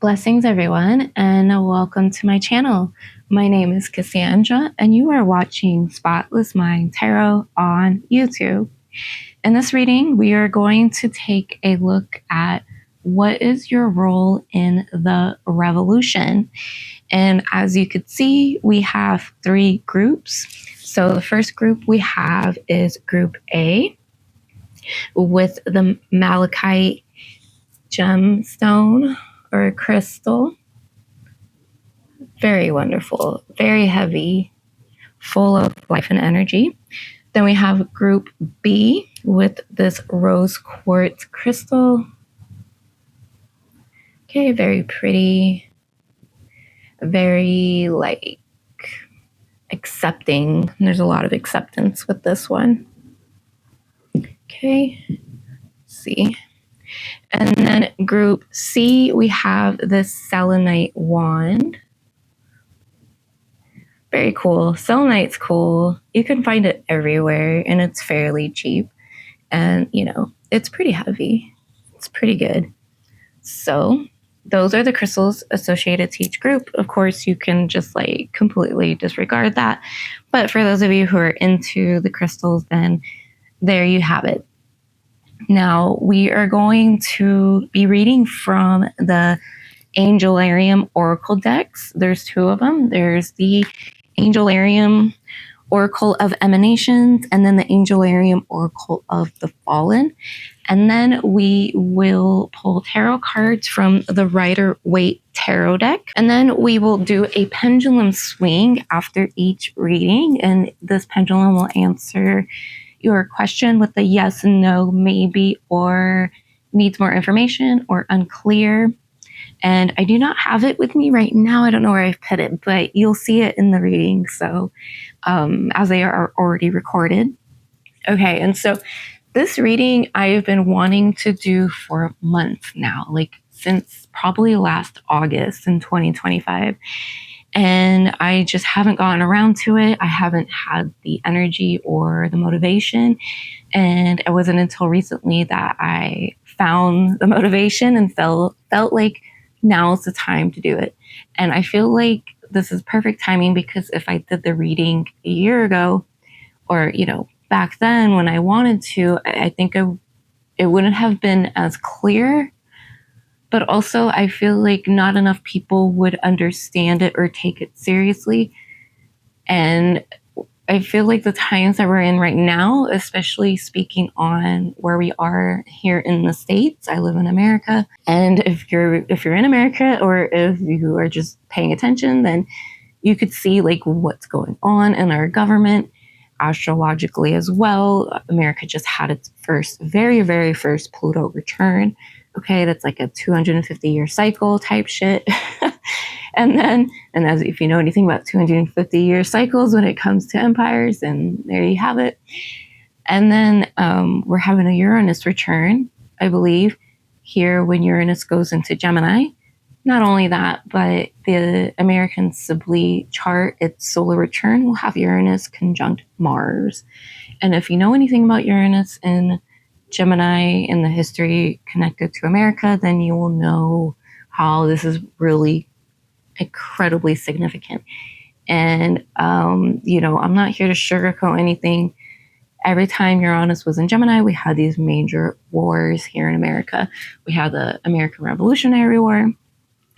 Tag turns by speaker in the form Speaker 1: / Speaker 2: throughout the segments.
Speaker 1: Blessings, everyone, and welcome to my channel. My name is Cassandra, and you are watching Spotless Mind Tarot on YouTube. In this reading, we are going to take a look at what is your role in the revolution. And as you could see, we have three groups. So the first group we have is Group A with the Malachite gemstone or crystal. Very wonderful, very heavy, full of life and energy. Then we have Group B with this rose quartz crystal. Okay, very pretty, very like accepting. There's a lot of acceptance with this one. Okay, let's see. And then Group C, we have this selenite wand. Very cool. Selenite's cool. You can find it everywhere and it's fairly cheap. And, you know, it's pretty heavy. It's pretty good. So those are the crystals associated to each group. Of course, you can just like completely disregard that. But for those of you who are into the crystals, then there you have it. Now, we are going to be reading from the Angelarium Oracle decks. There's two of them. There's the Angelarium Oracle of Emanations and then the Angelarium Oracle of the Fallen. And then we will pull tarot cards from the Rider-Waite Tarot deck. And then we will do a pendulum swing after each reading. And this pendulum will answer your question with a yes and no, maybe, or needs more information or unclear. And I do not have it with me right now. I don't know where I've put it, but you'll see it in the reading. So as they are already recorded. Okay, and so this reading I've been wanting to do for months now, like since probably last August in 2025. And I just haven't gotten around to it. I haven't had the energy or the motivation. And it wasn't until recently that I found the motivation and felt like now's the time to do it. And I feel like this is perfect timing because if I did the reading a year ago or, you know, back then when I wanted to, I think it wouldn't have been as clear. But also, I feel like not enough people would understand it or take it seriously. And I feel like the times that we're in right now, especially speaking on where we are here in the States, I live in America. And if you're in America or if you are just paying attention, then you could see like what's going on in our government astrologically as well. America just had its very, very first Pluto return. Okay, that's like a 250-year cycle type shit. and as if you know anything about 250-year cycles when it comes to empires, and there you have it. And then we're having a Uranus return, I believe, here when Uranus goes into Gemini. Not only that, but the American Sibley chart, its solar return will have Uranus conjunct Mars. And if you know anything about Uranus and Gemini and the history connected to America, then you will know how this is really incredibly significant. And, you know, I'm not here to sugarcoat anything. Every time Uranus was in Gemini, we had these major wars here in America. We had the American Revolutionary War,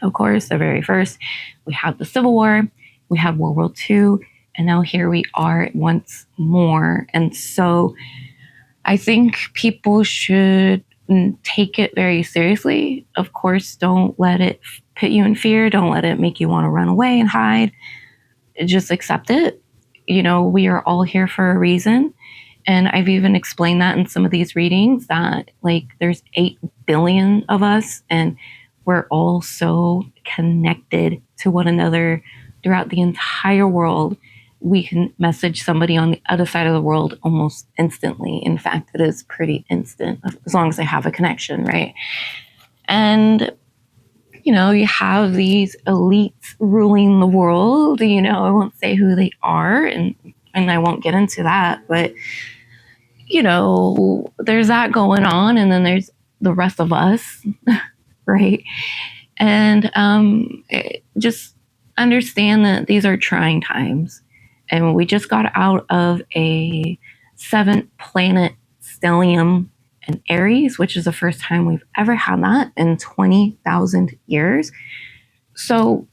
Speaker 1: of course, the very first. We had the Civil War. We had World War II. And now here we are once more. And so I think people should take it very seriously. Of course, don't let it put you in fear. Don't let it make you want to run away and hide. Just accept it. You know, we are all here for a reason. And I've even explained that in some of these readings that like there's 8 billion of us and we're all so connected to one another throughout the entire world. We can message somebody on the other side of the world almost instantly. In fact, it is pretty instant as long as they have a connection, right? And, you know, you have these elites ruling the world. You know, I won't say who they are and I won't get into that, but, you know, there's that going on. And then there's the rest of us, right? And just understand that these are trying times. And we just got out of a 7th planet stellium in Aries, which is the first time we've ever had that in 20,000 years. So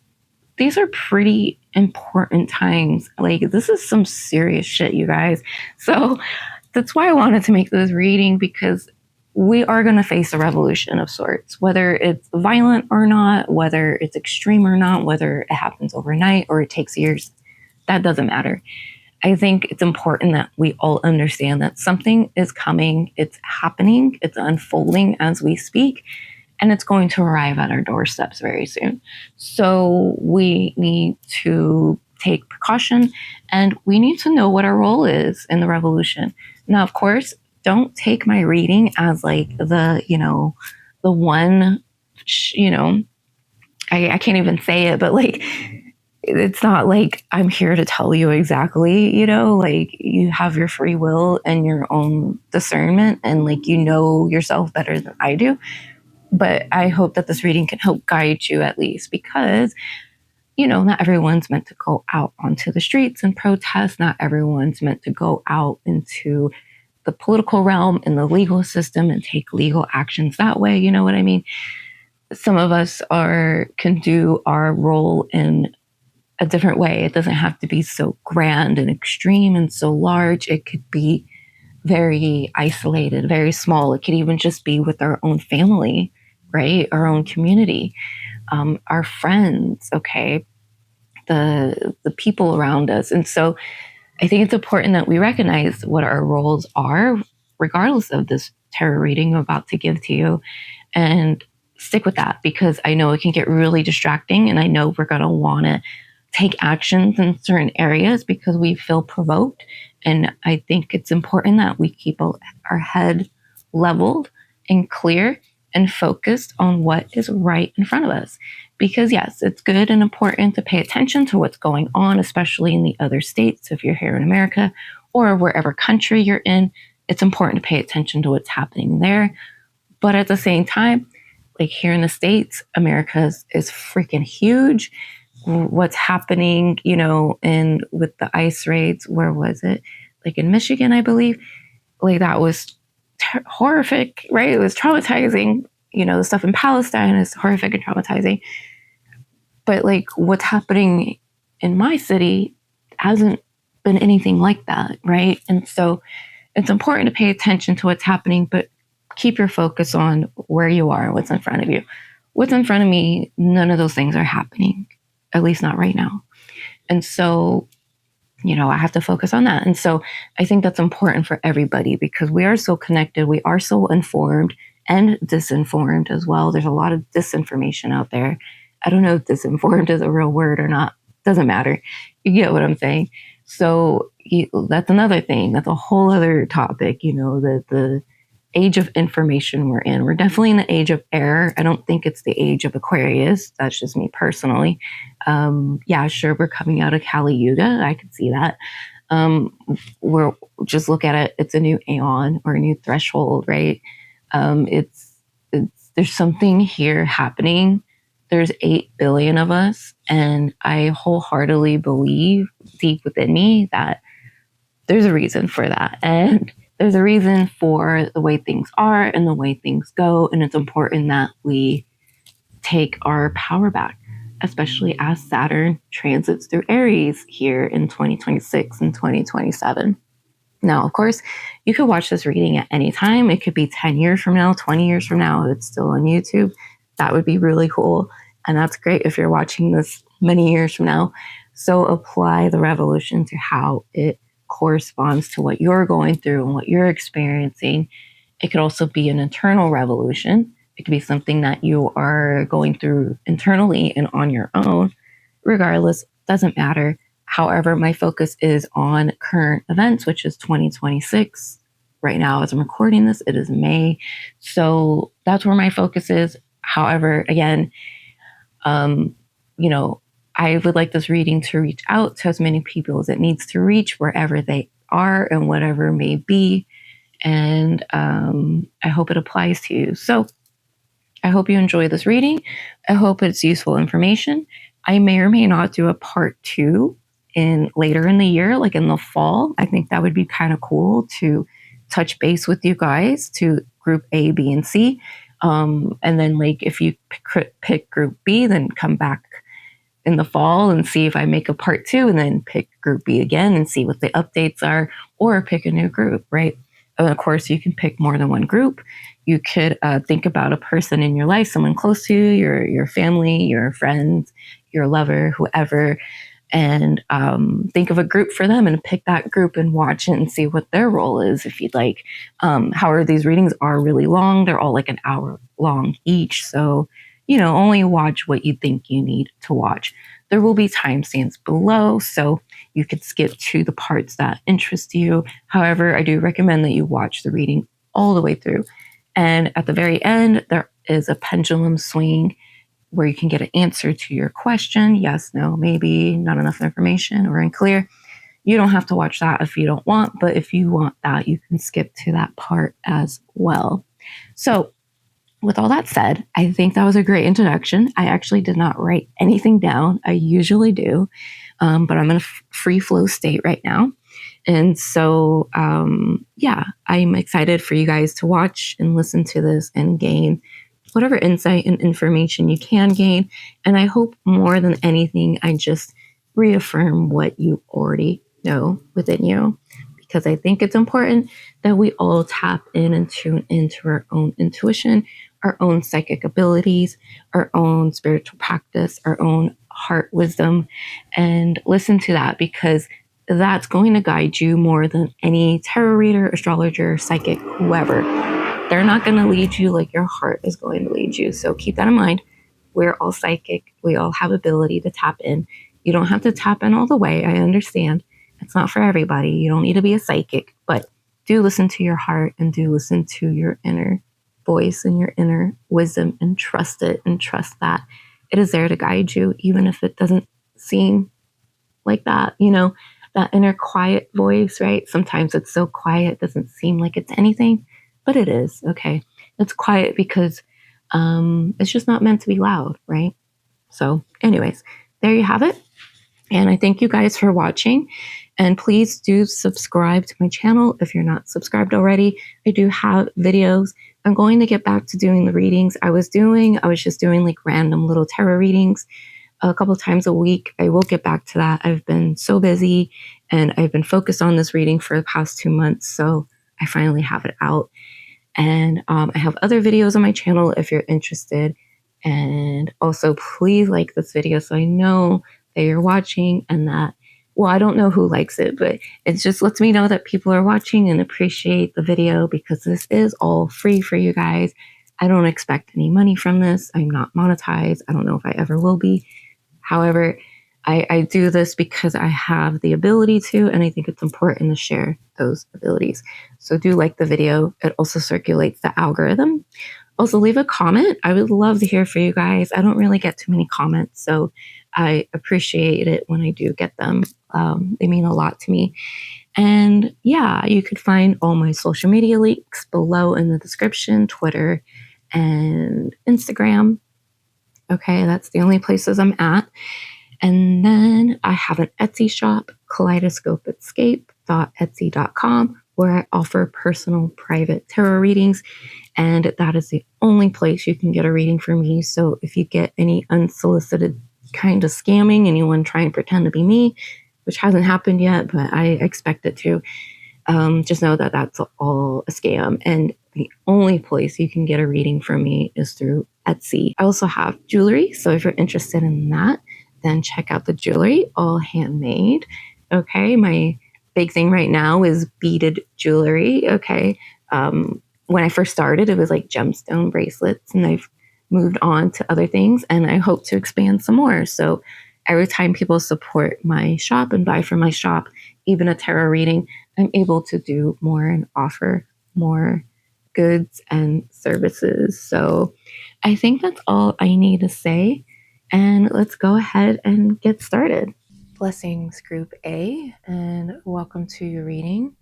Speaker 1: these are pretty important times. Like, this is some serious shit, you guys. So that's why I wanted to make this reading, because we are going to face a revolution of sorts, whether it's violent or not, whether it's extreme or not, whether it happens overnight or it takes years. That doesn't matter. I think it's important that we all understand that something is coming, it's happening, it's unfolding as we speak, and it's going to arrive at our doorsteps very soon. So we need to take precaution, and we need to know what our role is in the revolution. Now, of course, don't take my reading as like the one, I can't even say it, but like, it's not like I'm here to tell you exactly, like you have your free will and your own discernment, and like, yourself better than I do. But I hope that this reading can help guide you at least, because, not everyone's meant to go out onto the streets and protest. Not everyone's meant to go out into the political realm and the legal system and take legal actions that way. You know what I mean? Some of us can do our role in a different way. It doesn't have to be so grand and extreme and so large. It could be very isolated, very small. It could even just be with our own family, right? Our own community, our friends, okay? The people around us. And so I think it's important that we recognize what our roles are, regardless of this tarot reading I'm about to give to you, and stick with that, because I know it can get really distracting, and I know we're going to want to take actions in certain areas because we feel provoked. And I think it's important that we keep our head leveled and clear and focused on what is right in front of us. Because yes, it's good and important to pay attention to what's going on, especially in the other states. If you're here in America or wherever country you're in, it's important to pay attention to what's happening there. But at the same time, like here in the States, America is freaking huge. What's happening, and with the ICE raids, where was it? Like in Michigan, I believe. Like that was horrific, right? It was traumatizing. The stuff in Palestine is horrific and traumatizing. But like what's happening in my city hasn't been anything like that, right? And so it's important to pay attention to what's happening, but keep your focus on where you are, what's in front of you. What's in front of me, none of those things are happening, at least not right now. And so, I have to focus on that. And so I think that's important for everybody, because we are so connected. We are so informed and disinformed as well. There's a lot of disinformation out there. I don't know if disinformed is a real word or not. Doesn't matter. You get what I'm saying? So that's another thing. That's a whole other topic, the age of information we're in. We're definitely in the age of error. I don't think it's the age of Aquarius. That's just me personally. Yeah, sure, we're coming out of Kali Yuga. I could see that. We're just look at it. It's a new aeon or a new threshold, right? There's something here happening. There's 8 billion of us, and I wholeheartedly believe deep within me that there's a reason for that, and there's a reason for the way things are and the way things go, and it's important that we take our power back, especially as Saturn transits through Aries here in 2026 and 2027. Now, of course, you could watch this reading at any time. It could be 10 years from now, 20 years from now. If it's still on YouTube, that would be really cool. And that's great if you're watching this many years from now. So apply the revolution to how it corresponds to what you're going through and what you're experiencing. It could also be an internal revolution. It could be something that you are going through internally and on your own. Regardless, doesn't matter. However, my focus is on current events, which is 2026. Right now, as I'm recording this, it is May. So that's where my focus is. However, again, I would like this reading to reach out to as many people as it needs to reach, wherever they are and whatever may be. And I hope it applies to you. So I hope you enjoy this reading. I hope it's useful information. I may or may not do a part 2 later in the year, like in the fall. I think that would be kind of cool to touch base with you guys to group A, B, and C. And then like if you pick group B, then come back in the fall and see if I make a part 2, and then pick group B again and see what the updates are, or pick a new group, right? And of course, you can pick more than one group. You could think about a person in your life, someone close to you, your family, your friends, your lover, whoever, and think of a group for them and pick that group and watch it and see what their role is if you'd like. However, these readings are really long. They're all like an hour long each. So, only watch what you think you need to watch. There will be timestamps below, so you could skip to the parts that interest you. However, I do recommend that you watch the reading all the way through. And at the very end, there is a pendulum swing where you can get an answer to your question. Yes, no, maybe, not enough information, or unclear. You don't have to watch that if you don't want, but if you want that, you can skip to that part as well. So with all that said, I think that was a great introduction. I actually did not write anything down. I usually do, but I'm in a free flow state right now. And so, yeah, I'm excited for you guys to watch and listen to this and gain whatever insight and information you can gain. And I hope more than anything, I just reaffirm what you already know within you, because I think it's important that we all tap in and tune into our own intuition, our own psychic abilities, our own spiritual practice, our own heart wisdom, and listen to that, because that's going to guide you more than any tarot reader, astrologer, psychic, whoever. They're not going to lead you like your heart is going to lead you. So keep that in mind. We're all psychic. We all have ability to tap in. You don't have to tap in all the way. I understand. It's not for everybody. You don't need to be a psychic, but do listen to your heart and do listen to your inner voice and your inner wisdom, and trust it, and trust that it is there to guide you, even if it doesn't seem like that, that inner quiet voice, right? Sometimes it's so quiet, it doesn't seem like it's anything, but it is, okay? It's quiet because it's just not meant to be loud, right? So anyways, there you have it. And I thank you guys for watching. And please do subscribe to my channel if you're not subscribed already. I do have videos. I'm going to get back to doing the readings I was just doing like random little tarot readings a couple times a week. I will get back to that. I've been so busy and I've been focused on this reading for the past 2 months. So I finally have it out. And I have other videos on my channel if you're interested. And also please like this video so I know that you're watching, and that, well, I don't know who likes it, but it just lets me know that people are watching and appreciate the video, because this is all free for you guys. I don't expect any money from this. I'm not monetized. I don't know if I ever will be. However, I do this because I have the ability to, and I think it's important to share those abilities. So do like the video. It also circulates the algorithm. Also leave a comment. I would love to hear from you guys. I don't really get too many comments, so I appreciate it when I do get them. They mean a lot to me. And yeah, you could find all my social media links below in the description, Twitter and Instagram. Okay, that's the only places I'm at. And then I have an Etsy shop, kaleidoscopeescape.etsy.com, where I offer personal private tarot readings. And that is the only place you can get a reading from me. So if you get any unsolicited kind of scamming, anyone trying to pretend to be me, which hasn't happened yet, but I expect it to, just know that that's all a scam. And the only place you can get a reading from me is through Etsy. I also have jewelry. So if you're interested in that, then check out the jewelry, all handmade. Okay, my big thing right now is beaded jewelry. Okay, when I first started, it was like gemstone bracelets, and I've moved on to other things, and I hope to expand some more. So every time people support my shop and buy from my shop, even a tarot reading, I'm able to do more and offer more goods and services. So I think that's all I need to say. And let's go ahead and get started. Blessings, Group A, and welcome to your reading.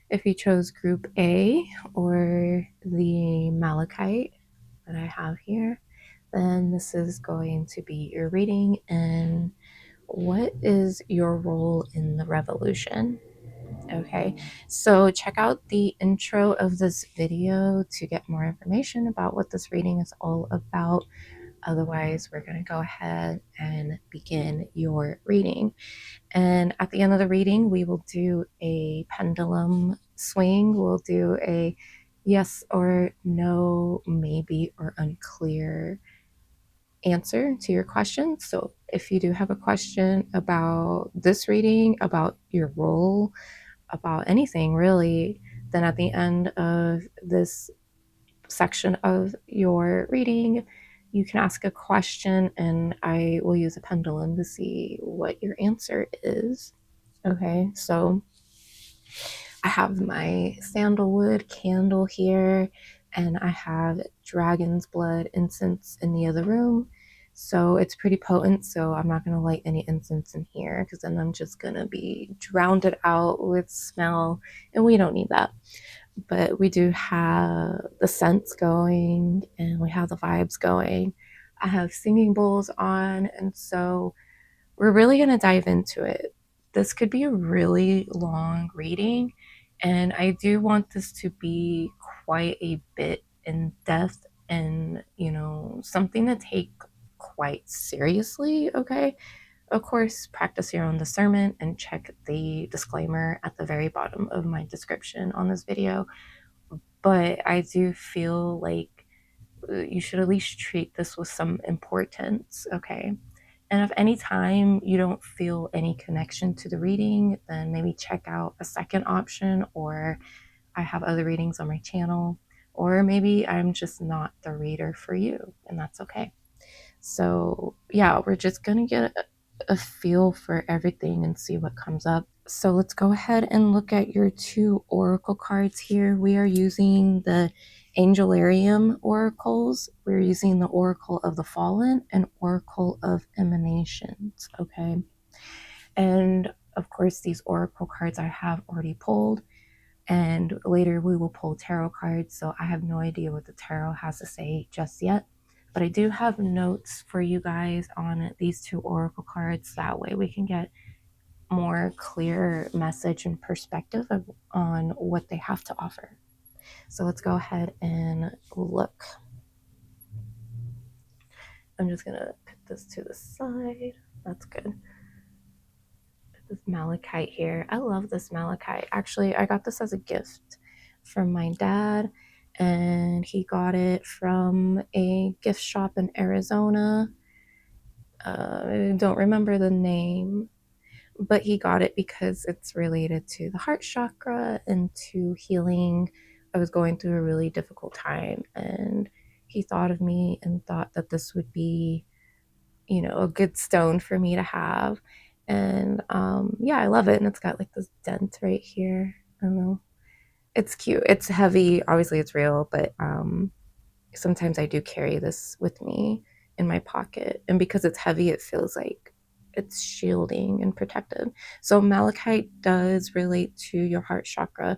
Speaker 1: If you chose Group A or the Malachite, that I have here, then this is going to be your reading. And what is your role in the revolution? Okay, so check out the intro of this video to get more information about what this reading is all about. Otherwise, we're going to go ahead and begin your reading. And at the end of the reading, we will do a pendulum swing. We'll do a yes or no, maybe or unclear answer to your question. So if you do have a question about this reading, about your role, about anything really, then at the end of this section of your reading, you can ask a question and I will use a pendulum to see what your answer is. Okay, so I have my sandalwood candle here and I have dragon's blood incense in the other room. So it's pretty potent, so I'm not going to light any incense in here because then I'm just going to be drowned it out with smell, and we don't need that. But we do have the scents going and we have the vibes going. I have singing bowls on, and so we're really going to dive into it. This could be a really long reading, and I do want this to be quite a bit in depth and, something to take quite seriously, okay? Of course, practice your own discernment and check the disclaimer at the very bottom of my description on this video. But I do feel like you should at least treat this with some importance, okay? And if any time you don't feel any connection to the reading, then maybe check out a second option, or I have other readings on my channel, or maybe I'm just not the reader for you, and that's okay. So yeah, we're just gonna get a feel for everything and see what comes up. So let's go ahead and look at your two oracle cards here. We are using the Angelarium oracles. We're using the Oracle of the Fallen and Oracle of Emanations, okay? And of course, these oracle cards I have already pulled, and later we will pull tarot cards, so I have no idea what the tarot has to say just yet. But I do have notes for you guys on these two oracle cards. That way we can get more clear message and perspective on what they have to offer. So let's go ahead and look. I'm just going to put this to the side. That's good. Put this malachite here. I love this malachite. Actually, I got this as a gift from my dad, and he got it from a gift shop in Arizona. I don't remember the name, but he got it because it's related to the heart chakra and to healing. I was going through a really difficult time, and he thought of me and thought that this would be, a good stone for me to have. And yeah, I love it. And it's got like this dent right here. I don't know. It's cute. It's heavy. Obviously, it's real, but sometimes I do carry this with me in my pocket. And because it's heavy, it feels like it's shielding and protective. So malachite does relate to your heart chakra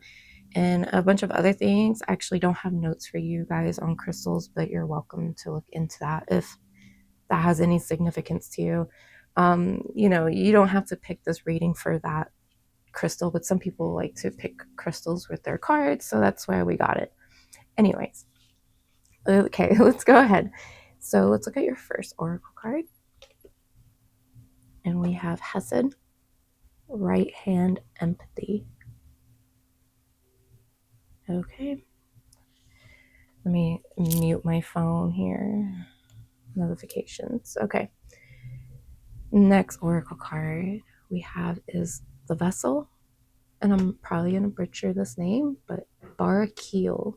Speaker 1: and a bunch of other things. I actually don't have notes for you guys on crystals, but you're welcome to look into that if that has any significance to you. You don't have to pick this reading for that crystal, but some people like to pick crystals with their cards, so that's why we got it. Anyways, okay, let's go ahead. So let's look at your first oracle card. And we have Hesed, right hand empathy. Okay. Let me mute my phone here. Notifications. Okay. Next oracle card we have is the Vessel. And I'm probably going to butcher this name, but Barakeel.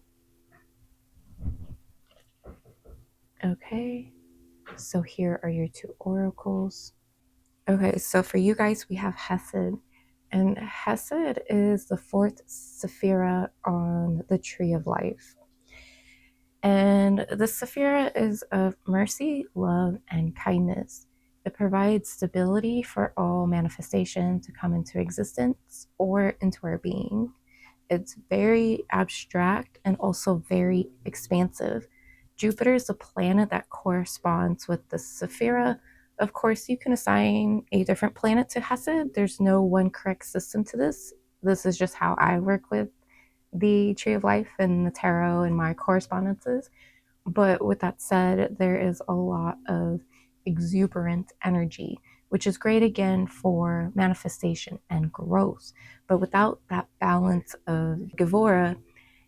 Speaker 1: Okay. So here are your two oracles. Okay, so for you guys, we have Hesed. And Hesed is the fourth Sephira on the Tree of Life. And the Sephira is of mercy, love, and kindness. It provides stability for all manifestation to come into existence or into our being. It's very abstract and also very expansive. Jupiter is the planet that corresponds with the Sephira. Of course, you can assign a different planet to Hesed. There's no one correct system to this. This is just how I work with the Tree of Life and the tarot and my correspondences. But with that said, there is a lot of exuberant energy, which is great again for manifestation and growth. But without that balance of Gevura,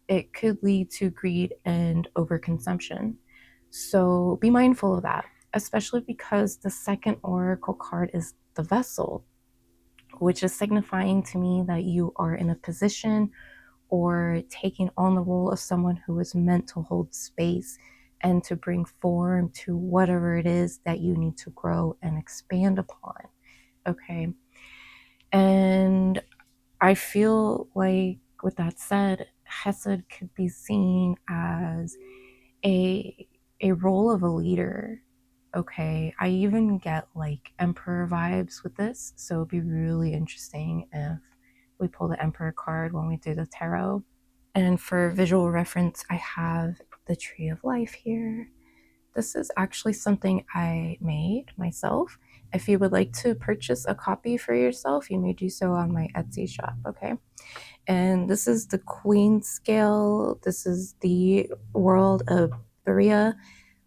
Speaker 1: it could lead to greed and overconsumption. So be mindful of that, especially because the second oracle card is the vessel, which is signifying to me that you are in a position or taking on the role of someone who is meant to hold space and to bring form to whatever it is that you need to grow and expand upon. Okay. And I feel like, with that said, Hesed could be seen as a role of a leader. Okay, I even get like Emperor vibes with this, so it'd be really interesting if we pull the Emperor card when we do the tarot. And for visual reference, I have the Tree of Life here. This is actually something I made myself. If you would like to purchase a copy for yourself, you may do so on my Etsy shop, okay? And this is the Queen scale. This is the world of Berea,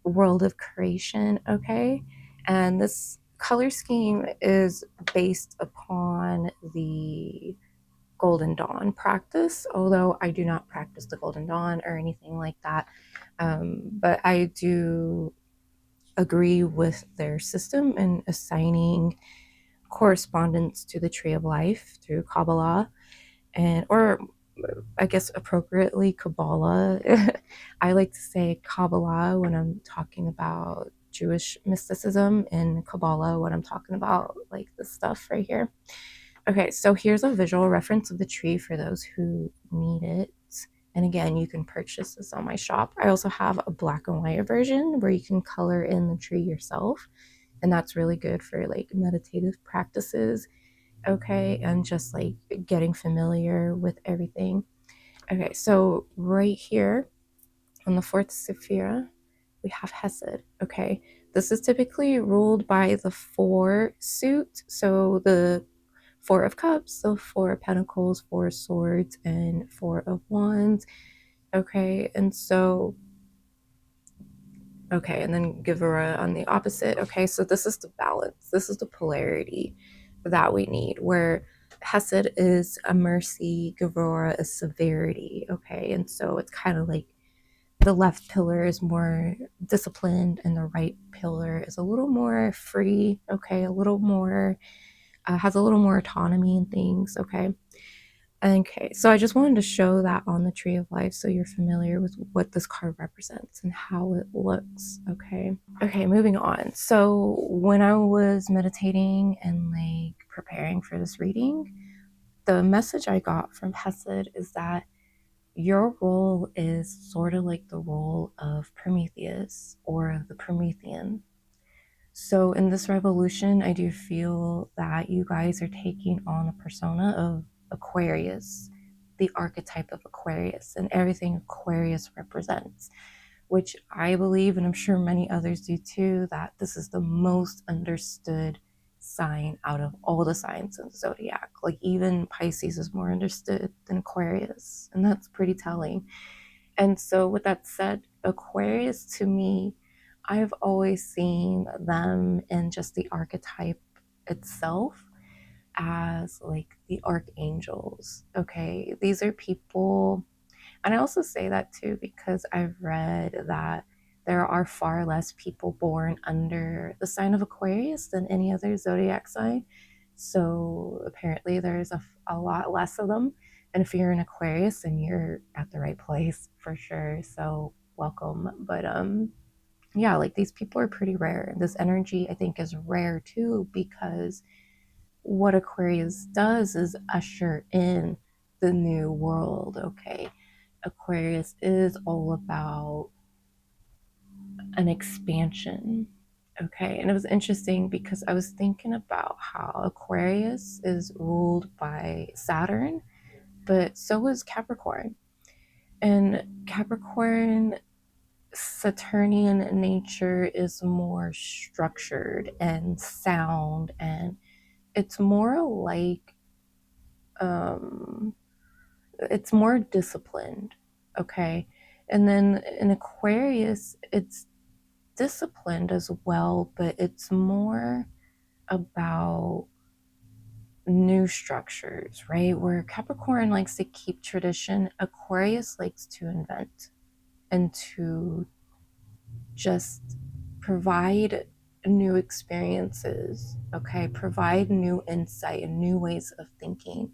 Speaker 1: world of creation, okay? And this color scheme is based upon the Golden Dawn practice, although I do not practice the Golden Dawn or anything like that. But I do agree with their system in assigning correspondence to the Tree of Life through Kabbalah, and or I guess appropriately Kabbalah. I like to say Kabbalah when I'm talking about Jewish mysticism, and Kabbalah when I'm talking about like this stuff right here. Okay, so here's a visual reference of the tree for those who need it. And again, you can purchase this on my shop. I also have a black and white version where you can color in the tree yourself. And that's really good for like meditative practices, okay? And just like getting familiar with everything. Okay, so right here on the fourth Sephira, we have Hesed, okay? This is typically ruled by the 4 suit. So the 4 of Cups, so 4 of Pentacles, 4 of Swords, and 4 of Wands. Okay, and so, okay, and then Gevura on the opposite. Okay, so this is the balance. This is the polarity that we need, where Hesed is a mercy, Gevura is severity. Okay, and so it's kind of like the left pillar is more disciplined and the right pillar is a little more free. Okay, a little more has a little more autonomy and things. Okay, so I just wanted to show that on the Tree of Life so you're familiar with what this card represents and how it looks. Okay, moving on. So when I was meditating and like preparing for this reading, the message I got from Hesed is that your role is sort of like the role of Prometheus or the Promethean. So in this revolution, I do feel that you guys are taking on a persona of Aquarius, the archetype of Aquarius, and everything Aquarius represents, which I believe, and I'm sure many others do too, that this is the most understood sign out of all the signs in the zodiac. Like even Pisces is more understood than Aquarius, and that's pretty telling. And so with that said, Aquarius to me, I've always seen them in just the archetype itself as like the archangels. Okay, these are people, and I also say that too because I've read that there are far less people born under the sign of Aquarius than any other zodiac sign. So apparently there's a lot less of them. And if you're an Aquarius, then you're at the right place for sure. So welcome. But yeah, like these people are pretty rare. This energy I think is rare too because what Aquarius does is usher in the new world. Okay, Aquarius is all about an expansion. Okay, and it was interesting because I was thinking about how Aquarius is ruled by Saturn, but so is Capricorn. And Capricorn Saturnian nature is more structured and sound, and it's more like it's more disciplined. Okay. And then in Aquarius, it's disciplined as well, but it's more about new structures, right? Where Capricorn likes to keep tradition, Aquarius likes to invent and to just provide new experiences, okay? Provide new insight and new ways of thinking.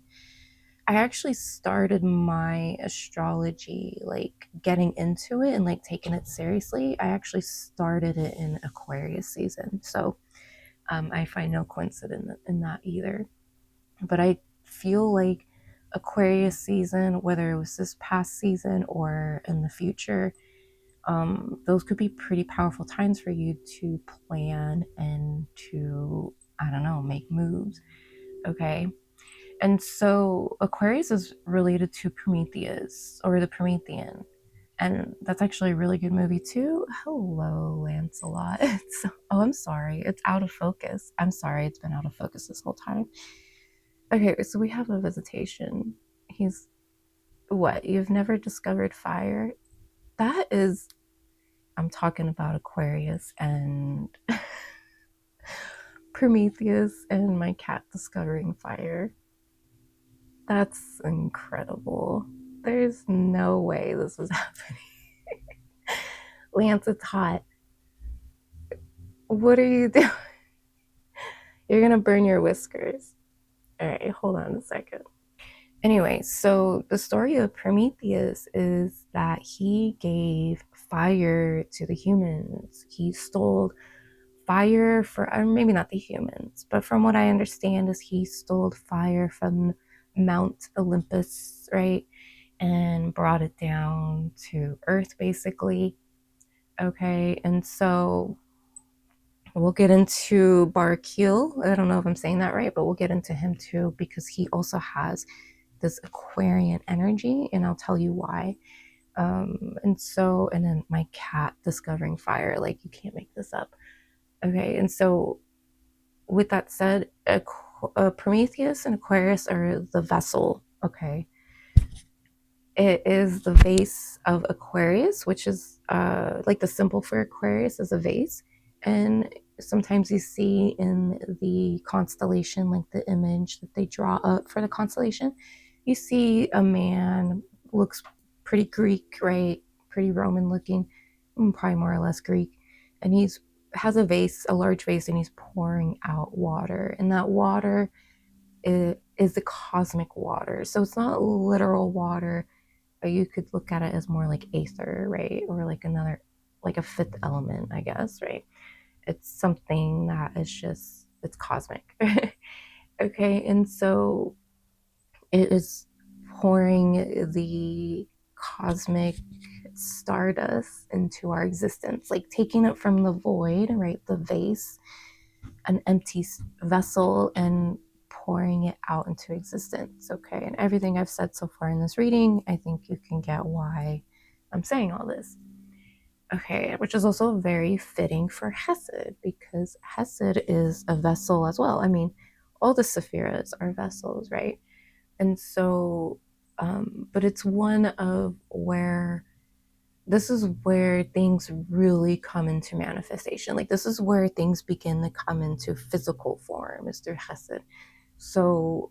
Speaker 1: I actually started my astrology, like getting into it and like taking it seriously. I actually started it in Aquarius season. So I find no coincidence in that either. But I feel like Aquarius season, whether it was this past season or in the future, those could be pretty powerful times for you to plan and to, I don't know, make moves. Okay. And so Aquarius is related to Prometheus or the Promethean. And that's actually a really good movie too. Hello, Lancelot. Oh, I'm sorry. It's out of focus. I'm sorry. It's been out of focus this whole time. Okay, so we have a visitation. He's what? You've never discovered fire? That is, I'm talking about Aquarius and Prometheus and my cat discovering fire. That's incredible. There's no way this was happening. Lance, it's hot. What are you doing? You're gonna burn your whiskers. All right, hold on a second. Anyway, so the story of Prometheus is that he gave fire to the humans. He stole fire for, or maybe not the humans, but from what I understand is he stole fire from Mount Olympus, right? And brought it down to Earth, basically. Okay, and so we'll get into Barkeel. I don't know if I'm saying that right, but we'll get into him too, because he also has this Aquarian energy, and I'll tell you why. And then my cat discovering fire, like you can't make this up. Okay, and so with that said, Prometheus and Aquarius are the vessel. Okay, it is the vase of Aquarius, which is like the symbol for Aquarius is a vase. And sometimes you see in the constellation, like the image that they draw up for the constellation, you see a man, looks pretty Greek, right? Pretty Roman looking, probably more or less Greek. And he's has a vase, a large vase, and he's pouring out water. And that water is the cosmic water. So it's not literal water, but you could look at it as more like aether, right? Or like another, like a fifth element, I guess, right? It's something that is just, it's cosmic. Okay, and so it is pouring the cosmic stardust into our existence, like taking it from the void, right? The vase, an empty vessel, and pouring it out into existence. Okay, and everything I've said so far in this reading, I think you can get why I'm saying all this. Okay, which is also very fitting for Hesed, because Hesed is a vessel as well. I mean, all the Sephiras are vessels, right? And so, but it's one of where, this is where things really come into manifestation. Like this is where things begin to come into physical form, is through Hesed. So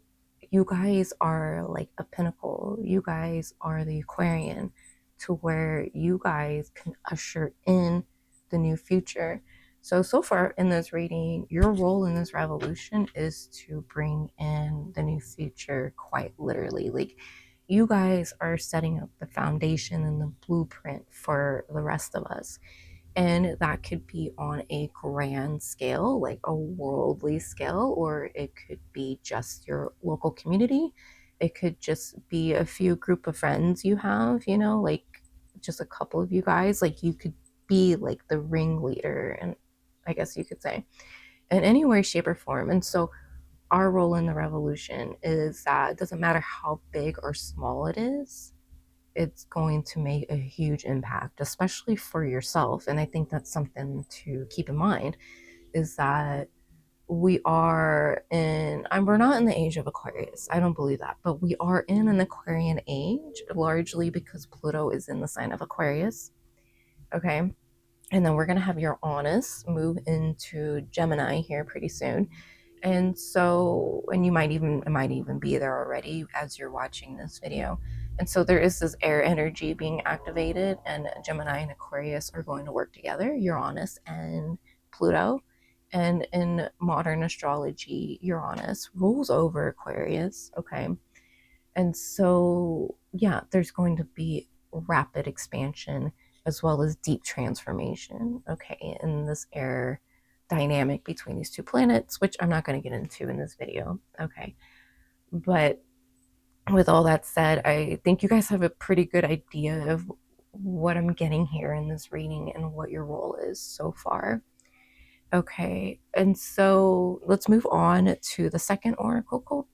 Speaker 1: you guys are like a pinnacle. You guys are the Aquarian, to where you guys can usher in the new future. So far in this reading, your role in this revolution is to bring in the new future, quite literally. Like you guys are setting up the foundation and the blueprint for the rest of us. And that could be on a grand scale, like a worldly scale, or it could be just your local community. It could just be a few group of friends you have, you know, like just a couple of you guys. Like you could be like the ringleader, and I guess you could say, in any way, shape, or form. And so our role in the revolution is that it doesn't matter how big or small it is, it's going to make a huge impact, especially for yourself. And I think that's something to keep in mind, is that we're not in the age of Aquarius. I don't believe that, but we are in an Aquarian age, largely because Pluto is in the sign of Aquarius. Okay. And then we're going to have Uranus move into Gemini here pretty soon. And so, and it might even be there already as you're watching this video. And so there is this air energy being activated, and Gemini and Aquarius are going to work together, Uranus and Pluto. And in modern astrology, Uranus rules over Aquarius, okay? And so, yeah, there's going to be rapid expansion as well as deep transformation, okay, in this air dynamic between these two planets, which I'm not going to get into in this video, okay? But with all that said, I think you guys have a pretty good idea of what I'm getting here in this reading and what your role is so far. Okay, and so let's move on to the second oracle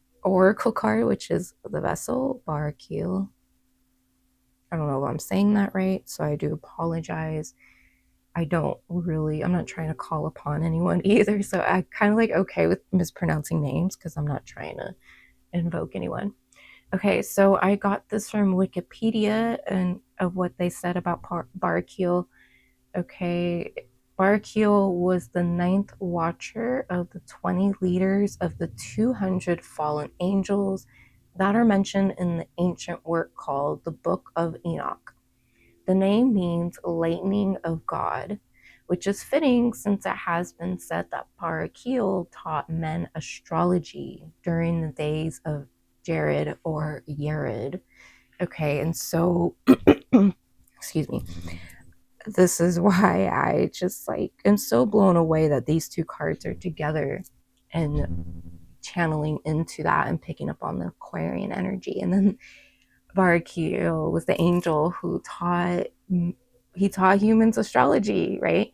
Speaker 1: card, which is the Vessel, Barakil. I don't know if I'm saying that right, so I do apologize. I'm not trying to call upon anyone either, so I kind of like okay with mispronouncing names because I'm not trying to invoke anyone. Okay, so I got this from Wikipedia and of what they said about Barakil. Okay, Barakil was the 9th watcher of the 20 leaders of the 200 fallen angels that are mentioned in the ancient work called the Book of Enoch. The name means lightning of God, which is fitting since it has been said that Barakil taught men astrology during the days of Jared or Yared. Okay, and so, excuse me, this is why I just like am so blown away that these two cards are together and channeling into that and picking up on the Aquarian energy. And then Barakil was the angel who taught humans astrology, right?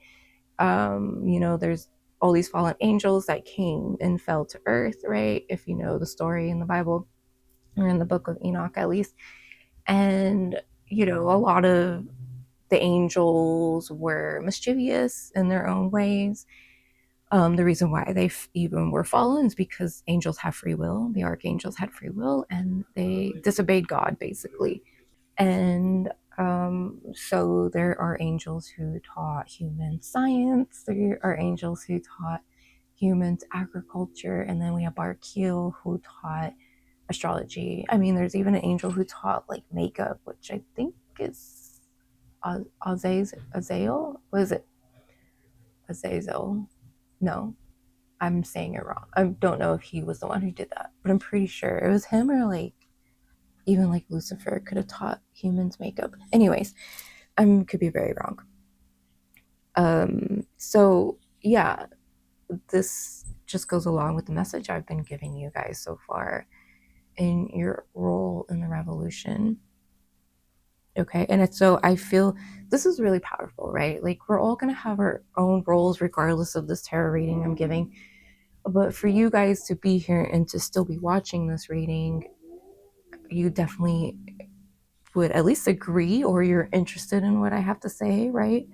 Speaker 1: There's all these fallen angels that came and fell to earth, right? If you know the story in the Bible or in the Book of Enoch, at least. And, a lot of the angels were mischievous in their own ways. The reason why they even were fallen is because angels have free will. The archangels had free will, and they disobeyed God, basically. And so there are angels who taught human science. There are angels who taught humans agriculture. And then we have Barakil who taught astrology. I mean, there's even an angel who taught like makeup, which I think is Azazel. What is it? Azazel? No, I'm saying it wrong. I don't know if he was the one who did that, but I'm pretty sure it was him, or like even like Lucifer could have taught humans makeup. Anyways, I could be very wrong. So yeah, this just goes along with the message I've been giving you guys so far in your role in the revolution. Okay, and so I feel this is really powerful, right? Like we're all going to have our own roles regardless of this tarot reading I'm giving. But for you guys to be here and to still be watching this reading, you definitely would at least agree, or you're interested in what I have to say, right?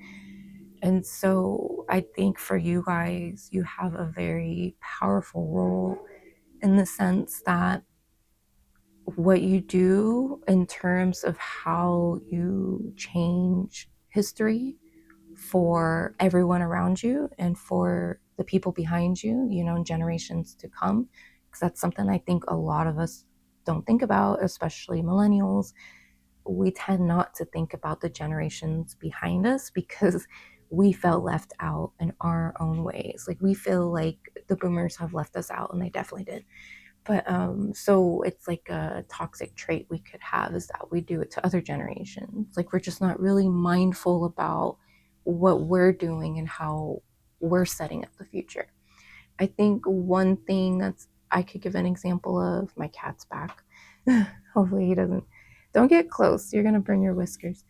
Speaker 1: And so I think for you guys, you have a very powerful role in the sense that what you do in terms of how you change history for everyone around you and for the people behind you, in generations to come. Because that's something I think a lot of us don't think about, especially millennials. We tend not to think about the generations behind us because we felt left out in our own ways. Like we feel like the boomers have left us out, and they definitely did. But so it's like a toxic trait we could have, is that we do it to other generations. Like we're just not really mindful about what we're doing and how we're setting up the future. I think one thing I could give an example of, my cat's back. Hopefully he doesn't. Don't get close. You're gonna burn your whiskers.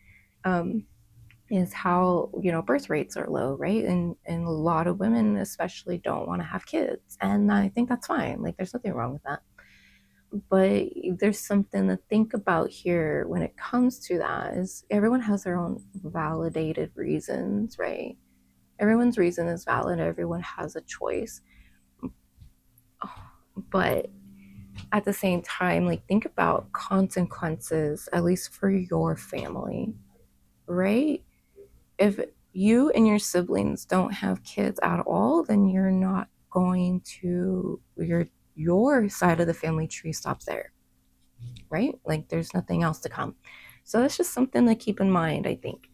Speaker 1: Is how birth rates are low, right? And a lot of women especially don't want to have kids, and I think that's fine. Like there's nothing wrong with that. But there's something to think about here when it comes to that is everyone has their own validated reasons, right? Everyone's reason is valid. Everyone has a choice. But at the same time, like, think about consequences, at least for your family, right? If you and your siblings don't have kids at all, then you're not going to, your side of the family tree stops there, right? Like, there's nothing else to come. So that's just something to keep in mind, I think.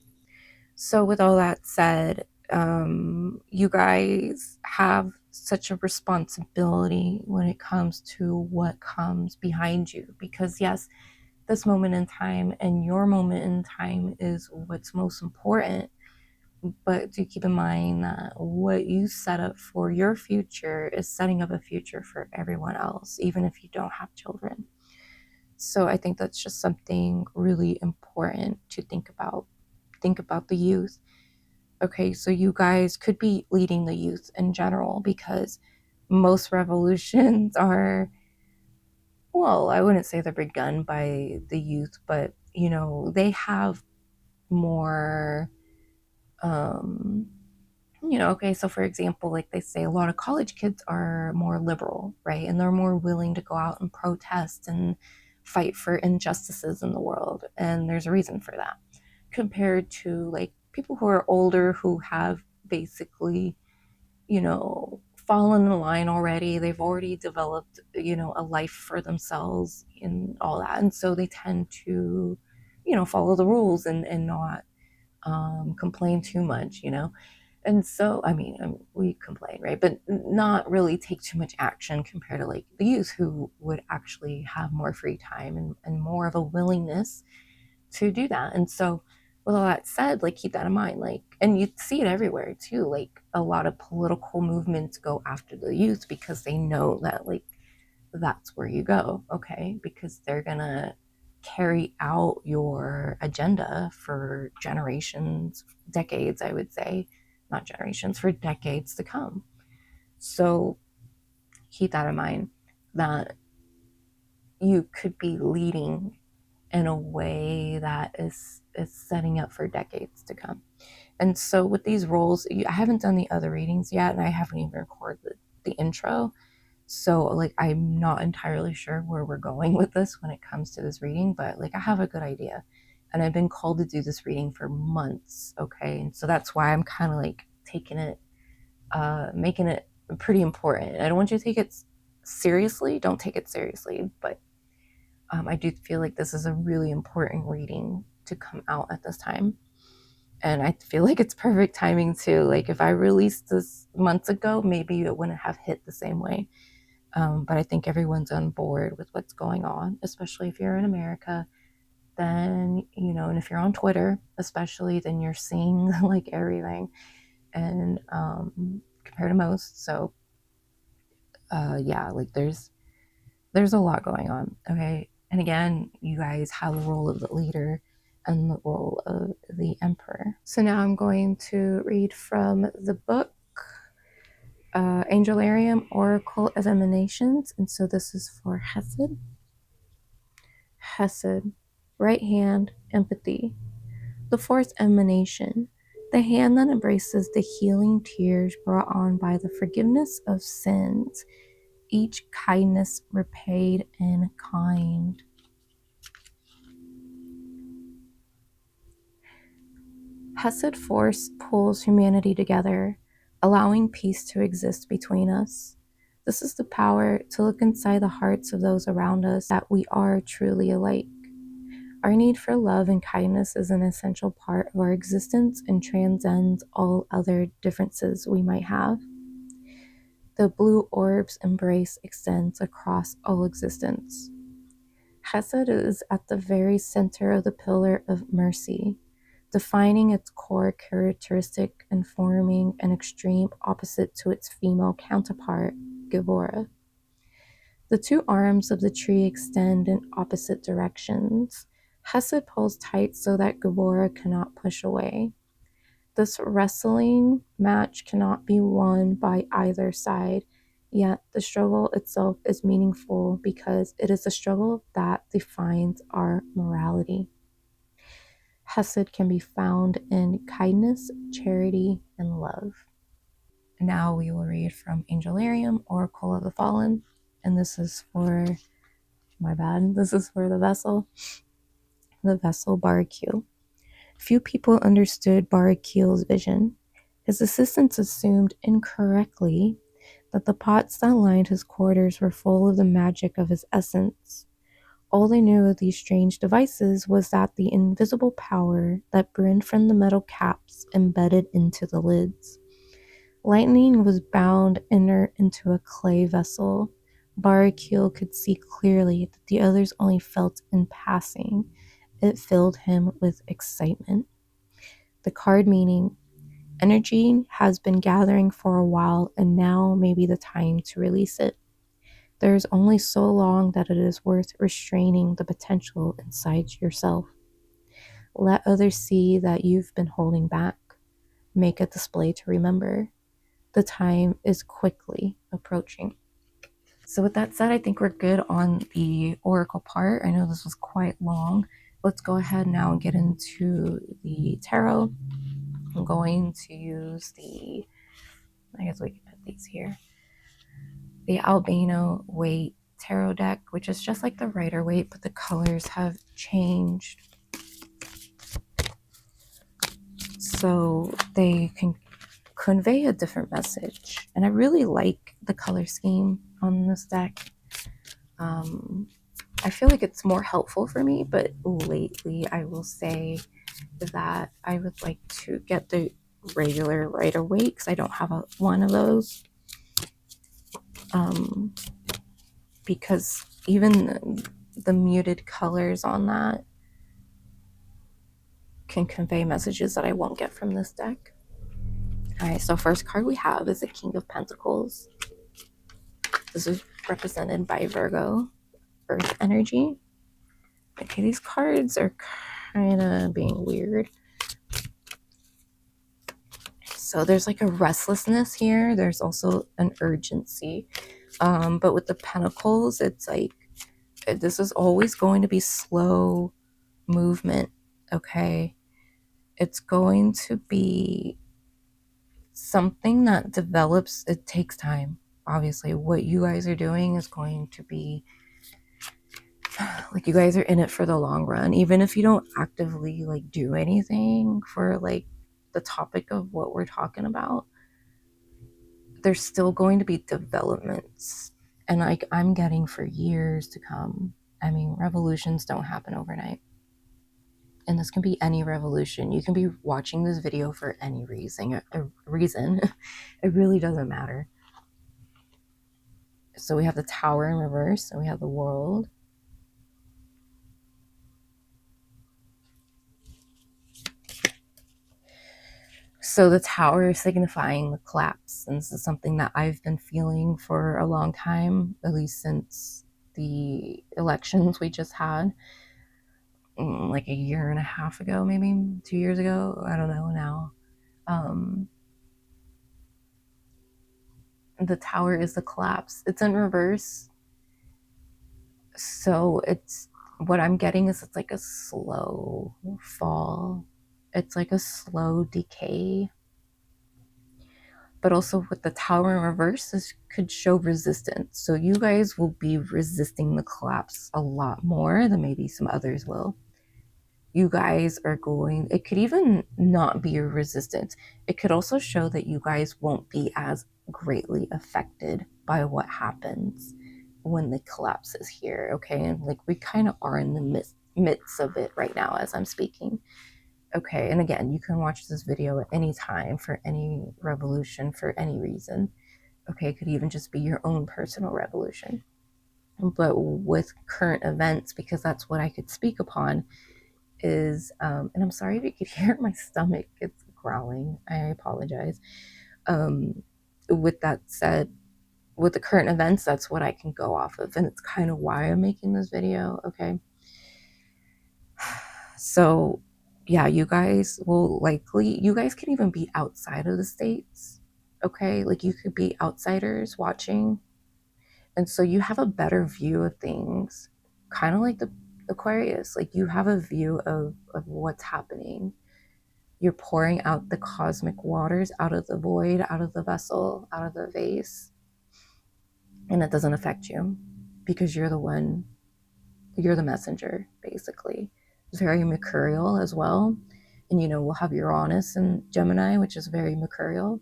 Speaker 1: So with all that said, you guys have such a responsibility when it comes to what comes behind you, because yes, this moment in time and your moment in time is what's most important. But do keep in mind that what you set up for your future is setting up a future for everyone else, even if you don't have children. So I think that's just something really important to think about. Think about the youth. Okay, so you guys could be leading the youth in general, because most revolutions are, well, I wouldn't say they're begun by the youth, but they have more, okay, so for example, like they say, a lot of college kids are more liberal, right? And they're more willing to go out and protest and fight for injustices in the world. And there's a reason for that, compared to like people who are older, who have basically, fallen in line already. They've already developed, a life for themselves and all that. And so they tend to, follow the rules and not complain too much, And so, I mean, we complain, right? But not really take too much action compared to like the youth, who would actually have more free time and more of a willingness to do that. And so, with all that said, like, keep that in mind. Like, and you see it everywhere too. Like, a lot of political movements go after the youth because they know that, like, that's where you go, okay? Because they're gonna carry out your agenda for generations, decades, I would say, not generations, for decades to come. So keep that in mind, that you could be leading in a way that is setting up for decades to come. And so with these roles, I haven't done the other readings yet, and I haven't even recorded the intro. So like, I'm not entirely sure where we're going with this when it comes to this reading, but like, I have a good idea. And I've been called to do this reading for months, okay? And so that's why I'm kind of like taking it, making it pretty important. I don't want you to take it seriously. Don't take it seriously, but I do feel like this is a really important reading to come out at this time. And I feel like it's perfect timing too. Like, if I released this months ago, maybe it wouldn't have hit the same way. But I think everyone's on board with what's going on, especially if you're in America. Then, and if you're on Twitter, especially, then you're seeing like everything, and compared to most. So, yeah, like there's a lot going on, okay? And again, you guys have the role of the leader and the role of the emperor. So now I'm going to read from the book, Angelarium, Oracle of Emanations. And so this is for Hesed. Hesed, right hand, empathy. The fourth emanation, the hand that embraces the healing tears brought on by the forgiveness of sins, each kindness repaid in kind. Hesed force pulls humanity together, allowing peace to exist between us. This is the power to look inside the hearts of those around us, that we are truly alike. Our need for love and kindness is an essential part of our existence and transcends all other differences we might have. The blue orb's embrace extends across all existence. Hesed is at the very center of the pillar of mercy, defining its core characteristic and forming an extreme opposite to its female counterpart, Gevurah. The two arms of the tree extend in opposite directions. Hesed pulls tight so that Gevurah cannot push away. This wrestling match cannot be won by either side, Yet the struggle itself is meaningful because it is a struggle that defines our morality. Hesed can be found in kindness, charity, and love. Now we will read from Angelarium, Oracle of the Fallen, and this is for, my bad, this is for the vessel Barraquil. Few people understood Barraquil's vision. His assistants assumed incorrectly that the pots that lined his quarters were full of the magic of his essence. All they knew of these strange devices was that the invisible power that brimmed from the metal caps embedded into the lids. Lightning was bound inert into a clay vessel. Barraquil could see clearly that the others only felt in passing. It filled him with excitement. The card meaning, energy has been gathering for a while and now may be the time to release it. There is only so long that it is worth restraining the potential inside yourself. Let others see that you've been holding back. Make a display to remember. The time is quickly approaching. So with that said, I think we're good on the oracle part. I know this was quite long. Let's go ahead now and get into the tarot. I'm going to use I guess we can put these here, the Albano-Waite Tarot deck, which is just like the Rider-Waite, but the colors have changed. So they can convey a different message. And I really like the color scheme on this deck. I feel like it's more helpful for me, but lately I will say that I would like to get the regular Rider-Waite because I don't have one of those. Because even the muted colors on that can convey messages that I won't get from this deck. Alright, so first card we have is the King of Pentacles. This is represented by Virgo, Earth energy. Okay, these cards are kind of being weird. So there's like a restlessness here. There's also an urgency. But with the Pentacles, it's like, this is always going to be slow movement, okay? It's going to be something that develops. It takes time. Obviously, what you guys are doing is going to be like, you guys are in it for the long run. Even if you don't actively like do anything for like the topic of what we're talking about, there's still going to be developments, and like I'm getting for years to come. I mean, revolutions don't happen overnight. And this can be any revolution. You can be watching this video for any reason. It really doesn't matter. So we have the Tower in reverse, and we have the World. So the Tower is signifying the collapse. And this is something that I've been feeling for a long time, at least since the elections we just had. Like a year and a half ago, maybe 2 years ago. I don't know now. The Tower is the collapse. It's in reverse. So it's, what I'm getting is it's like a slow fall. It's like a slow decay. But also with the Tower in reverse, this could show resistance. So you guys will be resisting the collapse a lot more than maybe some others will. You guys are going, it could even not be a resistance. It could also show that you guys won't be as greatly affected by what happens when the collapse is here, okay? And like, we kind of are in the midst of it right now as I'm speaking. Okay, and again, you can watch this video at any time for any revolution, for any reason. Okay, it could even just be your own personal revolution. But with current events, because that's what I could speak upon, is, and I'm sorry if you could hear my stomach, it's growling, I apologize. With that said, with the current events, that's what I can go off of, and it's kind of why I'm making this video, okay? So yeah, you guys will likely, you guys can even be outside of the States, Okay, like you could be outsiders watching, and so you have a better view of things, kind of like the Aquarius. Like you have a view of what's happening. You're pouring out the cosmic waters out of the void, out of the vessel, out of the vase, and it doesn't affect you because you're the one, you're the messenger, basically. It's very mercurial as well. And we'll have Uranus and Gemini, which is very mercurial.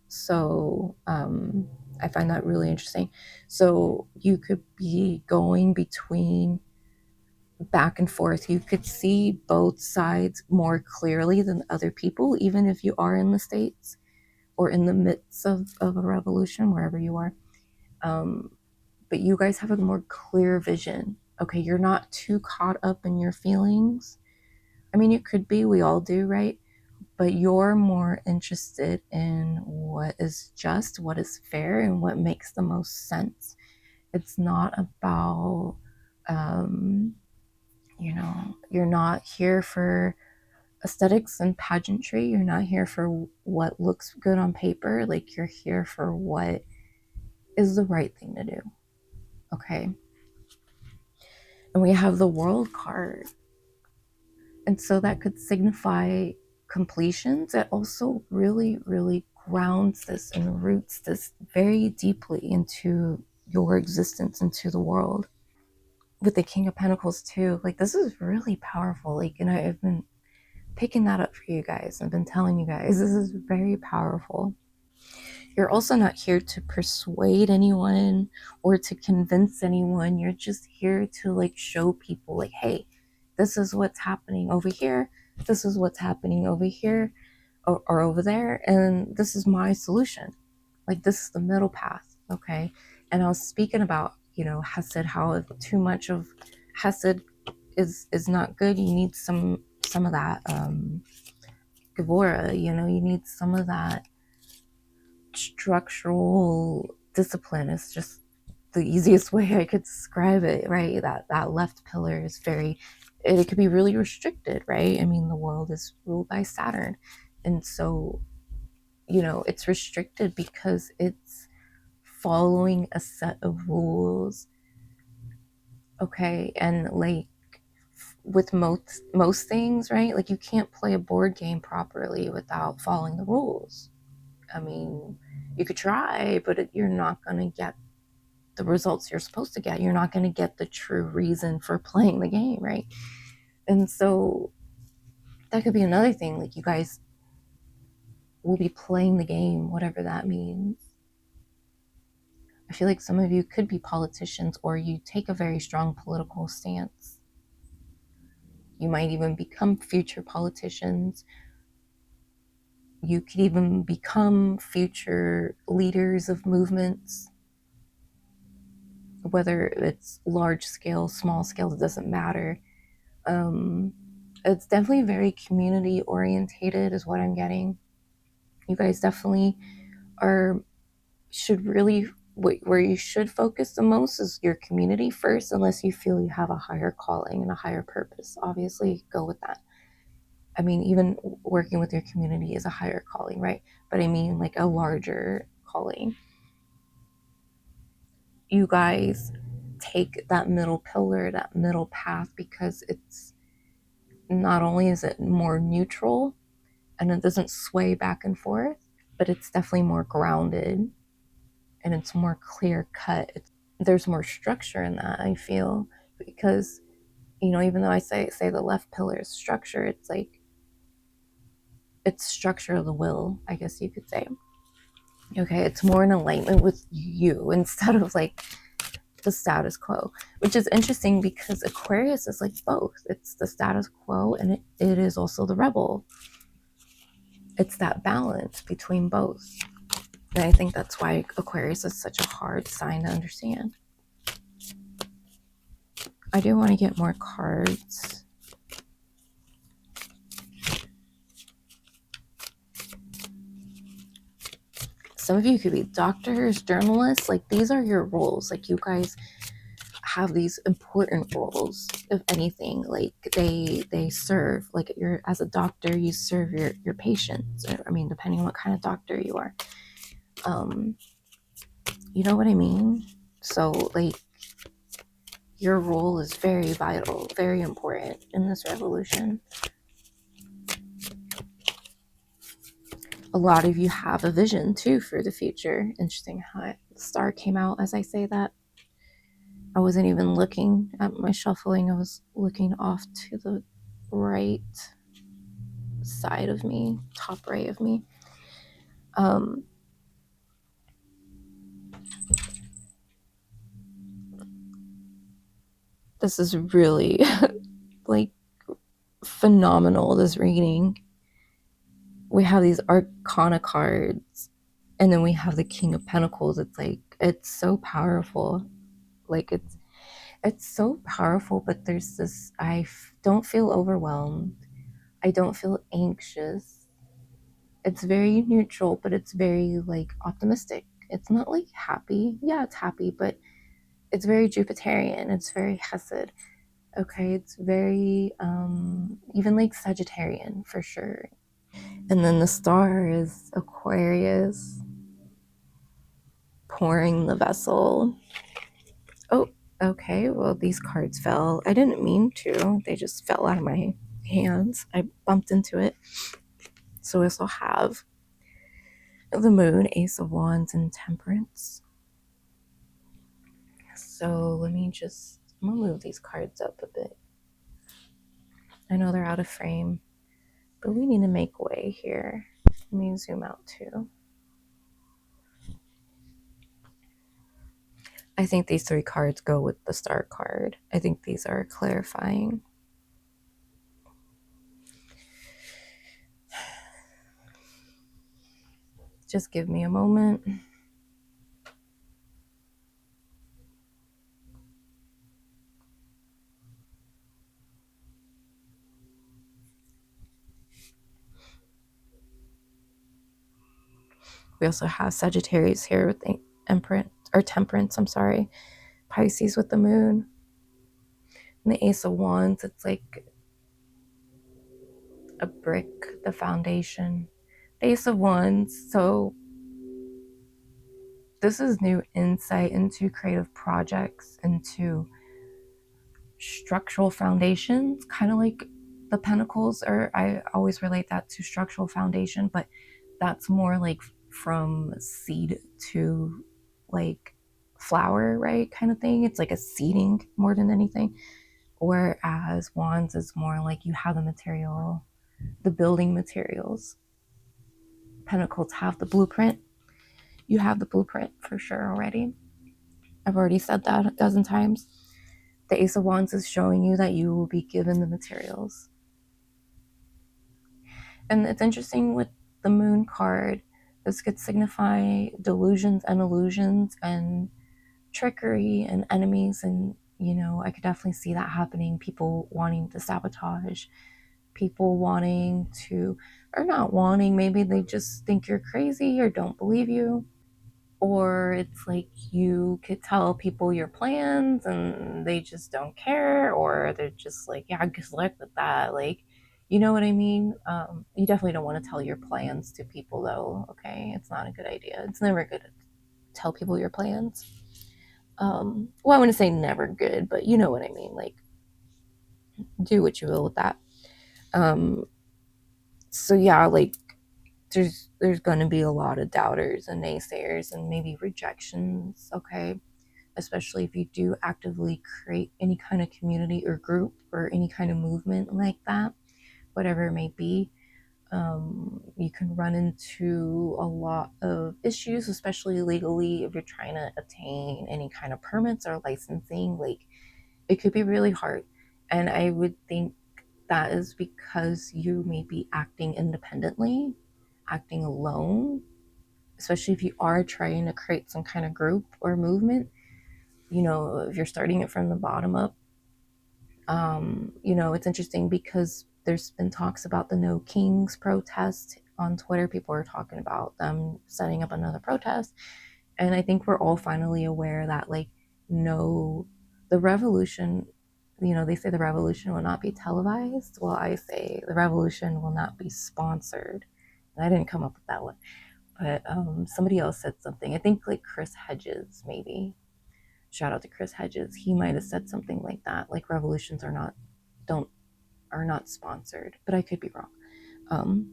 Speaker 1: So I find that really interesting. So you could be going between back and forth. You could see both sides more clearly than other people, even if you are in the States or in the midst of a revolution, wherever you are. But you guys have a more clear vision. Okay, you're not too caught up in your feelings. I mean, you could be, we all do, right? But you're more interested in what is just, what is fair, and what makes the most sense. It's not about, you're not here for aesthetics and pageantry. You're not here for what looks good on paper. Like, you're here for what is the right thing to do. Okay. And we have the World card. And so that could signify completions. It also really, really grounds this and roots this very deeply into your existence, into the world. With the King of Pentacles too, like this is really powerful. Like, and I've been picking that up for you guys. I've been telling you guys, this is very powerful. You're also not here to persuade anyone or to convince anyone. You're just here to like show people like, hey, this is what's happening over here. This is what's happening over here or over there. And this is my solution. Like, this is the middle path. Okay. And I was speaking about, Hesed, how too much of Hesed is not good. You need some of that Gevura, you need some of that structural discipline. Is just the easiest way I could describe it, right? That left pillar is it could be really restricted, right? I mean, the world is ruled by Saturn, and so it's restricted because it's following a set of rules. Okay. And like with most things, right? Like, you can't play a board game properly without following the rules. I mean, you could try, but you're not going to get the results you're supposed to get. You're not going to get the true reason for playing the game, right? And so that could be another thing. Like, you guys will be playing the game, whatever that means. I feel like some of you could be politicians, or you take a very strong political stance. You might even become future politicians. You could even become future leaders of movements. Whether it's large scale, small scale, it doesn't matter. It's definitely very community orientated is what I'm getting. You guys definitely should really, where you should focus the most is your community first, unless you feel you have a higher calling and a higher purpose. Obviously, go with that. I mean, even working with your community is a higher calling, right? But I mean, like, a larger calling. You guys take that middle pillar, that middle path, because it's not only is it more neutral and it doesn't sway back and forth, but it's definitely more grounded and it's more clear cut. There's more structure in that, I feel, because even though I say the left pillar is structure, it's like it's structure of the will, I guess you could say. Okay, it's more in alignment with you instead of like the status quo, which is interesting because Aquarius is like both. It's the status quo and it is also the rebel. It's that balance between both. And I think that's why Aquarius is such a hard sign to understand. I do want to get more cards. Some of you could be doctors, journalists. Like, these are your roles. Like, you guys have these important roles, if anything. Like, they serve, like, as a doctor, you serve your patients. I mean, depending on what kind of doctor you are. You know what I mean? So, like, your role is very vital, very important in this revolution. A lot of you have a vision too for the future. Interesting how the star came out as I say that. I wasn't even looking at my shuffling. I was looking off to the right side of me, top right of me. This is really like phenomenal, this reading. We have these Arcana cards, and then we have the King of Pentacles. It's like, it's so powerful. Like, it's so powerful, but there's this, don't feel overwhelmed. I don't feel anxious. It's very neutral, but it's very like optimistic. It's not like happy. Yeah, it's happy, but it's very Jupiterian. It's very Hesed. Okay, it's very even like Sagittarian for sure. And then the star is Aquarius, pouring the vessel. Oh, okay, well, these cards fell. I didn't mean to. They just fell out of my hands. I bumped into it. So we also have the Moon, Ace of Wands, and Temperance. So let me just, I'm going to move these cards up a bit. I know they're out of frame, but we need to make way here. Let me zoom out too. I think these three cards go with the star card. I think these are clarifying. Just give me a moment. We also have Sagittarius here with the Temperance, I'm sorry. Pisces with the Moon. And the Ace of Wands, it's like a brick, the foundation. The Ace of Wands, so this is new insight into creative projects, into structural foundations, kind of like the Pentacles, or I always relate that to structural foundation, but that's more like from seed to like flower, right? Kind of thing. It's like a seeding more than anything. Whereas Wands is more like you have the material, the building materials. Pentacles have the blueprint. You have the blueprint for sure already. I've already said that a dozen times. The Ace of Wands is showing you that you will be given the materials. And it's interesting with the Moon card, this could signify delusions and illusions and trickery and enemies. And, you know, I could definitely see that happening. People wanting to sabotage, people wanting to, or not wanting, maybe they just think you're crazy or don't believe you. Or it's like you could tell people your plans and they just don't care, or they're just like, yeah, good luck with that. Like, you know what I mean? You definitely don't want to tell your plans to people though, okay? It's not a good idea. It's never good to tell people your plans. Well, I wouldn't say never good, but you know what I mean. Like, do what you will with that. So yeah, like, there's going to be a lot of doubters and naysayers and maybe rejections, okay? Especially if you do actively create any kind of community or group or any kind of movement like that, whatever it may be. You can run into a lot of issues, especially legally, if you're trying to obtain any kind of permits or licensing. Like, it could be really hard. And I would think that is because you may be acting independently, acting alone, especially if you are trying to create some kind of group or movement. You know, if you're starting it from the bottom up. You know, it's interesting because there's been talks about the No Kings protest on Twitter. People are talking about them setting up another protest. And I think we're all finally aware that, like, no, the revolution, you know, they say the revolution will not be televised. Well, I say the revolution will not be sponsored. And I didn't come up with that one. But somebody else said something. I think like Chris Hedges, maybe. Shout out to Chris Hedges. He might have said something like that. Like revolutions are not sponsored, but I could be wrong.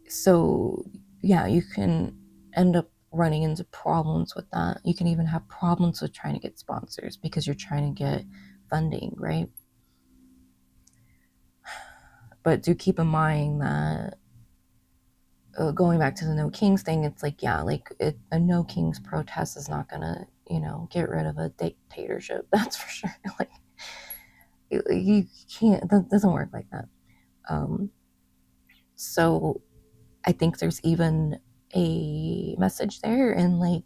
Speaker 1: So yeah, you can end up running into problems with that. You can even have problems with trying to get sponsors because you're trying to get funding, right? But do keep in mind that going back to the no kings thing, it's like, yeah, like a no kings protest is not gonna, get rid of a dictatorship. That's for sure. Like you can't, that doesn't work like that. So I think there's even a message there, and like,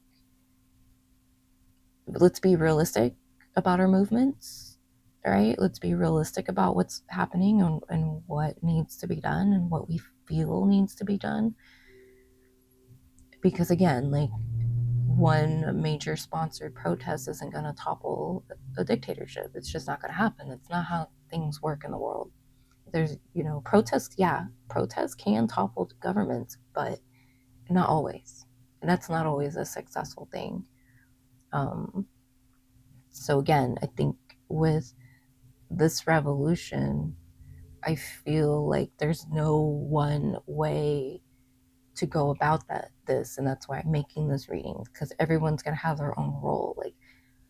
Speaker 1: let's be realistic about our movements, right? Let's be realistic about what's happening and what needs to be done and what we feel needs to be done. Because again, like, one major sponsored protest isn't going to topple a dictatorship. It's just not going to happen. It's not how things work in the world. There's, protests, yeah, protests can topple governments, but not always. And that's not always a successful thing. So again, I think with this revolution, I feel like there's no one way to go about this, and that's why I'm making this reading, because everyone's gonna have their own role.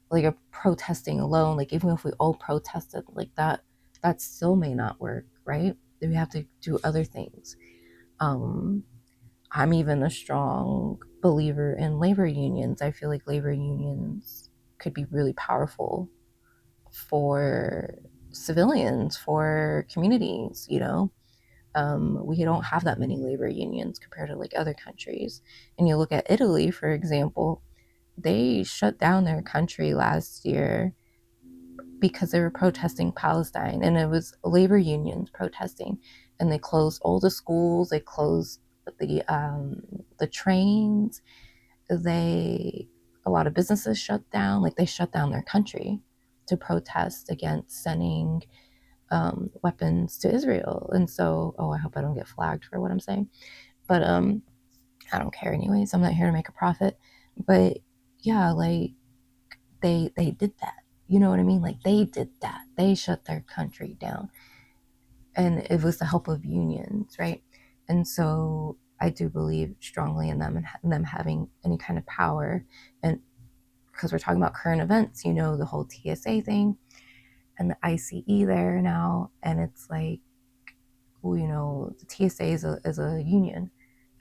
Speaker 1: Like a protesting alone, like even if we all protested like that still may not work, right? We have to do other things. I'm even a strong believer in labor unions. I feel like labor unions could be really powerful for civilians, for communities. We don't have that many labor unions compared to like other countries. And you look at Italy, for example, they shut down their country last year because they were protesting Palestine, and it was labor unions protesting, and they closed all the schools, they closed the trains, a lot of businesses shut down. Like, they shut down their country to protest against sending weapons to Israel. And so, I hope I don't get flagged for what I'm saying, but I don't care anyways. I'm not here to make a profit. But yeah, like, they did that. You know what I mean? Like, they did that. They shut their country down, and it was the help of unions, right? And so I do believe strongly in them, and them having any kind of power. And because we're talking about current events, the whole TSA thing and the ICE there now, and it's like, well, the TSA is a union,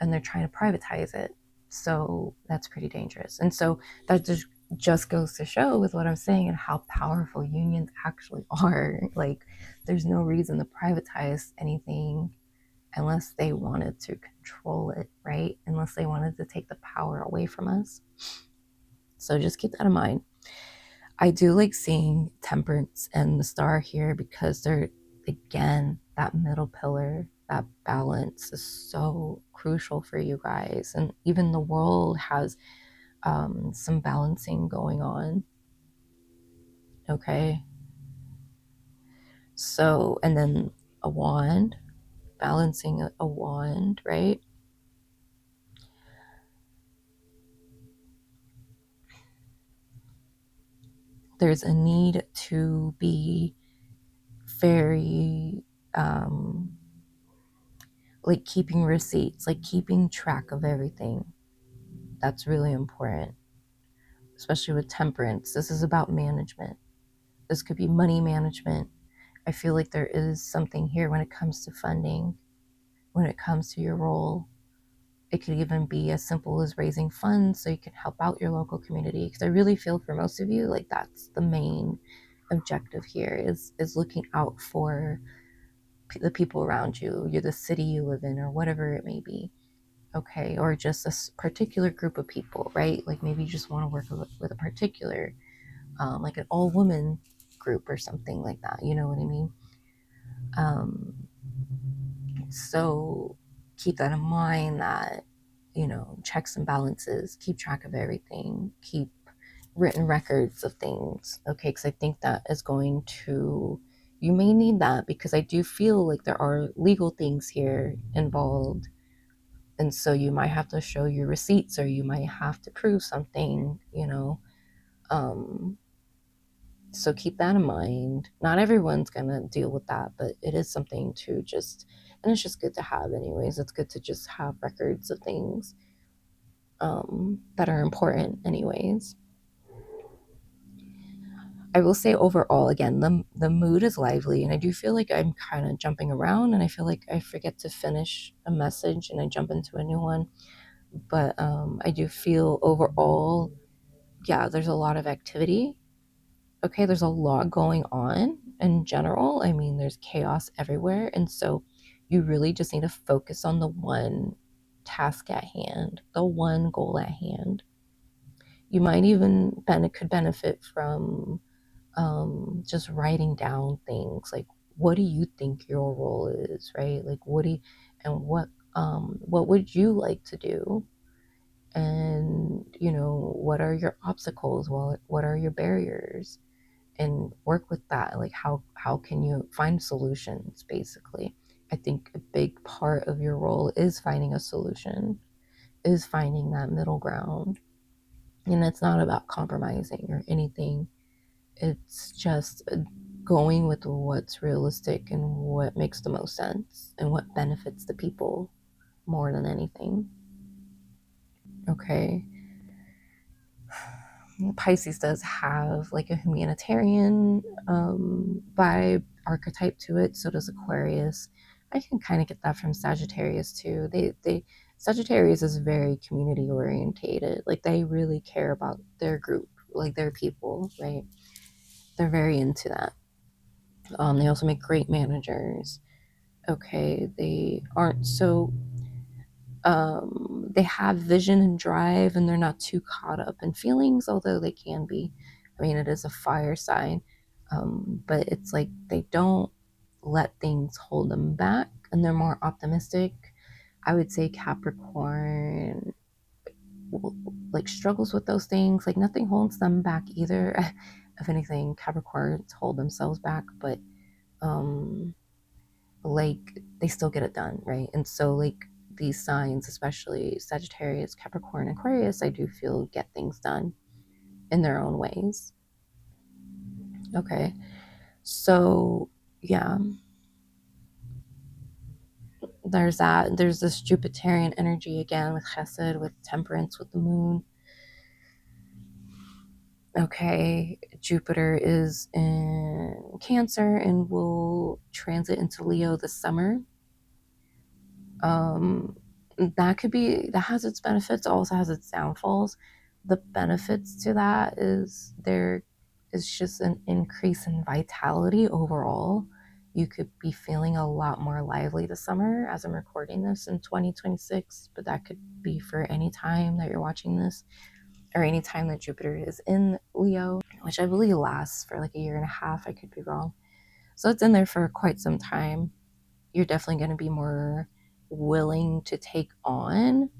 Speaker 1: and they're trying to privatize it. So that's pretty dangerous. And so that just goes to show with what I'm saying and how powerful unions actually are. Like, there's no reason to privatize anything unless they wanted to control it, right? Unless they wanted to take the power away from us. So just keep that in mind. I do like seeing Temperance and the Star here because they're, again, that middle pillar, that balance is so crucial for you guys. And even the world has some balancing going on. Okay. So, and then a wand, balancing a wand, right? There's a need to be very, like, keeping receipts, like keeping track of everything. That's really important, especially with Temperance. This is about management. This could be money management. I feel like there is something here when it comes to funding, when it comes to your role. It could even be as simple as raising funds so you can help out your local community. Because I really feel for most of you, like, that's the main objective here is looking out for the people around you, the city you live in, or whatever it may be. Okay, or just a particular group of people, right? Like, maybe you just want to work with a particular, like an all-woman group or something like that. You know what I mean? So keep that in mind, that, checks and balances, keep track of everything, keep written records of things, okay? Because I think that is going to, you may need that, because I do feel like there are legal things here involved, And so you might have to show your receipts, or you might have to prove something, you know. So keep that in mind. Not everyone's gonna deal with that, but it is something to just, and it's just good to have anyways. It's good to just have records of things that are important anyways. I will say overall, again, the mood is lively, and I do feel like I'm kind of jumping around, and I feel like I forget to finish a message and I jump into a new one. But I do feel overall, yeah, there's a lot of activity. Okay, there's a lot going on in general. I mean, there's chaos everywhere, and so you really just need to focus on the one task at hand, the one goal at hand. You might even could benefit from just writing down things like, what do you think your role is, right? Like, and what would you like to do? And, you know, what are your obstacles? Well, what are your barriers? And work with that. Like, how can you find solutions, basically? I think a big part of your role is finding a solution, is finding that middle ground. And it's not about compromising or anything. It's just going with what's realistic and what makes the most sense and what benefits the people more than anything. Okay. Pisces does have like a humanitarian vibe archetype to it. So does Aquarius. I can kind of get that from Sagittarius too. They Sagittarius is very community orientated. Like, they really care about their group, like their people, right? They're very into that. They also make great managers. Okay, they aren't so they have vision and drive, and they're not too caught up in feelings, although they can be. I mean, it is a fire sign, but it's like they don't let things hold them back, and they're more optimistic. I would say Capricorn like struggles with those things. Like, nothing holds them back either. If anything, Capricorns hold themselves back, but like, they still get it done, right? And so, like, these signs, especially Sagittarius, Capricorn, Aquarius, I do feel get things done in their own ways. Okay, so yeah, there's that. There's this Jupiterian energy again with Chesed, with Temperance, with the moon. Okay, Jupiter is in Cancer and will transit into Leo this summer. That has its benefits, also has its downfalls. The benefits to that is there is just an increase in vitality overall. You could be feeling a lot more lively this summer, as I'm recording this in 2026, but that could be for any time that you're watching this, or any time that Jupiter is in Leo, which I believe lasts for like a year and a half. I could be wrong. So it's in there for quite some time. You're definitely going to be more willing to take on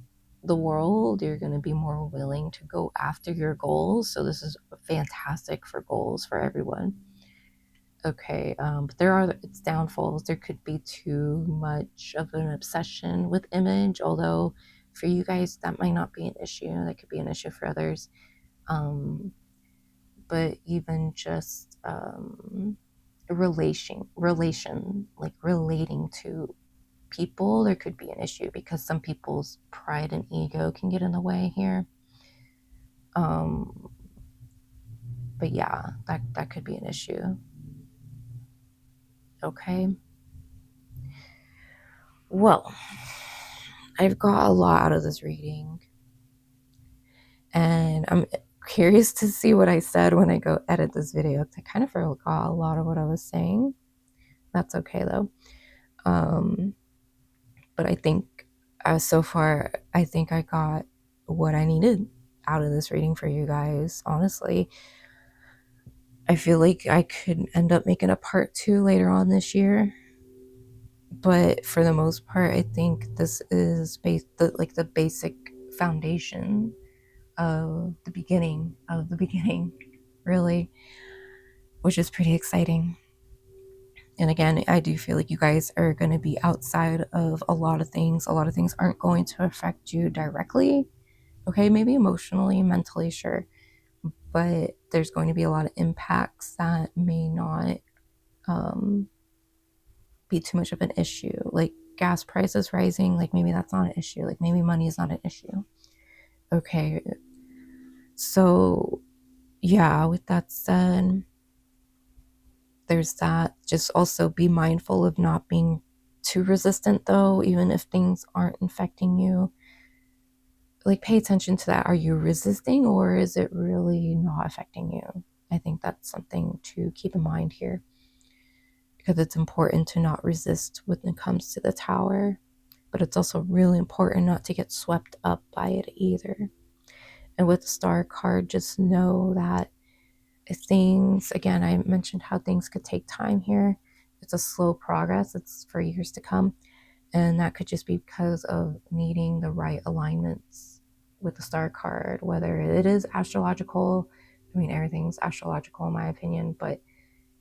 Speaker 1: the world. You're going to be more willing to go after your goals. So this is fantastic for goals for everyone. Okay, but there are its downfalls. There could be too much of an obsession with image, although for you guys that might not be an issue. That could be an issue for others. But even just like relating to people, there could be an issue, because some people's pride and ego can get in the way here. But yeah, that could be an issue. Okay. Well, I've got a lot out of this reading, and I'm curious to see what I said when I go edit this video, because I kind of forgot a lot of what I was saying. That's okay though. But I think so far, I think I got what I needed out of this reading for you guys. Honestly, I feel like I could end up making a part 2 later on this year, but for the most part, I think this is the basic foundation of the beginning, really, which is pretty exciting. And again, I do feel like you guys are going to be outside of a lot of things. A lot of things aren't going to affect you directly. Okay, maybe emotionally, mentally, sure. But there's going to be a lot of impacts that may not be too much of an issue. Like gas prices rising, like maybe that's not an issue. Like maybe money is not an issue. Okay, so yeah, with that said, there's that. Just also be mindful of not being too resistant though, even if things aren't infecting you. Like pay attention to that. Are you resisting or is it really not affecting you? I think that's something to keep in mind here, because it's important to not resist when it comes to the Tower, but it's also really important not to get swept up by it either. And with the Star card, just know that things, again, I mentioned how things could take time here. It's a slow progress. It's for years to come. And that could just be because of needing the right alignments with the Star card, whether it is astrological. I mean, everything's astrological in my opinion, but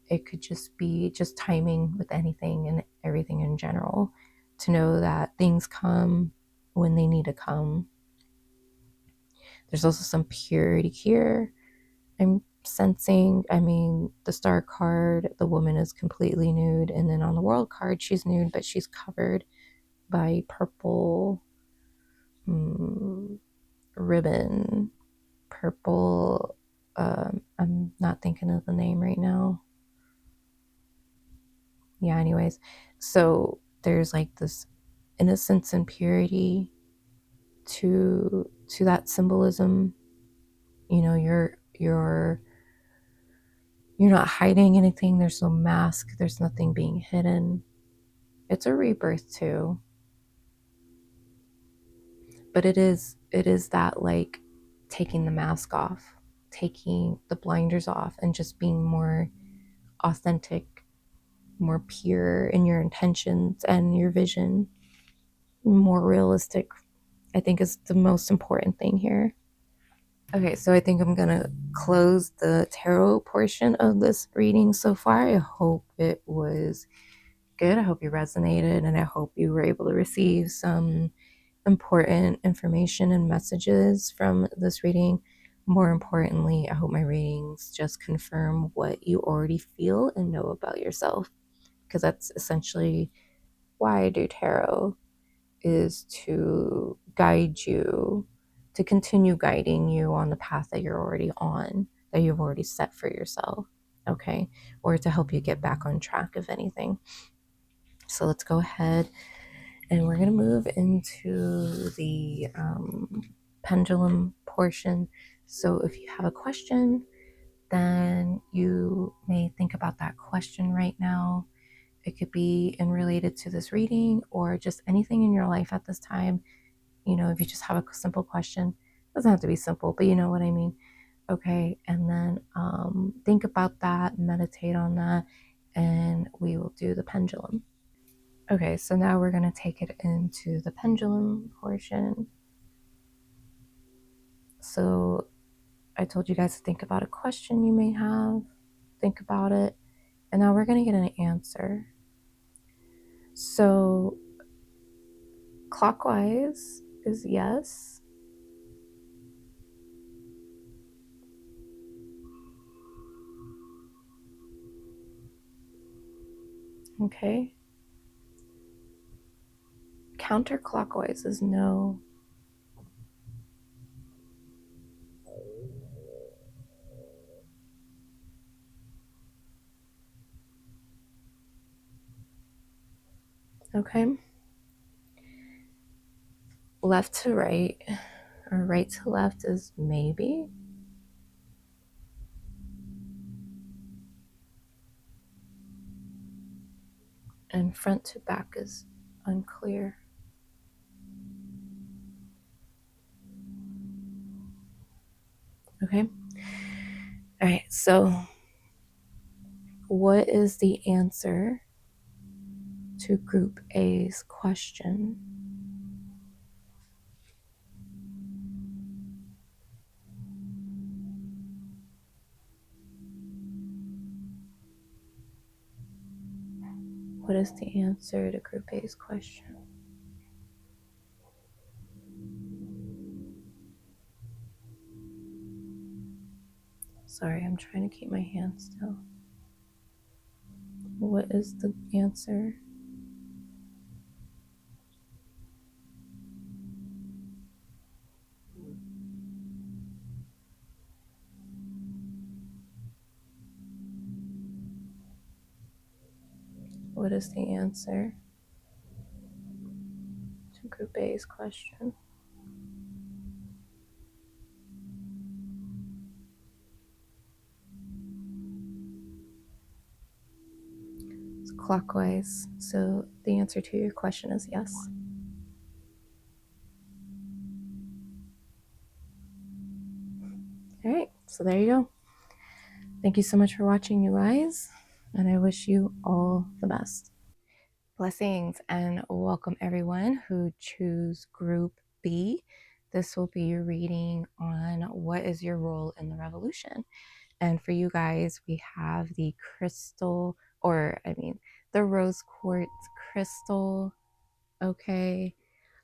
Speaker 1: it could just be just timing with anything and everything in general, to know that things come when they need to come. There's also some purity here I'm sensing. I mean, the Star card, the woman is completely nude, and then on the World card, she's nude, but she's covered by purple ribbon. Purple, I'm not thinking of the name right now. Yeah, anyways, so there's like this innocence and purity to that symbolism. You know, you're not hiding anything. There's no mask. There's nothing being hidden. It's a rebirth too, but it is that, like, taking the mask off, taking the blinders off, and just being more authentic, more pure in your intentions and your vision, more realistic, I think is the most important thing here. Okay, so I think I'm gonna close the tarot portion of this reading so far. I hope it was good. I hope you resonated, and I hope you were able to receive some important information and messages from this reading. More importantly, I hope my readings just confirm what you already feel and know about yourself, because that's essentially why I do tarot, is to guide you, to continue guiding you on the path that you're already on, that you've already set for yourself, okay? Or to help you get back on track, if anything. So let's go ahead and we're going to move into the pendulum portion. So if you have a question, then you may think about that question right now. It could be in related to this reading or just anything in your life at this time. You know, if you just have a simple question, it doesn't have to be simple, but you know what I mean. Okay, and then think about that, meditate on that, and we will do the pendulum. Okay, so now we're going to take it into the pendulum portion. So I told you guys to think about a question you may have, think about it, and now we're going to get an answer. So clockwise is yes. Okay. Counterclockwise is no. Okay. Left to right, or right to left is maybe. And front to back is unclear. Okay. All right. So what is the answer to Group A's question? What is the answer to Group A's question? Sorry, I'm trying to keep my hands still. What is the answer? What is the answer to Group A's question? It's clockwise, so the answer to your question is yes. All right, so there you go. Thank you so much for watching, you guys, and I wish you all the best. Blessings and welcome everyone who choose Group B. This will be your reading on what is your role in the revolution. And for you guys, we have the crystal, the rose quartz crystal. Okay.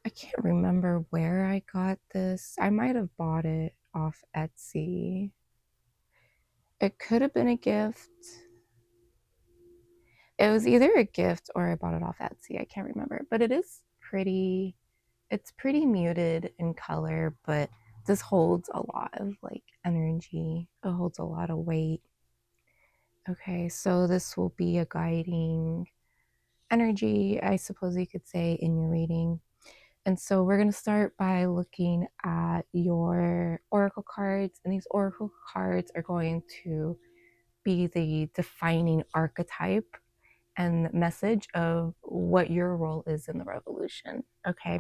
Speaker 1: I can't remember where I got this. I might have bought it off Etsy. It could have been a gift. It was either a gift or I bought it off Etsy. I can't remember, but it's pretty muted in color, but this holds a lot of like energy. It holds a lot of weight. Okay, so this will be a guiding energy, I suppose you could say, in your reading. And so we're going to start by looking at your oracle cards, and these oracle cards are going to be the defining archetype and message of what your role is in the revolution. Okay.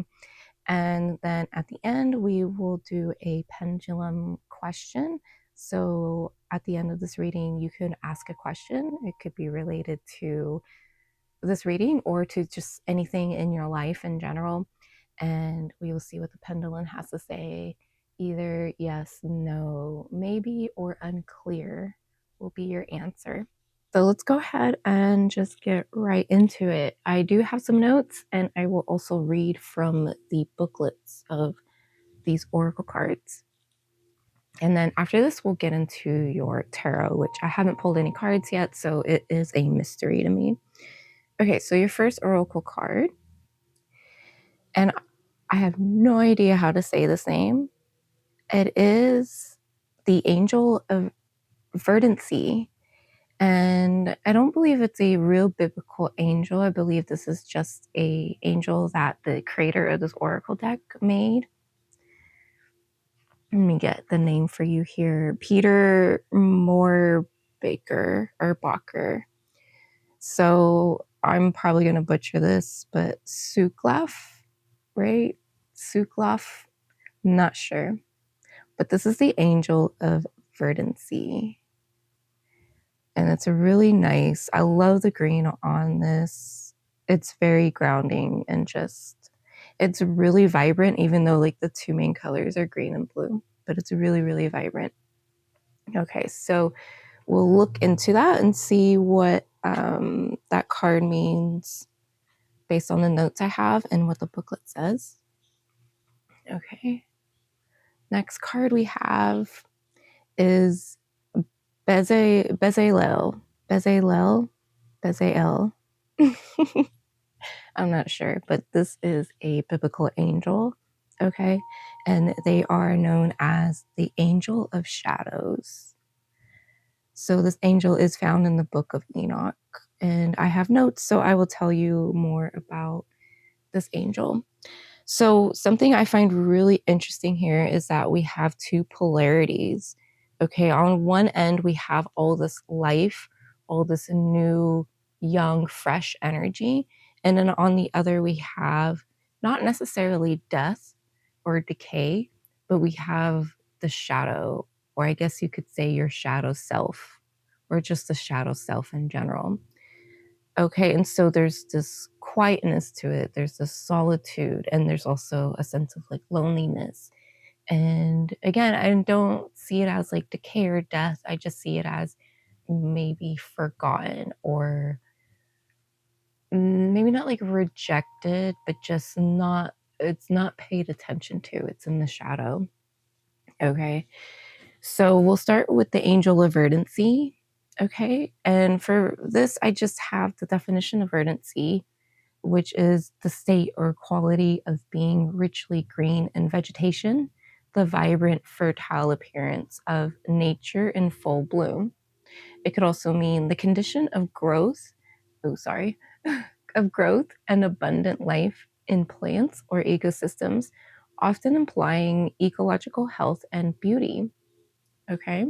Speaker 1: And then at the end, we will do a pendulum question. So at the end of this reading, you can ask a question. It could be related to this reading or to just anything in your life in general. And we will see what the pendulum has to say. Either yes, no, maybe, or unclear will be your answer. So let's go ahead and just get right into it. I do have some notes, and I will also read from the booklets of these oracle cards. And then after this, we'll get into your tarot, which I haven't pulled any cards yet, so it is a mystery to me. Okay, so your first oracle card, and I have no idea how to say this name. It is the Angel of Verdancy. And I don't believe it's a real biblical angel. I believe this is just a angel that the creator of this oracle deck made. Let me get the name for you here. Peter Moorbaker or Bacher. So I'm probably going to butcher this, but Suklaf, right? Suklaf, not sure. But this is the Angel of Verdancy. And it's a really nice, I love the green on this. It's very grounding and just, it's really vibrant, even though like the two main colors are green and blue, but it's really, really vibrant. Okay, so we'll look into that and see what that card means based on the notes I have and what the booklet says. Okay. Next card we have is Bezalel. I'm not sure, but this is a biblical angel, okay? And they are known as the Angel of Shadows. So this angel is found in the book of Enoch, and I have notes, so I will tell you more about this angel. So something I find really interesting here is that we have two polarities. Okay, on one end, we have all this life, all this new, young, fresh energy. And then on the other, we have not necessarily death or decay, but we have the shadow, or I guess you could say your shadow self, or just the shadow self in general. Okay, and so there's this quietness to it, there's this solitude, and there's also a sense of like loneliness. And again, I don't see it as like decay or death. I just see it as maybe forgotten or maybe not like rejected, but just not, it's not paid attention to. It's in the shadow. Okay. So we'll start with the angel of verdancy. Okay. And for this, I just have the definition of verdancy, which is the state or quality of being richly green in vegetation, the vibrant, fertile appearance of nature in full bloom. It could also mean the condition of growth, of growth and abundant life in plants or ecosystems, often implying ecological health and beauty. Okay.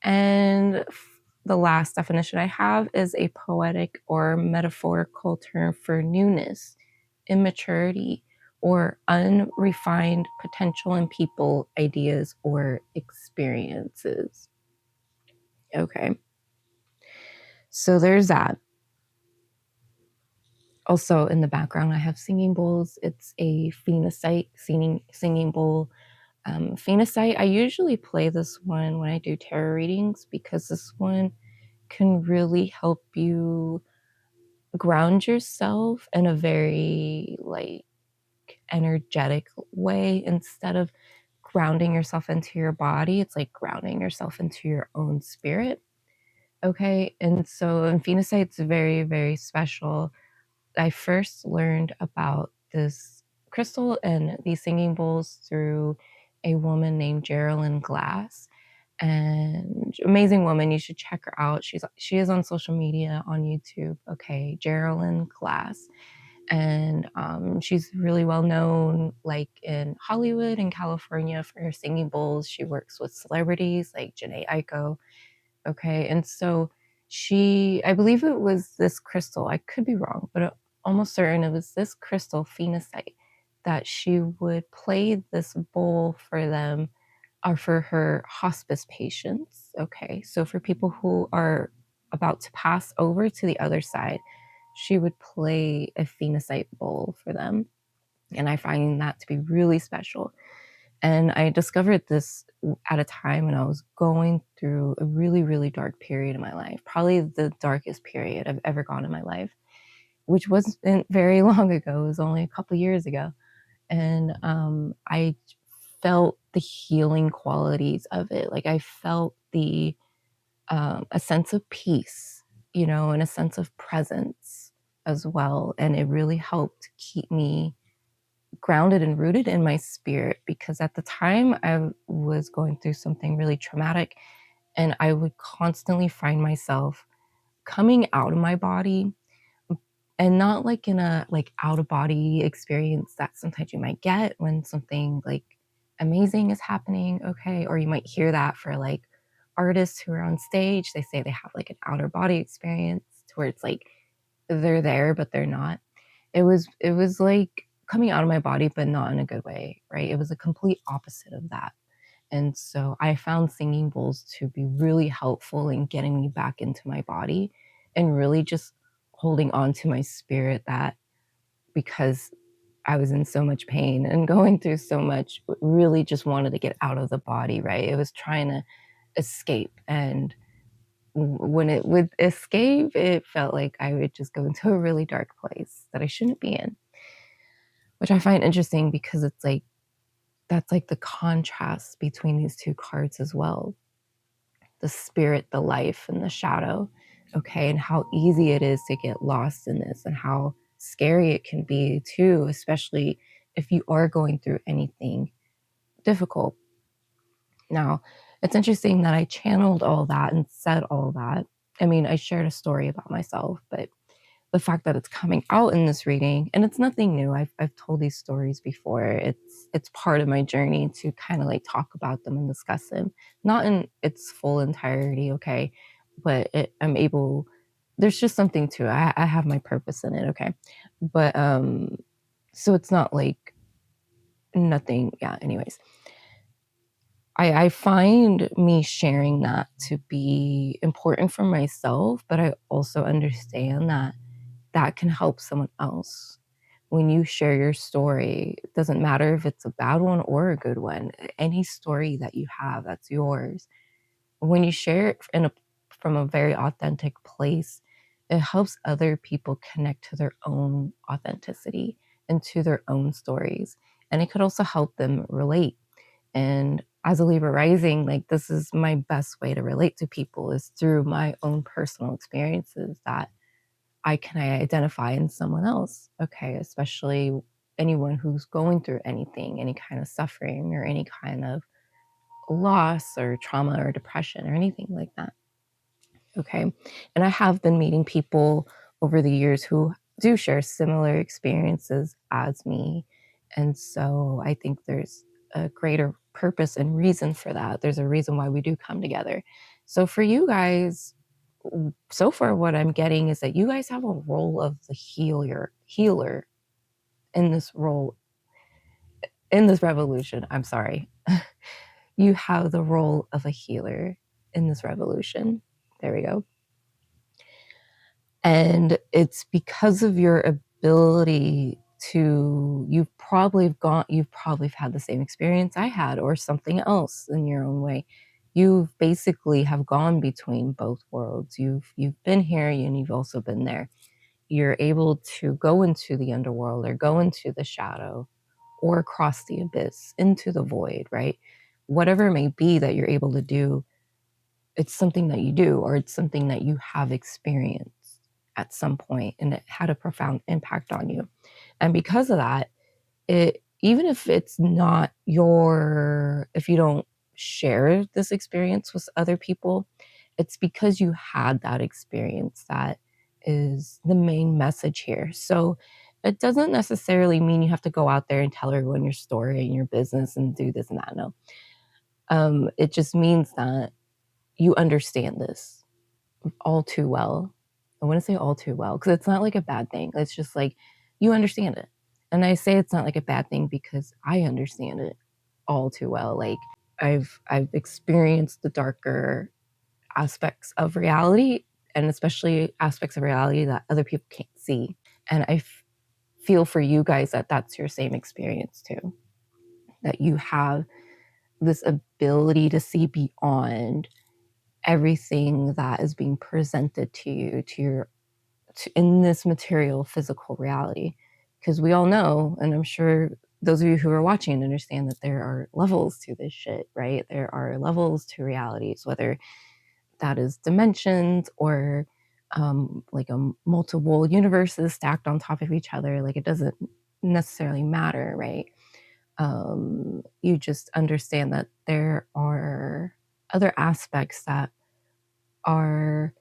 Speaker 1: And the last definition I have is a poetic or metaphorical term for newness, immaturity, or unrefined potential in people, ideas, or experiences. Okay. So there's that. Also in the background, I have singing bowls. It's a phoenixite singing bowl. Phoenixite, I usually play this one when I do tarot readings because this one can really help you ground yourself in a very like energetic way. Instead of grounding yourself into your body, it's like grounding yourself into your own spirit. Okay. And so, and phoenixite's very, very special. I first learned about this crystal and these singing bowls through a woman named Geraldine Glass. And amazing woman, you should check her out. She is on social media, on YouTube. Okay, Geraldine Glass. And she's really well known like in Hollywood and California for her singing bowls. She works with celebrities like Janae Aiko. Okay, and so I believe it was this crystal, I could be wrong, but I'm almost certain it was this crystal phoenixite that she would play this bowl for them or for her hospice patients. Okay, so for people who are about to pass over to the other side, she would play a phoenixite bowl for them. And I find that to be really special. And I discovered this at a time when I was going through a really, really dark period in my life, probably the darkest period I've ever gone in my life, which wasn't very long ago. It was only a couple years ago. And I felt the healing qualities of it. Like I felt a sense of peace, you know, and a sense of presence as well. And it really helped keep me grounded and rooted in my spirit, because at the time I was going through something really traumatic, and I would constantly find myself coming out of my body, and not like in a like out of body experience that sometimes you might get when something like amazing is happening. Okay, or you might hear that for like artists who are on stage, they say they have like an outer body experience to where it's like they're there but they're not. It was like coming out of my body, but not in a good way, right? It was a complete opposite of that. And so I found singing bowls to be really helpful in getting me back into my body and really just holding on to my spirit, that because I was in so much pain and going through so much, really just wanted to get out of the body, right? It was trying to escape. And when it would escape, it felt like I would just go into a really dark place that I shouldn't be in, which I find interesting because it's like that's like the contrast between these two cards as well, the spirit, the life, and the shadow. Okay, and how easy it is to get lost in this, and how scary it can be too, especially if you are going through anything difficult. Now, it's interesting that I channeled all that and said all that. I mean, I shared a story about myself, but the fact that it's coming out in this reading, and it's nothing new. I've told these stories before. It's part of my journey to kind of like talk about them and discuss them, not in its full entirety, okay, but I'm able. There's just something to it. I have my purpose in it, okay, but so it's not like nothing. Yeah. Anyways, I find me sharing that to be important for myself, but I also understand that that can help someone else. When you share your story, it doesn't matter if it's a bad one or a good one, any story that you have that's yours. When you share it from a very authentic place, it helps other people connect to their own authenticity and to their own stories. And it could also help them relate. And as a Libra rising, like, this is my best way to relate to people, is through my own personal experiences that I can identify in someone else. Okay, especially anyone who's going through anything, any kind of suffering or any kind of loss or trauma or depression or anything like that. Okay. And I have been meeting people over the years who do share similar experiences as me. And so I think there's a greater purpose and reason for that. There's a reason why we do come together. So for you guys, so far what I'm getting is that you guys have a role of the healer in this role, in this revolution. I'm sorry. You have the role of a healer in this revolution. There we go. And it's because of your ability to, you've probably had the same experience I had, or something else in your own way. You basically have gone between both worlds. You've been here and you've also been there. You're able to go into the underworld, or go into the shadow, or cross the abyss into the void, right? Whatever it may be that you're able to do, it's something that you do, or it's something that you have experienced at some point, and it had a profound impact on you. And because of that, even if it's not if you don't share this experience with other people, it's because you had that experience that is the main message here. So it doesn't necessarily mean you have to go out there and tell everyone your story and your business and do this and that. No. It just means that you understand this all too well. I want to say all too well, because it's not like a bad thing. It's just like, you understand it. And I say it's not like a bad thing because I understand it all too well. Like, I've experienced the darker aspects of reality, and especially aspects of reality that other people can't see. And I feel for you guys that that's your same experience too. That you have this ability to see beyond everything that is being presented to you, in this material, physical reality. Because we all know, and I'm sure those of you who are watching understand, that there are levels to this shit, right? There are levels to realities, whether that is dimensions or like a multiple universes stacked on top of each other. Like, it doesn't necessarily matter, right? You just understand that there are other aspects that they're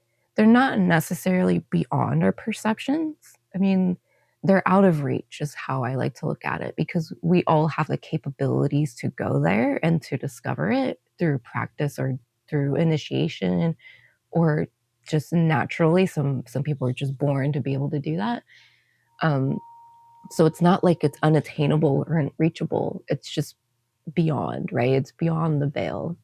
Speaker 1: not necessarily beyond our perceptions. I mean, they're out of reach is how I like to look at it, because we all have the capabilities to go there and to discover it through practice or through initiation, or just naturally. Some people are just born to be able to do that. So it's not like it's unattainable or unreachable. It's just beyond, right? It's beyond the veil.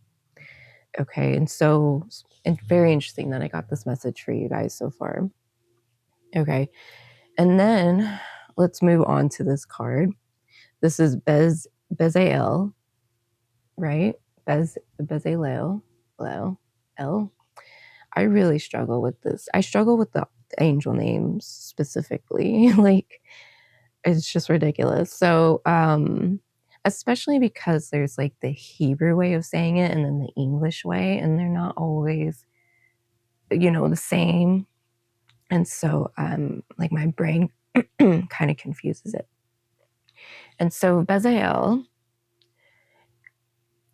Speaker 1: Okay, and so it's very interesting that I got this message for you guys so far. Okay, and then let's move on to this card. This is Bezalel, right? Bezalel. I really struggle with this. I struggle with the angel names specifically. Like, it's just ridiculous. So, especially because there's like the Hebrew way of saying it and then the English way, and they're not always, the same. And so, like, my brain kind of confuses it. And so Bezalel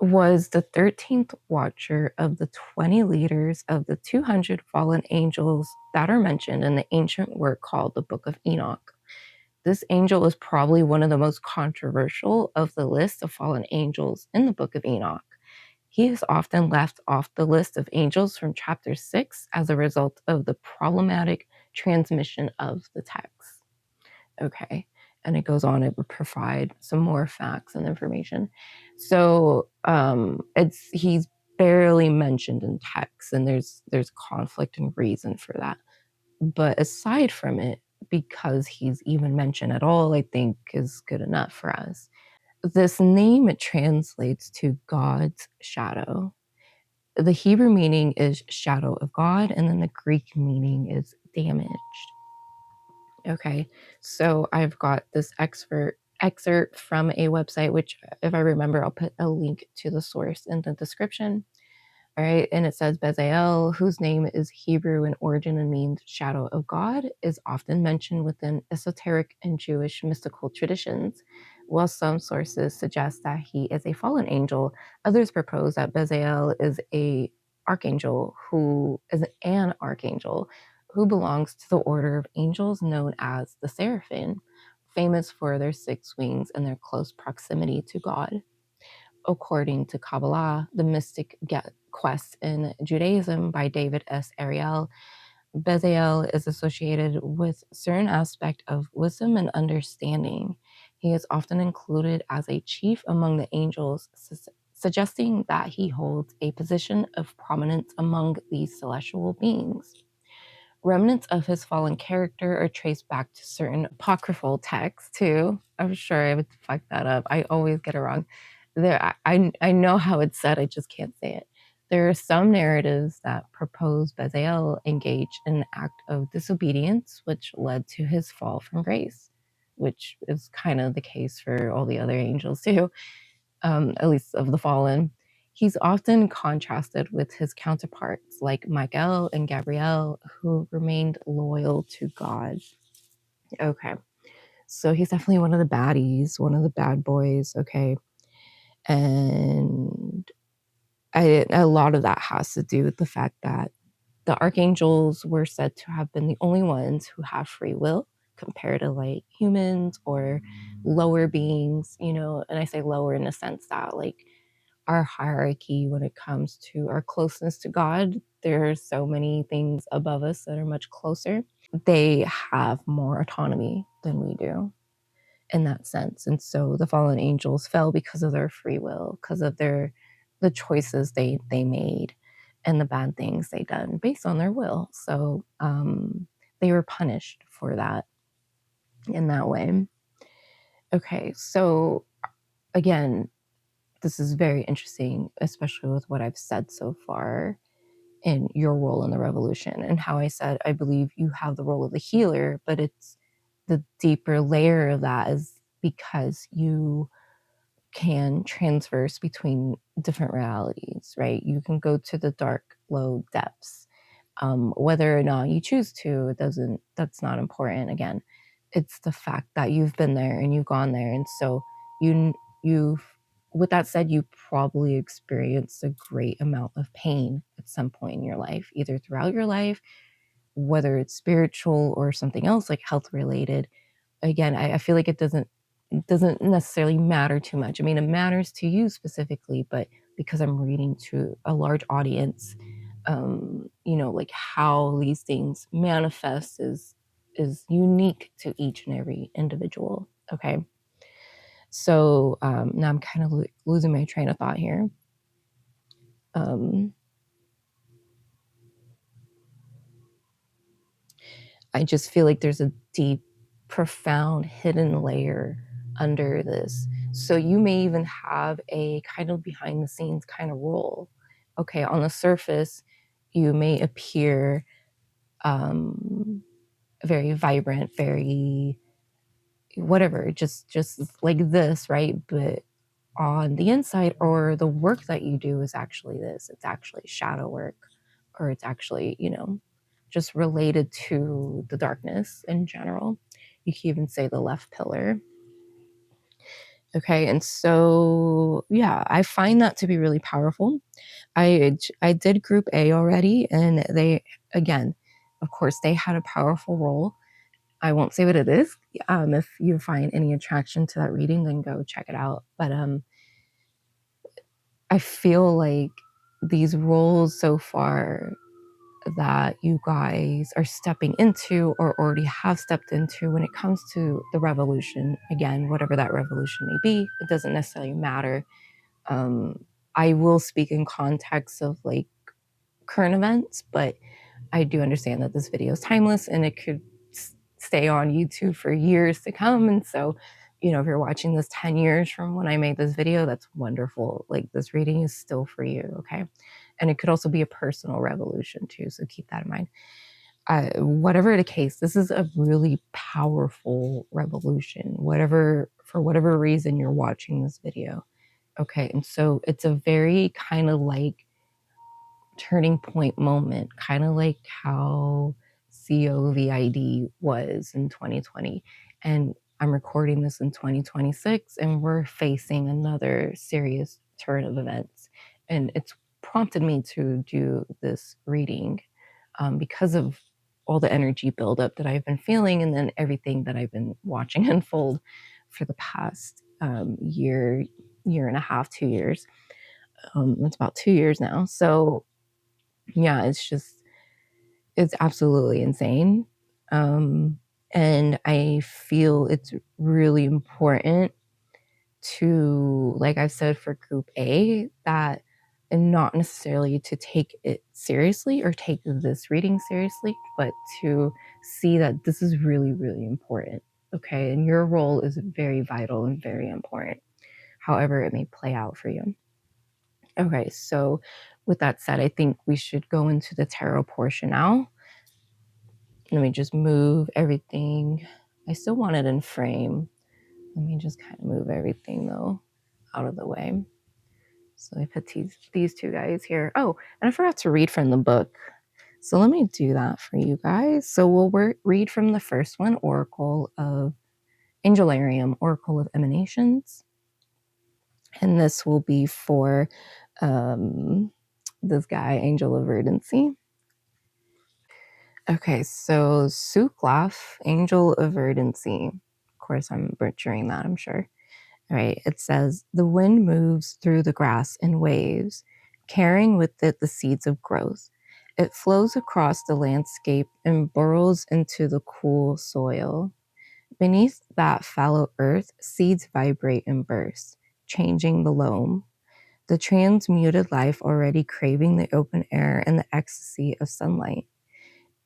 Speaker 1: was the 13th watcher of the 20 leaders of the 200 fallen angels that are mentioned in the ancient work called the Book of Enoch. This angel is probably one of the most controversial of the list of fallen angels in the Book of Enoch. He is often left off the list of angels from chapter 6 as a result of the problematic transmission of the text. Okay, and it goes on, it would provide some more facts and information. So he's barely mentioned in text, and there's conflict and reason for that. But aside from it, because he's even mentioned at all, I think is good enough for us. This name, it translates to God's shadow. The Hebrew meaning is shadow of God, and then the Greek meaning is damaged. Okay, so I've got this excerpt from a website, which if I remember, I'll put a link to the source in the description. All right, and it says Bezalel, whose name is Hebrew in origin and means shadow of God, is often mentioned within esoteric and Jewish mystical traditions. While some sources suggest that he is a fallen angel, others propose that Bezalel is an archangel who belongs to the order of angels known as the Seraphim, famous for their 6 wings and their close proximity to God. According to Kabbalah, the mystic quest in Judaism by David S. Ariel, Bezalel is associated with certain aspect of wisdom and understanding. He is often included as a chief among the angels, suggesting that he holds a position of prominence among these celestial beings. Remnants of his fallen character are traced back to certain apocryphal texts too. I'm sure I would fuck that up. I always get it wrong. I know how it's said, I just can't say it. There are some narratives that propose Bezalel engaged in an act of disobedience, which led to his fall from grace, which is kind of the case for all the other angels too, at least of the fallen. He's often contrasted with his counterparts like Michael and Gabriel, who remained loyal to God. Okay, so he's definitely one of the baddies, one of the bad boys. Okay, and a lot of that has to do with the fact that the archangels were said to have been the only ones who have free will compared to like humans or lower beings, you know. And I say lower in the sense that like our hierarchy when it comes to our closeness to God, there are so many things above us that are much closer. They have more autonomy than we do in that sense. And so the fallen angels fell because of their free will, because of the choices they made and the bad things they done based on their will. So they were punished for that in that way. Okay, so again, this is very interesting, especially with what I've said so far in your role in the revolution and how I said, I believe you have the role of the healer, but it's the deeper layer of that is because you can transverse between different realities, right? You can go to the dark, low depths. Whether or not you choose to, that's not important. Again, it's the fact that you've been there and you've gone there. And so you've, with that said, you probably experienced a great amount of pain at some point in your life, either throughout your life, whether it's spiritual or something else like health related. Again, I feel like it doesn't necessarily matter too much. I mean, it matters to you specifically, but because I'm reading to a large audience, you know, like how these things manifest is unique to each and every individual. Okay. So now I'm kind of losing my train of thought here. I just feel like there's a deep, profound, hidden layer under this. So you may even have a kind of behind the scenes kind of role. Okay, on the surface, you may appear very vibrant, very whatever, just like this, right? But on the inside, or the work that you do is actually this. It's actually shadow work, or it's actually, you know, just related to the darkness in general. You can even say the left pillar. Okay, and so yeah, I find that to be really powerful. I did group A already, and they, again, of course, they had a powerful role. I won't say what it is. If you find any attraction to that reading, then go check it out. But I feel like these roles so far that you guys are stepping into or already have stepped into when it comes to the revolution, again, whatever that revolution may be, it doesn't necessarily matter. I will speak in context of like current events, but I do understand that this video is timeless and it could stay on YouTube for years to come. And so, you know, if you're watching this 10 years from when I made this video, that's wonderful. Like, this reading is still for you, okay? And it could also be a personal revolution too, so keep that in mind. Whatever the case, this is a really powerful revolution, for whatever reason you're watching this video. Okay, and so it's a very kind of like turning point moment, kind of like how COVID was in 2020. And I'm recording this in 2026, and we're facing another serious turn of events. And it's prompted me to do this reading because of all the energy buildup that I've been feeling, and then everything that I've been watching unfold for the past year and a half, 2 years. It's about 2 years now. So yeah, it's absolutely insane. And I feel it's really important to, like I've said for group A, that, and not necessarily to take it seriously or take this reading seriously, but to see that this is really, really important. Okay. And your role is very vital and very important, however it may play out for you. Okay. So with that said, I think we should go into the tarot portion now. Let me just move everything. I still want it in frame. Let me just kind of move everything though out of the way. So I put these two guys here. Oh, and I forgot to read from the book. So let me do that for you guys. So we'll read from the first one, Oracle of Angelarium, Oracle of Emanations. And this will be for this guy, Angel of Verdancy. Okay, so Suklaf, Angel of Verdancy. Of course, I'm butchering that, I'm sure. All right, it says, the wind moves through the grass in waves, carrying with it the seeds of growth. It flows across the landscape and burrows into the cool soil. Beneath that fallow earth, seeds vibrate and burst, changing the loam. The transmuted life already craving the open air and the ecstasy of sunlight.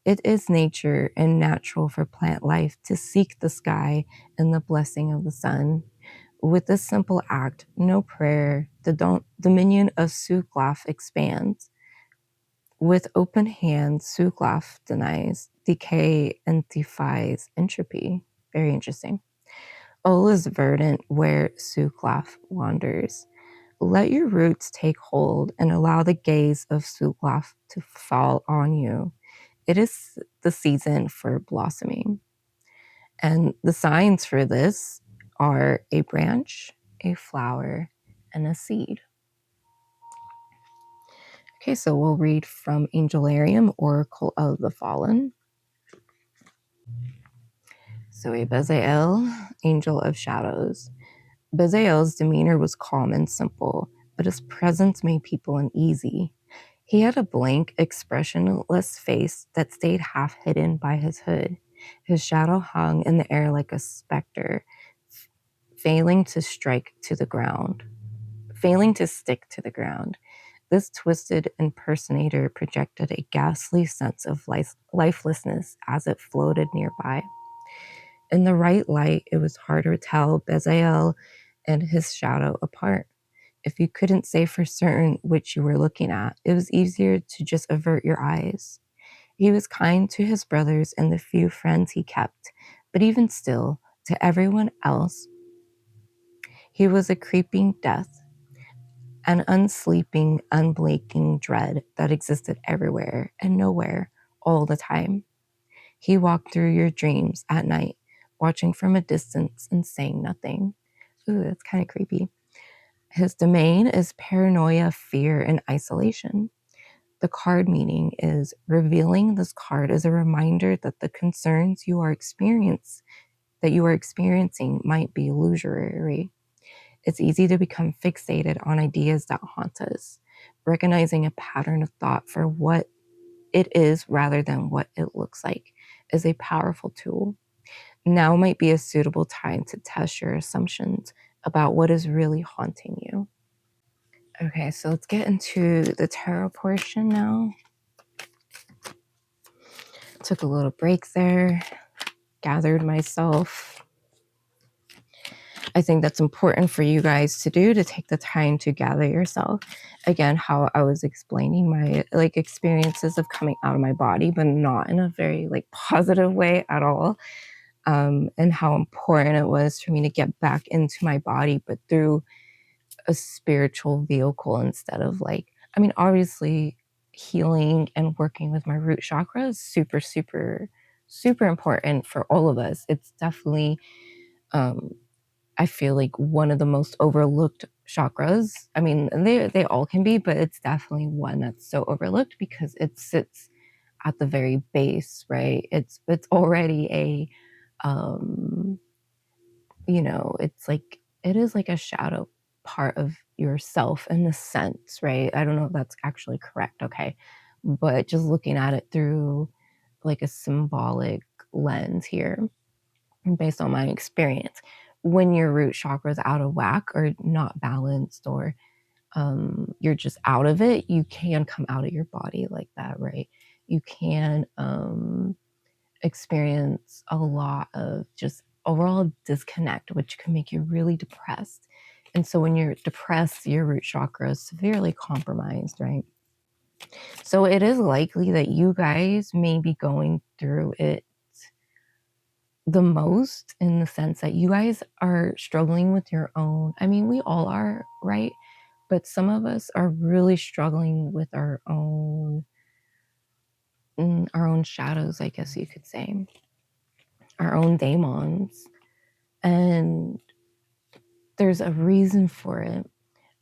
Speaker 1: It is nature and natural for plant life to seek the sky and the blessing of the sun. With this simple act, no prayer, the dominion of Suklaf expands. With open hands, Suklaf denies decay and defies entropy. Very interesting. All is verdant where Suklaf wanders. Let your roots take hold and allow the gaze of Suklaf to fall on you. It is the season for blossoming. And the signs for this are a branch, a flower, and a seed. Okay, so we'll read from Angelarium, Oracle of the Fallen. So a Bezalel, Angel of Shadows. Bezalel's demeanor was calm and simple, but his presence made people uneasy. He had a blank, expressionless face that stayed half hidden by his hood. His shadow hung in the air like a specter, failing to stick to the ground. This twisted impersonator projected a ghastly sense of lifelessness as it floated nearby. In the right light, it was harder to tell Bezalel and his shadow apart. If you couldn't say for certain which you were looking at, it was easier to just avert your eyes. He was kind to his brothers and the few friends he kept, but even still, to everyone else, he was a creeping death, an unsleeping, unblinking dread that existed everywhere and nowhere all the time. He walked through your dreams at night, watching from a distance and saying nothing. Ooh, that's kind of creepy. His domain is paranoia, fear, and isolation. The card meaning is revealing this card as a reminder that the concerns you are experiencing might be illusory. It's easy to become fixated on ideas that haunt us. Recognizing a pattern of thought for what it is rather than what it looks like is a powerful tool. Now might be a suitable time to test your assumptions about what is really haunting you. Okay, so let's get into the tarot portion now. Took a little break there, gathered myself. I think that's important for you guys to do, to take the time to gather yourself. Again, how I was explaining my like experiences of coming out of my body, but not in a very like positive way at all. And how important it was for me to get back into my body, but through a spiritual vehicle instead of like, I mean, obviously healing and working with my root chakra is super, super, super important for all of us. It's definitely, I feel like one of the most overlooked chakras. I mean, they all can be, but it's definitely one that's so overlooked because it sits at the very base, right? It's already a you know, it's like it is like a shadow part of yourself in a sense, right? I don't know if that's actually correct, okay? But just looking at it through like a symbolic lens here, based on my experience, when your root chakra is out of whack or not balanced, or you're just out of it, you can come out of your body like that, right? You can experience a lot of just overall disconnect, which can make you really depressed. And so when you're depressed, your root chakra is severely compromised, right? So it is likely that you guys may be going through it the most, in the sense that you guys are struggling with your own. I mean, we all are, right? But some of us are really struggling with our own shadows, I guess you could say, our own demons. And there's a reason for it.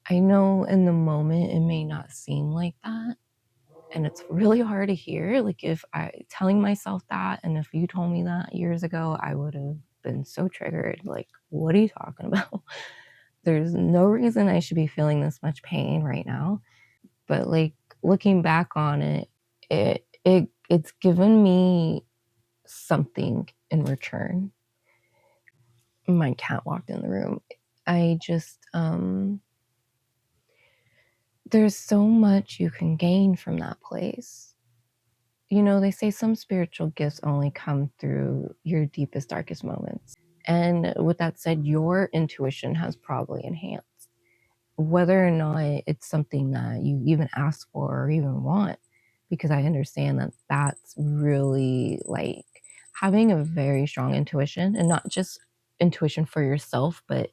Speaker 1: I know in the moment it may not seem like that. And it's really hard to hear. Like if I telling myself that, and if you told me that years ago, I would have been so triggered. Like, what are you talking about? There's no reason I should be feeling this much pain right now. But like looking back on it, it's given me something in return. My cat walked in the room. I just there's so much you can gain from that place. You know, they say some spiritual gifts only come through your deepest, darkest moments. And with that said, your intuition has probably enhanced, whether or not it's something that you even ask for or even want, because I understand that that's really like having a very strong intuition, and not just intuition for yourself, but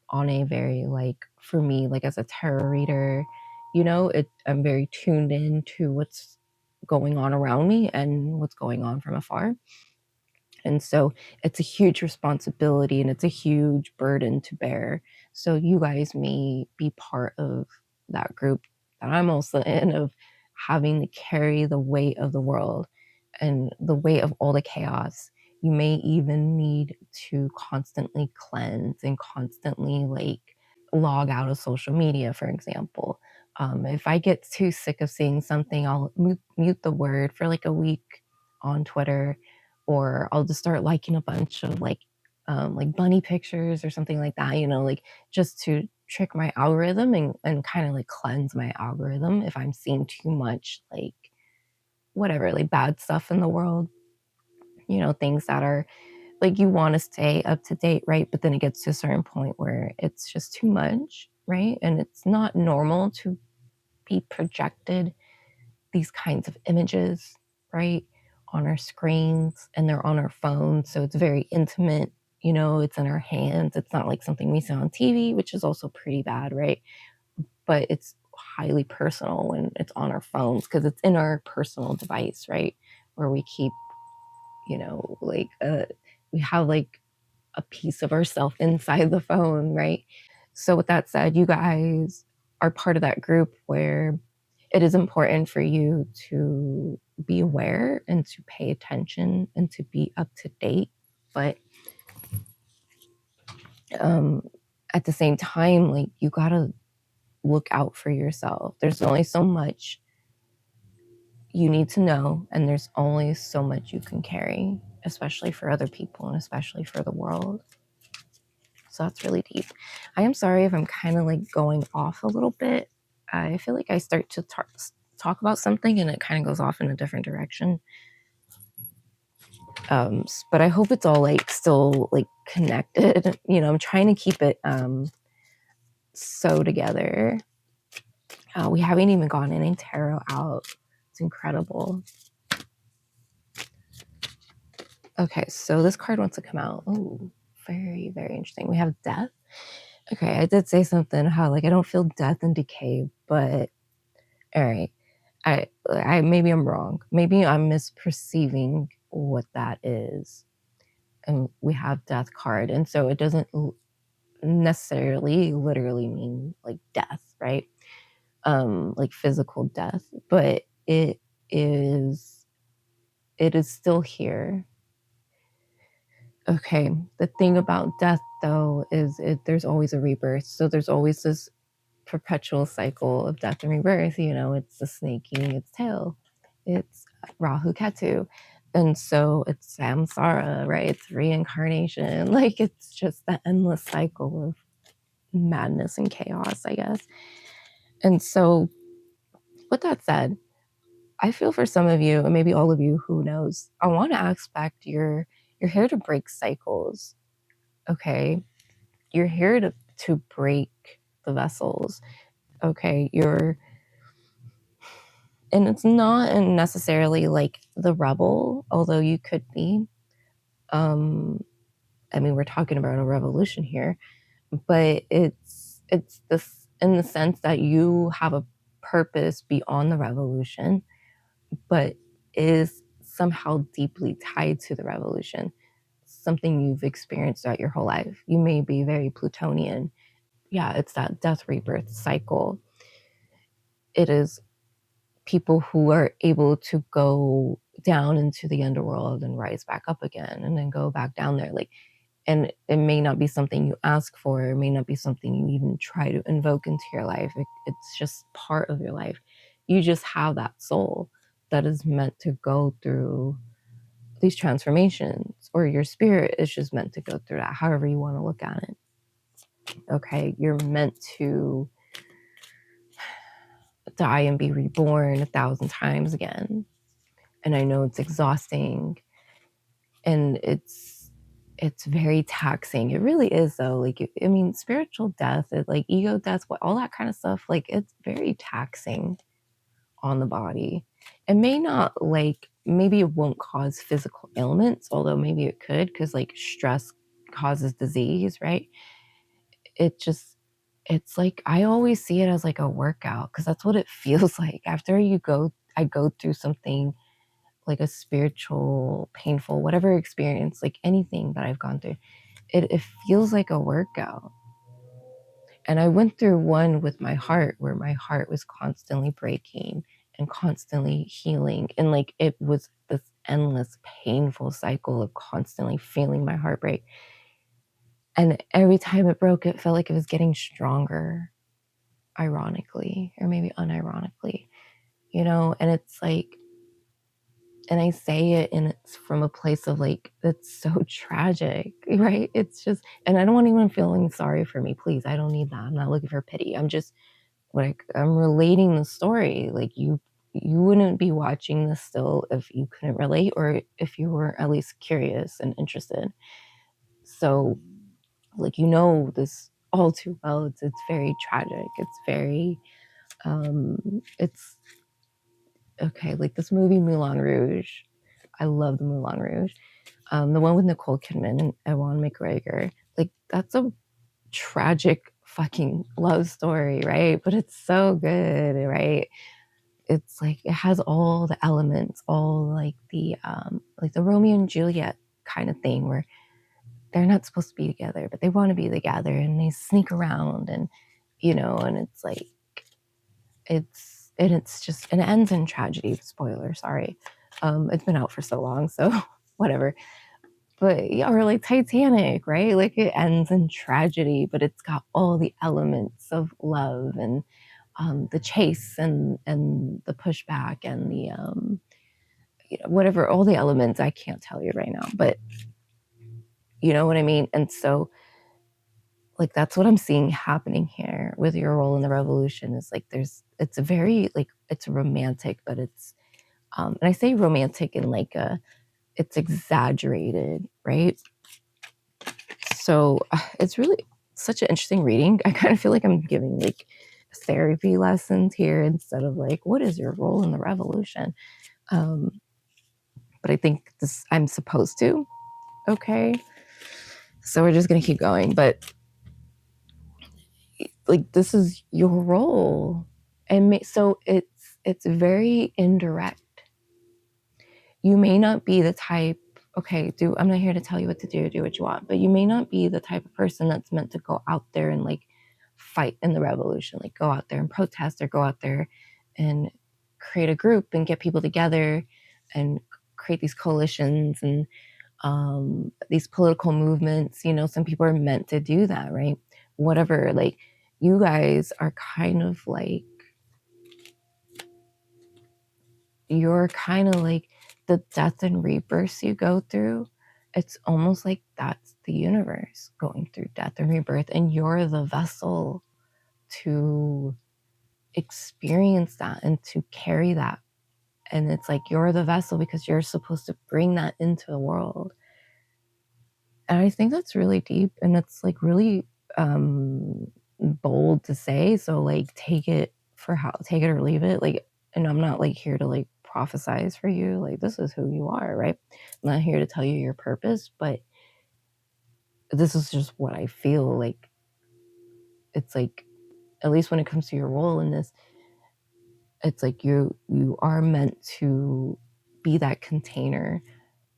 Speaker 1: on a very like, for me, like as a tarot reader, you know, I'm very tuned in to what's going on around me and what's going on from afar. And so it's a huge responsibility and it's a huge burden to bear. So you guys may be part of that group that I'm also in, of having to carry the weight of the world and the weight of all the chaos. You may even need to constantly cleanse and constantly like log out of social media, for example. If I get too sick of seeing something, I'll mute the word for like a week on Twitter, or I'll just start liking a bunch of like bunny pictures or something like that, you know, like just to trick my algorithm and kind of like cleanse my algorithm if I'm seeing too much like whatever, like bad stuff in the world, you know, things that are like, you want to stay up to date, right? But then it gets to a certain point where it's just too much, right? And it's not normal to be projected these kinds of images, right, on our screens, and they're on our phones. So it's very intimate, you know, it's in our hands. It's not like something we see on TV, which is also pretty bad, right? But it's highly personal when it's on our phones because it's in our personal device, right? Where we keep, you know, like we have like a piece of ourself inside the phone, right? So with that said, you guys are part of that group where it is important for you to be aware and to pay attention and to be up to date. But at the same time, like, you gotta look out for yourself. There's only so much you need to know, and there's only so much you can carry, especially for other people and especially for the world. So that's really deep. I am sorry if I'm kind of like going off a little bit. I feel like I start to talk about something and it kind of goes off in a different direction. But I hope it's all like still like connected. You know, I'm trying to keep it so together. We haven't even gotten any tarot out. It's incredible. Okay, so this card wants to come out. Oh, very, very interesting. We have death. Okay, I did say something how like I don't feel death and decay, but all right. I maybe I'm wrong. Maybe I'm misperceiving what that is. And we have death card, and so it doesn't necessarily literally mean like death, right? Like physical death, but it is still here. Okay, the thing about death though is there's always a rebirth. So there's always this perpetual cycle of death and rebirth. You know, it's the snake eating its tail. It's Rahu Ketu. And so it's samsara, right? It's reincarnation. Like it's just the endless cycle of madness and chaos, I guess. And so with that said, I feel for some of you, and maybe all of you, who knows, I want to expect you're here to break cycles. Okay. You're here to break the vessels. Okay. And it's not necessarily like the rebel, although you could be. I mean, we're talking about a revolution here, but it's this in the sense that you have a purpose beyond the revolution, but is somehow deeply tied to the revolution. Something you've experienced throughout your whole life. You may be very Plutonian. Yeah, it's that death rebirth cycle. It is people who are able to go down into the underworld and rise back up again and then go back down there. Like, and it may not be something you ask for, it may not be something you even try to invoke into your life. It's just part of your life. You just have that soul that is meant to go through these transformations, or your spirit is just meant to go through that, however you want to look at it. Okay, you're meant to die and be reborn 1,000 times again. And I know it's exhausting and it's very taxing. It really is though. Like, I mean, spiritual death, like ego death, all that kind of stuff, like it's very taxing on the body. It may not, like, maybe it won't cause physical ailments, although maybe it could, because like stress causes disease, right? It's like, I always see it as like a workout, because that's what it feels like after I go through something like a spiritual, painful, whatever experience, like anything that I've gone through, it feels like a workout. And I went through one with my heart, where my heart was constantly breaking and constantly healing. And like, it was this endless, painful cycle of constantly feeling my heart break. And every time it broke, it felt like it was getting stronger, ironically, or maybe unironically, you know? And it's like, and I say it, and it's from a place of like, it's so tragic, right? It's just, and I don't want anyone feeling sorry for me. Please, I don't need that. I'm not looking for pity. I'm just like, I'm relating the story. Like, you wouldn't be watching this still if you couldn't relate, or if you were at least curious and interested. So like, you know this all too well. It's very tragic. It's very it's okay, like this movie Moulin Rouge. I love the Moulin Rouge. The one with Nicole Kidman and Ewan McGregor. Like, that's a tragic fucking love story, right? But it's so good, right? It's like, it has all the elements, all like the Romeo and Juliet kind of thing, where they're not supposed to be together, but they want to be together, and they sneak around, and you know, and it's like, it's just, and it ends in tragedy. Spoiler, sorry. It's been out for so long, so whatever. But yeah, or like Titanic, right? Like, it ends in tragedy, but it's got all the elements of love, and the chase, and the pushback, and the you know, whatever, all the elements. I can't tell you right now, but you know what I mean. And so, like, that's what I'm seeing happening here with your role in the revolution. Is like, it's a very, like, it's romantic, but it's and I say romantic in like a it's exaggerated, right? So it's really such an interesting reading. I kind of feel like I'm giving like therapy lessons here instead of like, what is your role in the revolution? But I think this, I'm supposed to. Okay. So we're just going to keep going. But like, this is your role. And so it's very indirect. You may not be the type, okay, I'm not here to tell you what to do what you want, but you may not be the type of person that's meant to go out there and like fight in the revolution, like go out there and protest or go out there and create a group and get people together and create these coalitions and these political movements. You know, some people are meant to do that, right? Whatever, like you guys are kind of like, you're kind of like the death and rebirths you go through. It's almost like that's the universe going through death and rebirth, and you're the vessel to experience that and to carry that. And it's like you're the vessel because you're supposed to bring that into the world. And I think that's really deep, and it's like really bold to say. So like take it or leave it. Like, and I'm not like here to like prophesize for you. Like, this is who you are, right? I'm not here to tell you your purpose, but this is just what I feel like. It's like, at least when it comes to your role in this, it's like you are meant to be that container,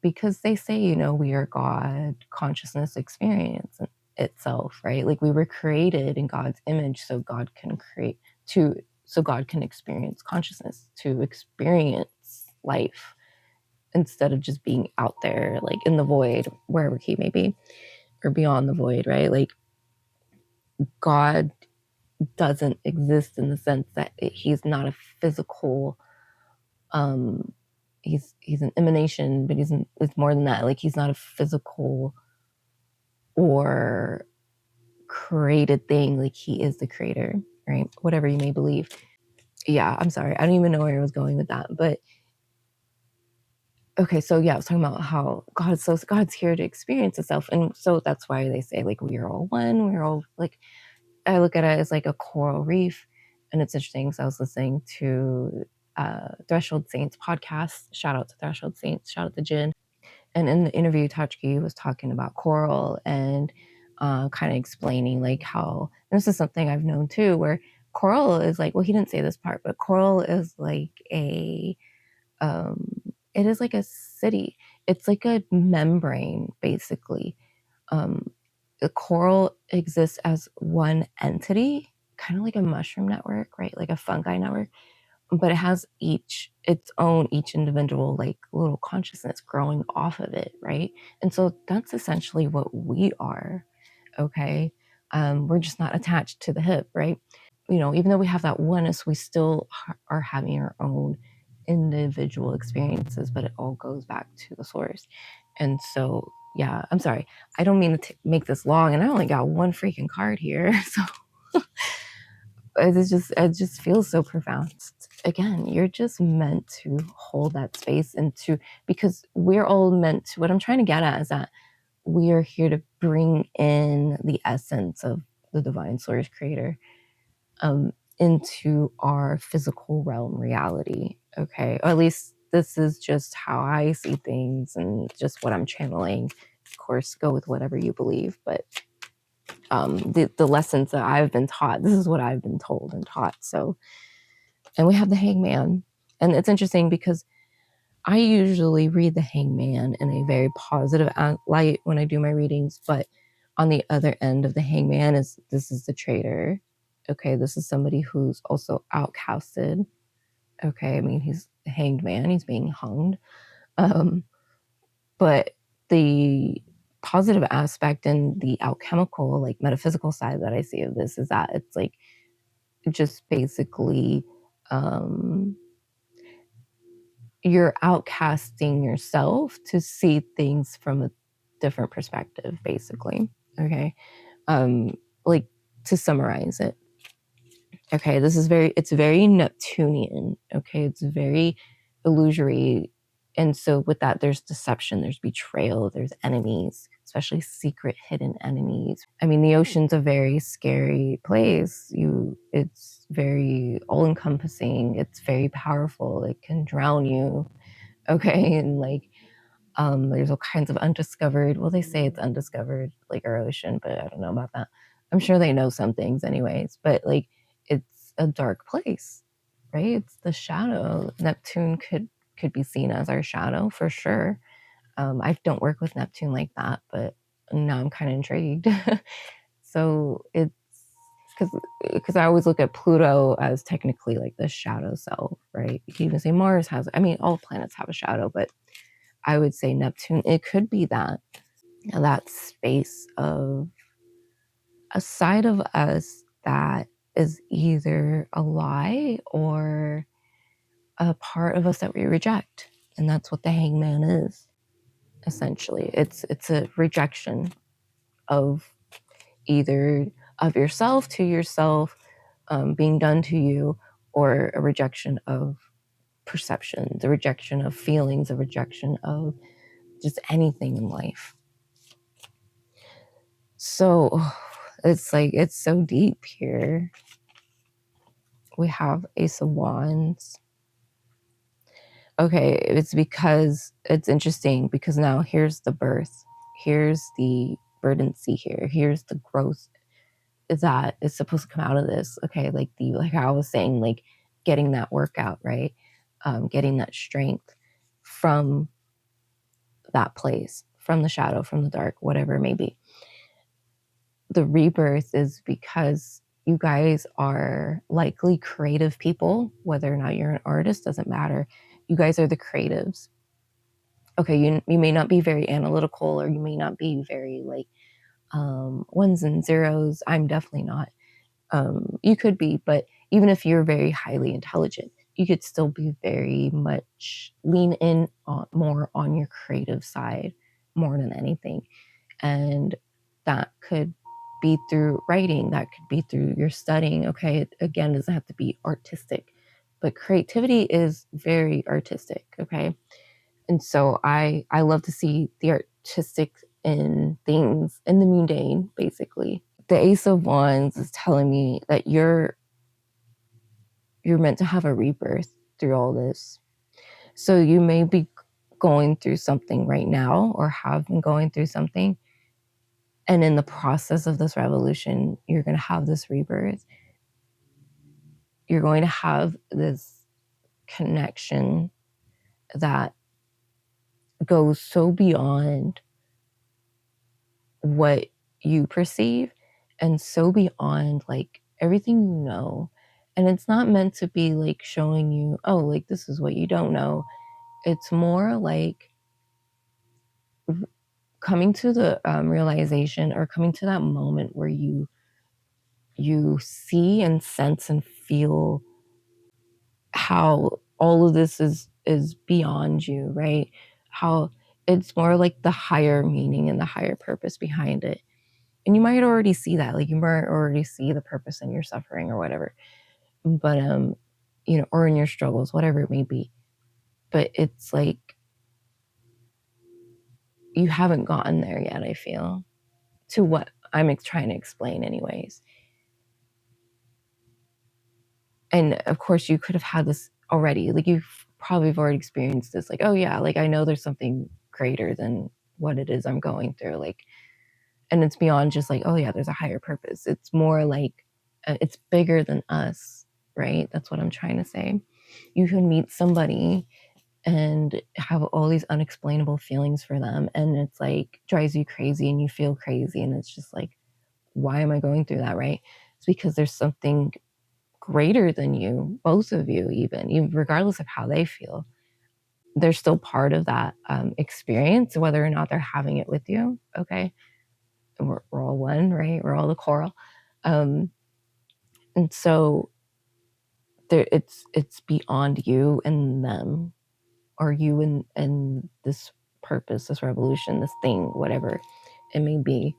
Speaker 1: because they say, you know, we are God consciousness experience itself, right? Like we were created in God's image so God can experience consciousness, to experience life, instead of just being out there like in the void, wherever he may be, or beyond the void, right? Like God doesn't exist in the sense that he's not a physical, he's an emanation, but it's more than that. Like he's not a physical or created thing. Like he is the creator, right? Whatever you may believe. Yeah, I'm sorry, I don't even know where I was going with that, but okay. So yeah, I was talking about how God's here to experience itself, and so that's why they say like we are all one. We're all like, I look at it as like a coral reef. And it's interesting because I was listening to Threshold Saints podcast. Shout out to Threshold Saints. Shout out to Jin. And in the interview, Tachki was talking about coral and kind of explaining like how, and this is something I've known too, where coral is like, well, he didn't say this part, but coral is like it is like a city. It's like a membrane, basically. The coral exists as one entity, kind of like a mushroom network, right? Like a fungi network, but it has each individual like little consciousness growing off of it, right? And so that's essentially what we are. Okay. We're just not attached to the hip, right? You know, even though we have that oneness, we still are having our own individual experiences, but it all goes back to the source. And so, yeah, I'm sorry, I don't mean to make this long, and I only got one freaking card here. So it just feels so profound. Again, you're just meant to hold that space, and because we're all meant to, what I'm trying to get at is that we are here to bring in the essence of the divine source creator into our physical realm reality. Okay, or at least this is just how I see things and just what I'm channeling. Of course, go with whatever you believe, but the lessons that I've been taught, this is what I've been told and taught. So, and we have the Hangman, and it's interesting because I usually read the Hangman in a very positive light when I do my readings, but on the other end of the Hangman is the traitor. Okay, this is somebody who's also outcasted. Okay, I mean, he's a hanged man, he's being hung. But the positive aspect and the alchemical, like metaphysical side that I see of this is that it's like just basically you're outcasting yourself to see things from a different perspective, basically. Okay, like to summarize it. Okay, it's very Neptunian. Okay, it's very illusory. And so with that, there's deception, there's betrayal, there's enemies, especially secret hidden enemies. I mean, the ocean's a very scary place. It's very all encompassing. It's very powerful. It can drown you. Okay. And like, there's all kinds of undiscovered, well, they say it's undiscovered, like our ocean, but I don't know about that. I'm sure they know some things anyways, but like, it's a dark place, right? It's the shadow. Neptune could be seen as our shadow for sure. I don't work with Neptune like that, but now I'm kind of intrigued. So it's because I always look at Pluto as technically like the shadow self, right? You can even say Mars has, I mean, all planets have a shadow, but I would say Neptune, it could be that space of a side of us that is either a lie or a part of us that we reject. And that's what the hangman is, essentially. It's a rejection of either of yourself to yourself, being done to you, or a rejection of perception, the rejection of feelings, a rejection of just anything in life. So it's like, it's so deep here. We have Ace of Wands. Okay, it's because it's interesting because now here's the birth. Here's the verdancy here. Here's the growth that is supposed to come out of this. Okay, like I was saying, like getting that workout, right? Getting that strength from that place, from the shadow, from the dark, whatever it may be. The rebirth is because you guys are likely creative people, whether or not you're an artist, doesn't matter. You guys are the creatives. Okay, you may not be very analytical, or you may not be very like ones and zeros. I'm definitely not. You could be, but even if you're very highly intelligent, you could still be very much lean in more on your creative side more than anything. And that could be through writing, that could be through your studying. Okay, it, again, doesn't have to be artistic, but creativity is very artistic. Okay, and so I love to see the artistic in things, in the mundane, basically. The Ace of Wands is telling me that you're meant to have a rebirth through all this. So you may be going through something right now, or have been going through something, and in the process of this revolution, you're going to have this rebirth. You're going to have this connection that goes so beyond what you perceive, and so beyond like everything you know. And it's not meant to be like showing you, oh, like this is what you don't know. It's more like coming to the realization, or coming to that moment where you see and sense and feel how all of this is beyond you, right? How it's more like the higher meaning and the higher purpose behind it. And you might already see that, like you might already see the purpose in your suffering or whatever, but you know, or in your struggles, whatever it may be. But it's like you haven't gotten there yet, I feel, to what I'm trying to explain anyways. And of course you could have had this already, like you probably have already experienced this, like, oh yeah, like I know there's something greater than what it is I'm going through, like, and it's beyond just like, oh yeah, there's a higher purpose. It's more like it's bigger than us, right? That's what I'm trying to say. You can meet somebody and have all these unexplainable feelings for them, and it's like drives you crazy and you feel crazy, and it's just like, why am I going through that, right? It's because there's something greater than you, both of you, even regardless of how they feel. They're still part of that experience, whether or not they're having it with you. Okay, we're all one, right? We're all the coral. And so there, it's beyond you and them, or you and this purpose, this revolution, this thing, whatever it may be.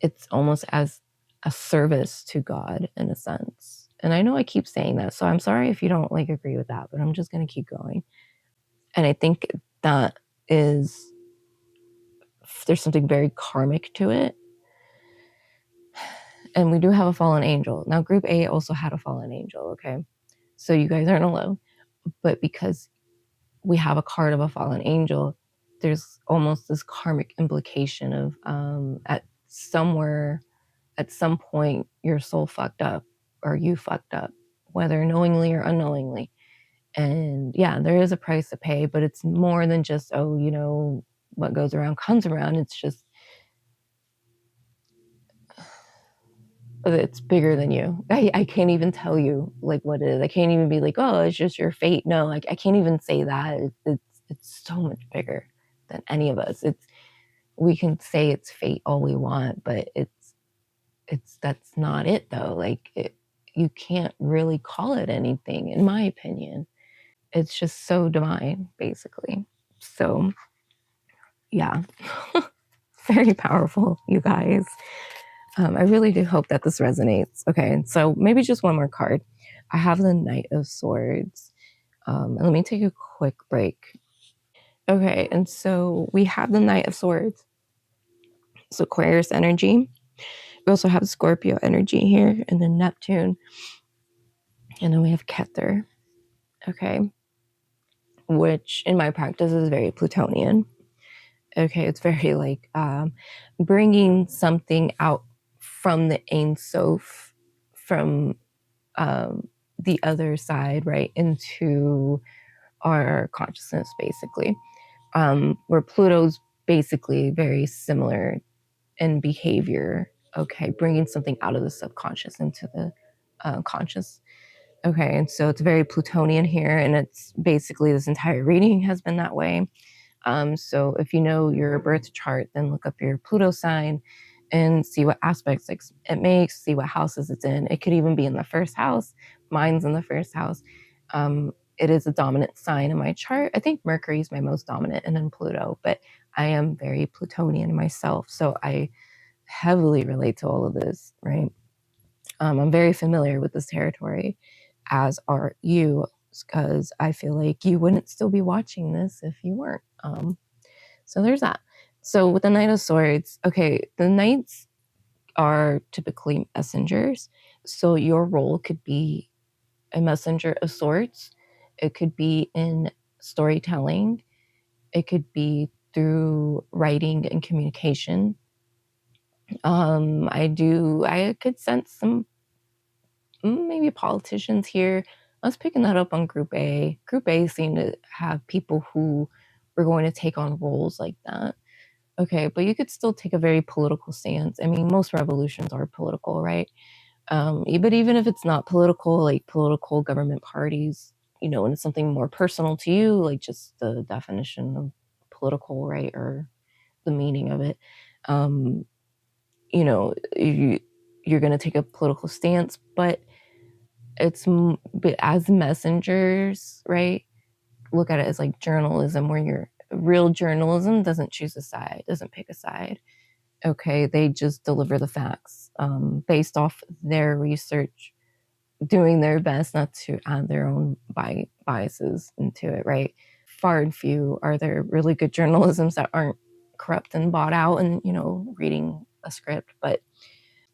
Speaker 1: It's almost as a service to God in a sense. And I know I keep saying that, so I'm sorry if you don't like agree with that, but I'm just going to keep going. And I think that is, there's something very karmic to it. And we do have a fallen angel. Now, group A also had a fallen angel, okay? So you guys aren't alone. But because we have a card of a fallen angel, there's almost this karmic implication of at some point, your soul fucked up or you fucked up, whether knowingly or unknowingly. And yeah, there is a price to pay, but it's more than just, oh, you know, what goes around comes around. It's just, it's bigger than you. I can't even tell you like what it is. I can't even be like, oh, it's just your fate. No, like I can't even say that. It's so much bigger than any of us. We can say it's fate all we want, but that's not it though. Like you can't really call it anything, in my opinion. It's just so divine, basically. So yeah, very powerful, you guys. I really do hope that this resonates. Okay, so maybe just one more card. I have the Knight of Swords. And let me take a quick break. Okay, and so we have the Knight of Swords. So Aquarius energy. We also have Scorpio energy here, and then Neptune. And then we have Keter. Okay, which in my practice is very Plutonian. Okay, it's very like bringing something out from the Ein Sof, from the other side, right, into our consciousness, basically. Where Pluto's basically very similar in behavior. Okay, bringing something out of the subconscious into the conscious. Okay, and so it's very Plutonian here, and it's basically this entire reading has been that way. So if you know your birth chart, then look up your Pluto sign and see what aspects it makes, see what houses it's in. It could even be in the first house. Mine's in the first house. It is a dominant sign in my chart. I think Mercury is my most dominant, and then Pluto, but I am very Plutonian myself. So I heavily relate to all of this, right? I'm very familiar with this territory, as are you, because I feel like you wouldn't still be watching this if you weren't. So there's that. So with the Knight of Swords, okay, the Knights are typically messengers. So your role could be a messenger of sorts. It could be in storytelling. It could be through writing and communication. I could sense some maybe politicians here. I was picking that up on Group A. Group A seemed to have people who were going to take on roles like that. Okay, but you could still take a very political stance. I mean, most revolutions are political, right? But even if it's not political, like political government parties, you know, and it's something more personal to you, like just the definition of political, right, or the meaning of it, you know, you're going to take a political stance, but but as messengers, right? Look at it as like journalism, where real journalism doesn't choose a side, doesn't pick a side. Okay, they just deliver the facts based off their research, doing their best not to add their own biases into it, right? Far and few are there really good journalisms that aren't corrupt and bought out and, you know, reading a script.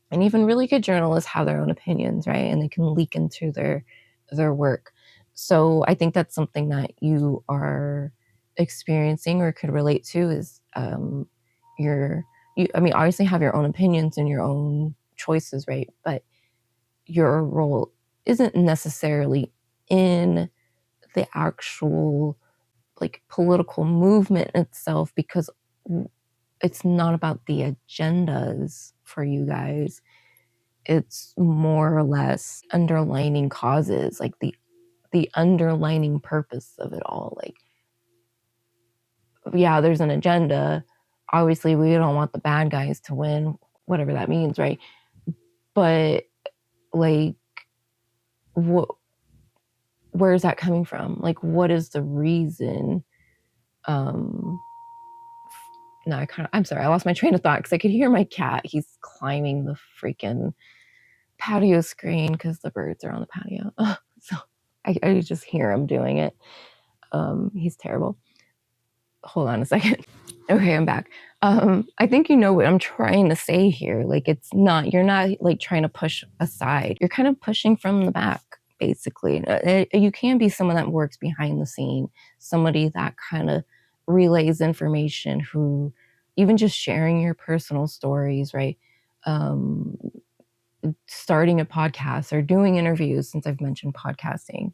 Speaker 1: And even really good journalists have their own opinions, right? And they can leak into their work. So I think that's something that you are experiencing or could relate to is I mean, obviously have your own opinions and your own choices, right? But your role isn't necessarily in the actual like political movement itself, because it's not about the agendas for you guys. It's more or less underlining causes, like the underlining purpose of it all. Like, yeah, there's an agenda. Obviously, we don't want the bad guys to win, whatever that means, right? But like, where is that coming from? Like, what is the reason? I'm sorry, I lost my train of thought because I could hear my cat. He's climbing the freaking patio screen because the birds are on the patio. So I just hear him doing it. He's terrible. Hold on a second. Okay, I'm back. I think you know what I'm trying to say here. Like, it's not, you're not like trying to push aside. You're kind of pushing from the back, basically. You can be someone that works behind the scene, somebody that kind of relays information, who even just sharing your personal stories, right? Starting a podcast or doing interviews. Since I've mentioned podcasting,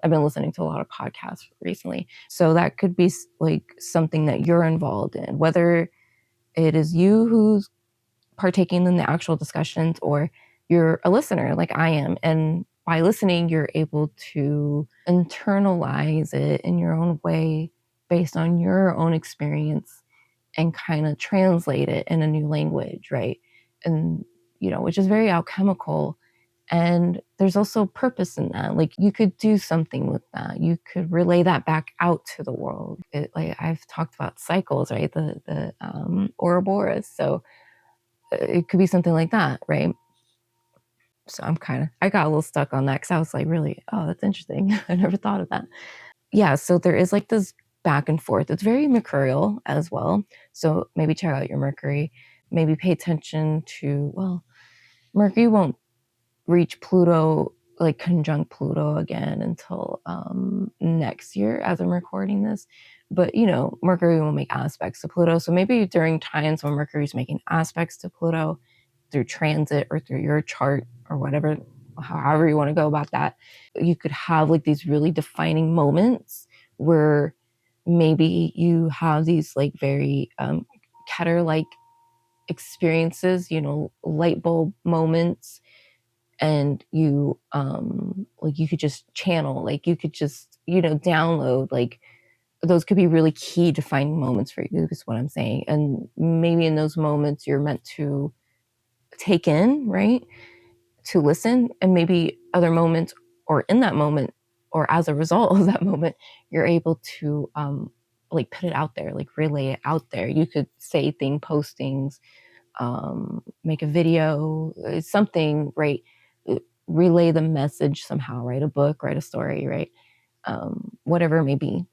Speaker 1: I've been listening to a lot of podcasts recently. So that could be like something that you're involved in, whether it is you who's partaking in the actual discussions or you're a listener like I am. And by listening, you're able to internalize it in your own way based on your own experience and kind of translate it in a new language, right? And, which is very alchemical. And there's also purpose in that. Like, you could do something with that. You could relay that back out to the world. Like I've talked about cycles, right? The Ouroboros. So it could be something like that, right? So I got a little stuck on that because I was like, really, oh, that's interesting. I never thought of that. Yeah, so there is like this back and forth. It's very mercurial as well. So maybe check out your Mercury. Maybe pay attention to, well, Mercury won't reach Pluto, like conjunct Pluto again until next year as I'm recording this. But, Mercury will make aspects to Pluto. So maybe during times when Mercury's making aspects to Pluto through transit or through your chart or whatever, however you want to go about that, you could have like these really defining moments where maybe you have these like very Keter-like experiences, light bulb moments, and you like you could just channel, like you could just download, like those could be really key defining moments for you, is what I'm saying. And maybe in those moments you're meant to take in, right, to listen. And maybe other moments, or in that moment, or as a result of that moment, you're able to like put it out there, like relay it out there. You could say postings, make a video, something, right? Relay the message somehow, write a book, write a story, right? Whatever it may be.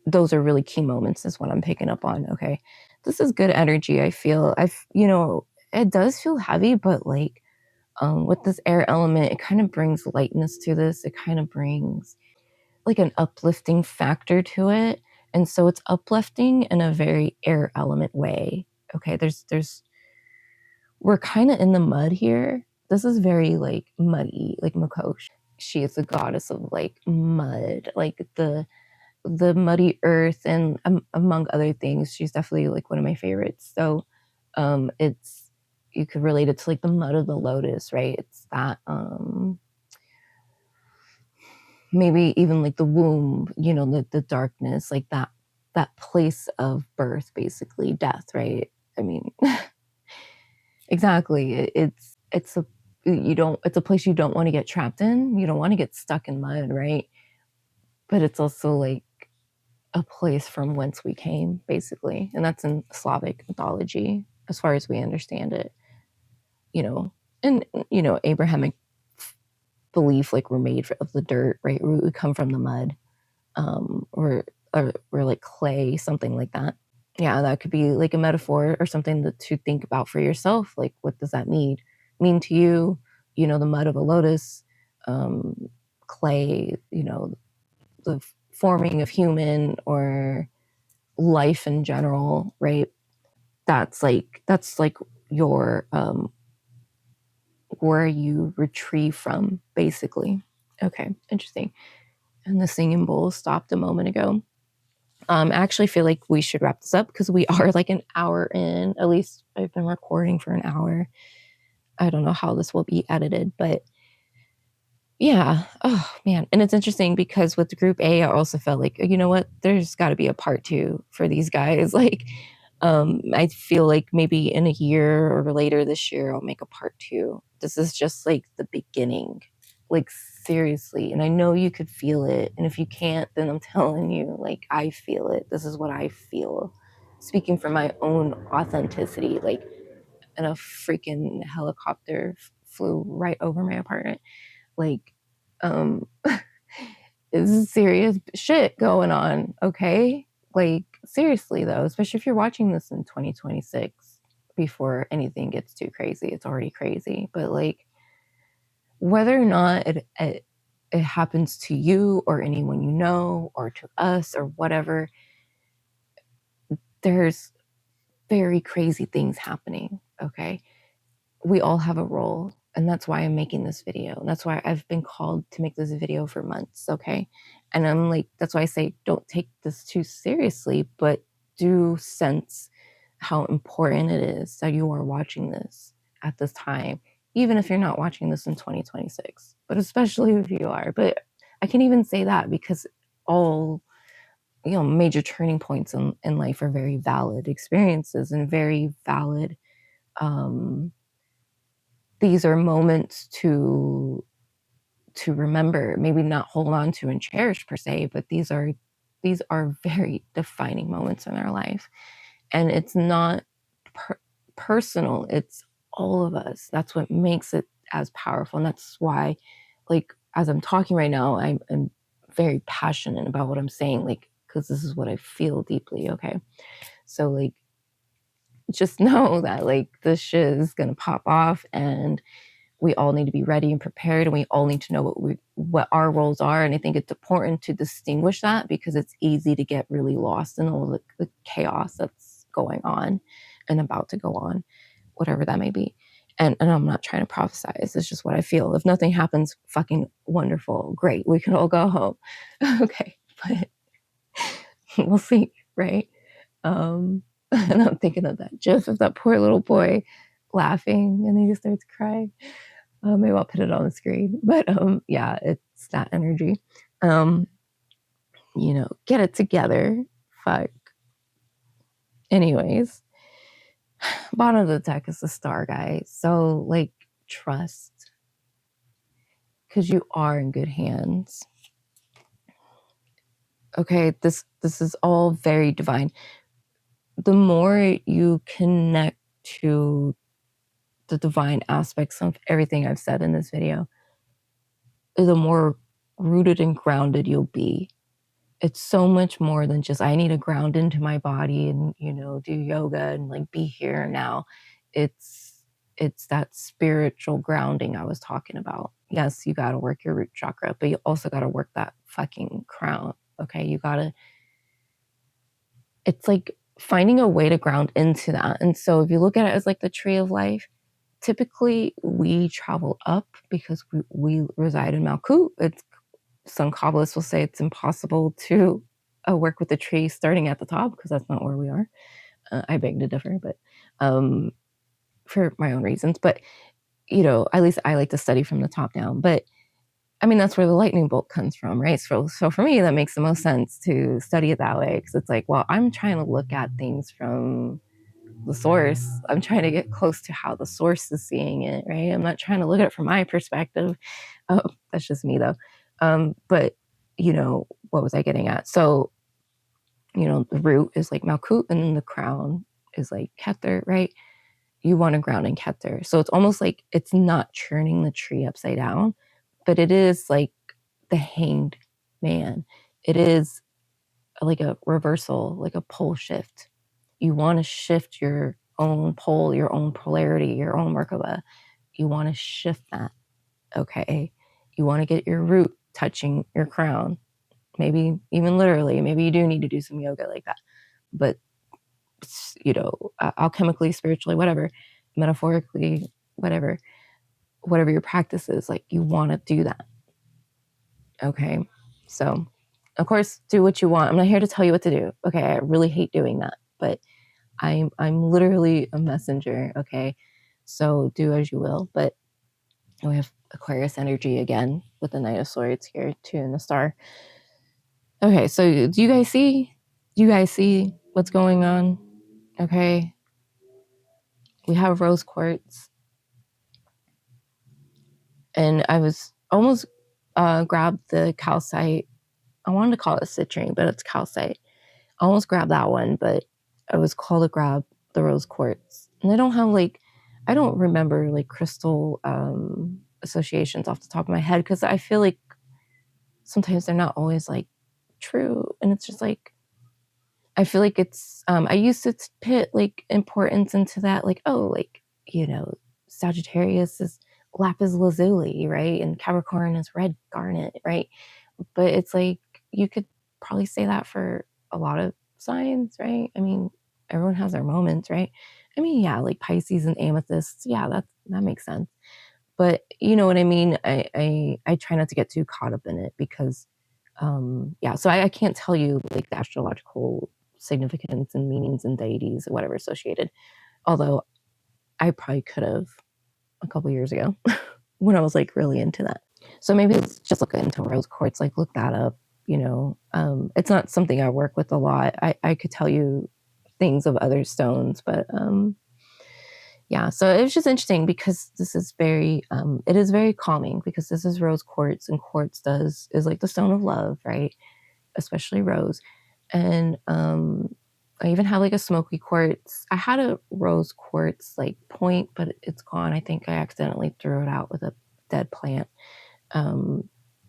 Speaker 1: Those are really key moments is what I'm picking up on. Okay. This is good energy. I feel, it does feel heavy, but like with this air element, it kind of brings lightness to this. It kind of brings like an uplifting factor to it. And so it's uplifting in a very air element way. Okay. We're kind of in the mud here. This is very like muddy, like Makosh. She is the goddess of like mud, like the muddy earth, and among other things, she's definitely like one of my favorites. So it's, you could relate it to like the mud of the lotus, right? It's that maybe even like the womb, the darkness, like that place of birth, basically death, right? I mean, exactly. It's a place you don't want to get trapped in. You don't want to get stuck in mud, right? But it's also like a place from whence we came, basically. And that's in Slavic mythology, as far as we understand it. And Abrahamic belief, like we're made of the dirt, right? We come from the mud, or like clay, something like that. Yeah, that could be like a metaphor or something to think about for yourself. Like, what does that mean to you? The mud of a lotus, clay, the forming of human or life in general, right? That's like your where you retrieve from, basically. Okay, interesting. And the singing bowl stopped a moment ago. I actually feel like we should wrap this up because we are like an hour in. At least I've been recording for an hour. I don't know how this will be edited, but yeah. Oh man. And it's interesting because with group A, I also felt like, you know what, there's got to be a part 2 for these guys. Like, I feel like maybe in a year or later this year, I'll make a part 2. This is just like the beginning, like seriously. And I know you could feel it. And if you can't, then I'm telling you, like, I feel it. This is what I feel. Speaking from my own authenticity, like in a freaking helicopter flew right over my apartment. Like, is serious shit going on, okay? Like, seriously though, especially if you're watching this in 2026, before anything gets too crazy. It's already crazy, but like, whether or not it happens to you or anyone you know or to us or whatever, there's very crazy things happening, okay? We all have a role, and that's why I'm making this video. And that's why I've been called to make this video for months, okay? And I'm like, that's why I say don't take this too seriously, but do sense how important it is that you are watching this at this time, even if you're not watching this in 2026, but especially if you are. But I can even say that because all, you know, major turning points in life are very valid experiences and very valid, these are moments to remember, maybe not hold on to and cherish per se, but these are very defining moments in our life. And it's not personal, it's all of us. That's what makes it as powerful. And that's why, like, as I'm talking right now, I'm very passionate about what I'm saying, like, because this is what I feel deeply, okay? So, like, just know that, like, this shit is gonna pop off, and we all need to be ready and prepared, and we all need to know what our roles are. And I think it's important to distinguish that, because it's easy to get really lost in all the chaos that's going on and about to go on, whatever that may be. And I'm not trying to prophesize. It's just what I feel. If nothing happens, fucking wonderful, great. We can all go home. Okay, but we'll see, right? And I'm thinking of that gif of that poor little boy laughing, and then he starts crying. Maybe I'll put it on the screen. But yeah, it's that energy. You know, get it together. Fuck. Anyways, bottom of the deck is the star, guys. So, like, trust, because you are in good hands. Okay, this is all very divine. The more you connect to the divine aspects of everything I've said in this video, the more rooted and grounded you'll be. It's so much more than just, I need to ground into my body and, you know, do yoga and like be here now. It's that spiritual grounding I was talking about. Yes, you got to work your root chakra, but you also got to work that fucking crown. Okay, you got to, it's like finding a way to ground into that. And so if you look at it as like the tree of life, typically we travel up because we reside in Malkut. It's, some Kabbalists will say it's impossible to work with the tree starting at the top, because that's not where we are. I beg to differ, but for my own reasons. But, you know, at least I like to study from the top down. But I mean, that's where the lightning bolt comes from, right? So for me, that makes the most sense to study it that way, because it's like, well, I'm trying to look at things from the source. I'm trying to get close to how the source is seeing it, right? I'm not trying to look at it from my perspective. Oh, that's just me though. But, you know, what was I getting at? So, you know, the root is like Malkut, and then the crown is like Keter, right? You want to ground in Keter. So it's almost like it's not churning the tree upside down, but it is like the hanged man. It is like a reversal, like a pole shift. You want to shift your own pole, your own polarity, your own Merkaba. You want to shift that, okay? You want to get your root touching your crown, maybe even literally. Maybe you do need to do some yoga like that, but, you know, alchemically, spiritually, whatever, metaphorically, whatever your practice is, like, you want to do that, okay? So, of course, do what you want. I'm not here to tell you what to do, okay? I really hate doing that, but I'm literally a messenger, okay? So do as you will. But we have Aquarius energy again with the Knight of Swords here too, in the star. Okay, so do you guys see? Do you guys see what's going on? Okay. We have rose quartz. And I was almost grabbed the calcite. I wanted to call it citrine, but it's calcite. I almost grabbed that one, but I was called to grab the rose quartz. And I don't have like, I don't remember like crystal associations off the top of my head, because I feel like sometimes they're not always like true, and it's just like, I feel like it's I used to put like importance into that, like, oh, like, you know, Sagittarius is lapis lazuli, right, and Capricorn is red garnet, right? But it's like, you could probably say that for a lot of signs, right? I mean, everyone has their moments, right? I mean, yeah, like Pisces and amethysts, yeah, that makes sense. But you know what I mean? I try not to get too caught up in it, because yeah, so I can't tell you like the astrological significance and meanings and deities or whatever associated, although I probably could have a couple years ago when I was like really into that. So maybe let's just look into rose quartz, like look that up, you know. It's not something I work with a lot. I could tell you things of other stones, but yeah, so it was just interesting, because this is very it is very calming, because this is rose quartz, and quartz is like the stone of love, right? Especially rose. And I even have like a smoky quartz. I had a rose quartz like point, but it's gone. I think I accidentally threw it out with a dead plant,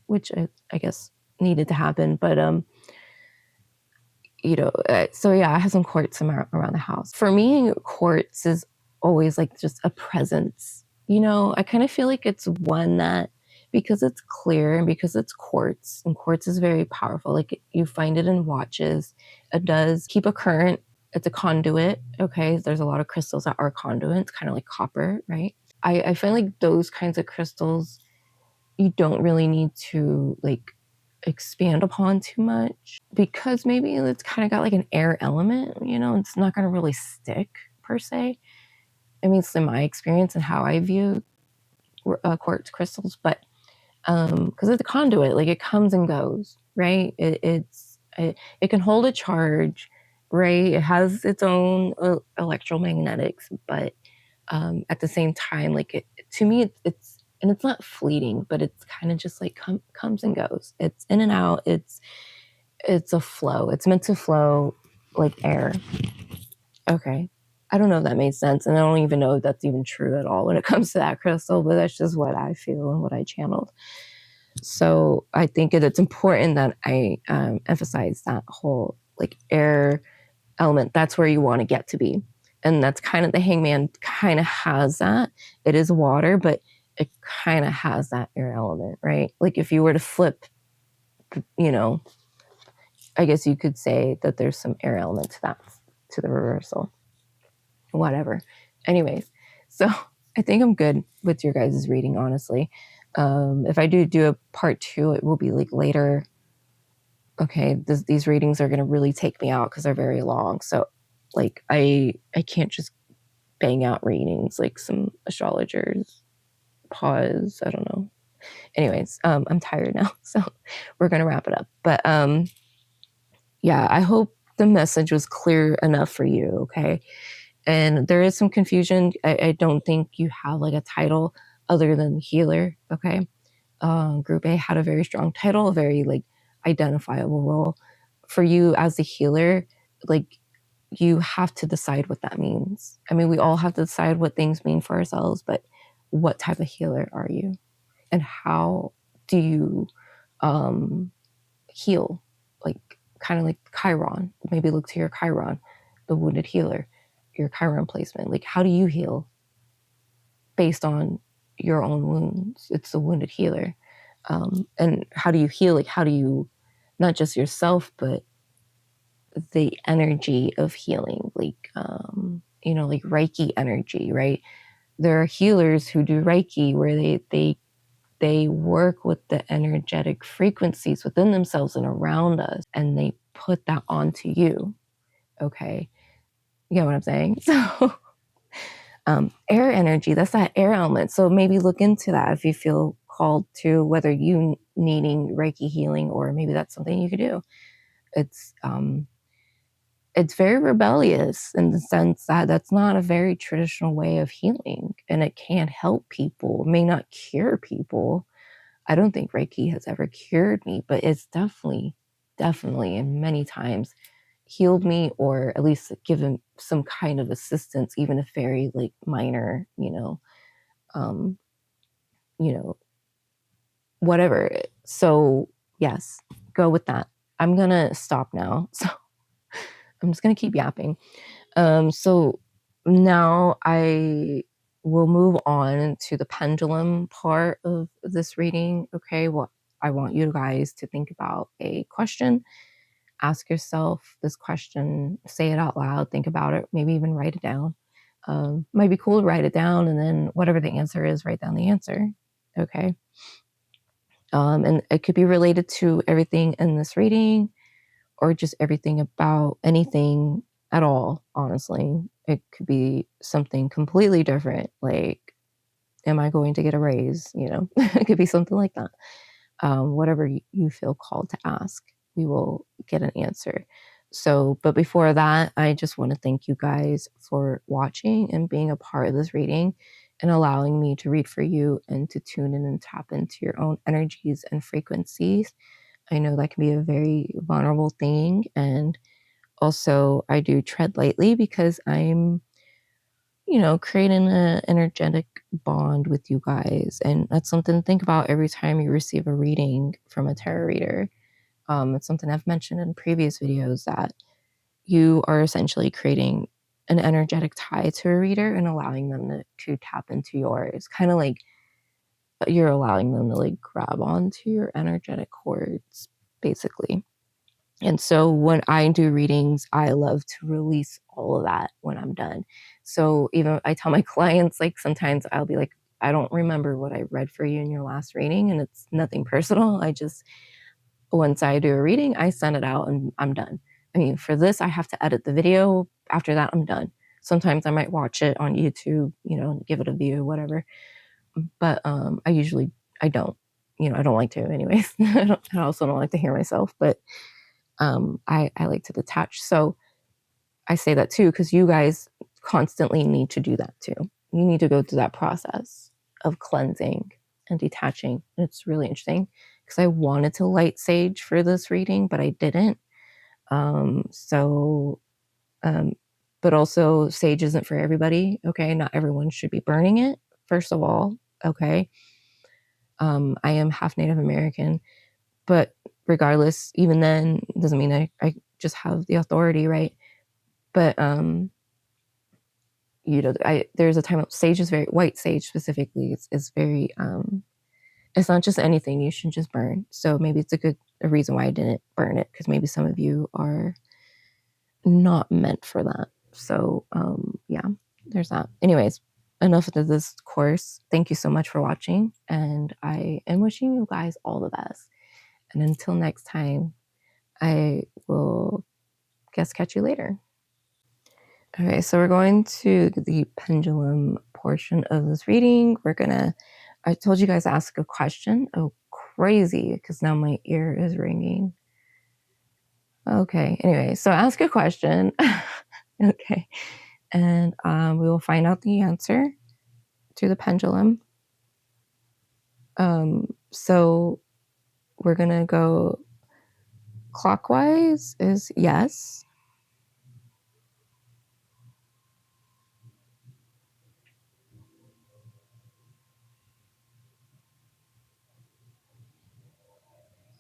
Speaker 1: which I guess needed to happen. But you know, so yeah, I have some quartz around the house. For me, quartz is always like just a presence. You know, I kind of feel like it's one that, because it's clear and because it's quartz, and quartz is very powerful. Like, you find it in watches. It does keep a current. It's a conduit. Okay. There's a lot of crystals that are conduits, kind of like copper, right? I find like those kinds of crystals, you don't really need to like expand upon too much, because maybe it's kind of got like an air element, you know, it's not going to really stick per se. I mean, it's in my experience and how I view quartz crystals, but because it's a conduit, like it comes and goes, right? It can hold a charge, right? It has its own electromagnetics, but at the same time, like to me, it's and it's not fleeting, but it's kind of just like comes and goes. It's in and out. It's a flow. It's meant to flow like air. Okay. I don't know if that made sense, and I don't even know if that's even true at all when it comes to that crystal, but that's just what I feel and what I channeled. So I think it's important that I emphasize that whole like air element. That's where you want to get to be. And that's kind of, the hangman kind of has that. It is water, but it kind of has that air element, right? Like if you were to flip, you know, I guess you could say that there's some air element to that, to the reversal. Whatever. Anyways, so I think I'm good with your guys' reading, honestly. If I do a part 2, it will be like later. Okay, these readings are going to really take me out because they're very long. So like I can't just bang out readings like some astrologers. Pause. I don't know. Anyways, I'm tired now, so we're going to wrap it up. But yeah, I hope the message was clear enough for you, okay? And there is some confusion. I don't think you have like a title other than healer, okay? Group A had a very strong title, a very like identifiable role. For you as a healer, like you have to decide what that means. I mean, we all have to decide what things mean for ourselves, but what type of healer are you? And how do you heal? Like kind of like Chiron. Maybe look to your Chiron, the wounded healer, your Chiron placement. Like how do you heal based on your own wounds? It's the wounded healer. And how do you heal? Like how do you, not just yourself, but the energy of healing, like you know, like Reiki energy, right? There are healers who do Reiki where they work with the energetic frequencies within themselves and around us, and they put that onto you. Okay, you get what I'm saying? So air energy, that's that air element. So maybe look into that if you feel called to, whether you needing Reiki healing, or maybe that's something you could do. It's very rebellious in the sense that that's not a very traditional way of healing, and it can help people. It may not cure people. I don't think Reiki has ever cured me, but it's definitely, and many times healed me, or at least given some kind of assistance, even if very like minor, um, whatever. So yes, go with that. I'm gonna stop now. So I'm just gonna keep yapping. So now I will move on to the pendulum part of this reading. Okay, well, I want you guys to think about a question. Ask yourself this question, say it out loud, think about it, maybe even write it down. Might be cool to write it down, and then whatever the answer is, write down the answer. Okay. And it could be related to everything in this reading, or just everything about anything at all, honestly. It could be something completely different, like, am I going to get a raise? It could be something like that. Whatever you feel called to ask, we will get an answer. So, but before that, I just want to thank you guys for watching and being a part of this reading and allowing me to read for you and to tune in and tap into your own energies and frequencies. I know that can be a very vulnerable thing. And also, I do tread lightly because I'm, creating an energetic bond with you guys. And that's something to think about every time you receive a reading from a tarot reader. It's something I've mentioned in previous videos, that you are essentially creating an energetic tie to a reader and allowing them to tap into yours. Kind of like you're allowing them to like grab onto your energetic cords, basically. And so when I do readings, I love to release all of that when I'm done. So even I tell my clients, like, sometimes I'll be like, I don't remember what I read for you in your last reading, and it's nothing personal. I just, once I do a reading, I send it out and I'm done. I mean, for this, I have to edit the video. After that, I'm done. Sometimes I might watch it on YouTube, give it a view, whatever. But I don't, I don't like to anyways. I also don't like to hear myself, but I like to detach. So I say that too, because you guys constantly need to do that too. You need to go through that process of cleansing and detaching. And it's really interesting because I wanted to light sage for this reading, but I didn't. But also sage isn't for everybody. Okay. Not everyone should be burning it, first of all. Okay. I am half Native American, but regardless, even then, it doesn't mean I just have the authority, right? But there's a time of sage is very, white sage specifically is very it's not just anything you should just burn. So maybe it's a reason why I didn't burn it, because maybe some of you are not meant for that. So yeah, there's that. Anyways, enough of this course. Thank you so much for watching, and I am wishing you guys all the best. And until next time, I will catch you later. Okay, so we're going to the pendulum portion of this reading. I told you guys to ask a question. Oh, crazy, because now my ear is ringing. Okay, anyway, so ask a question. Okay, and we will find out the answer to the pendulum. So we're gonna go clockwise is yes.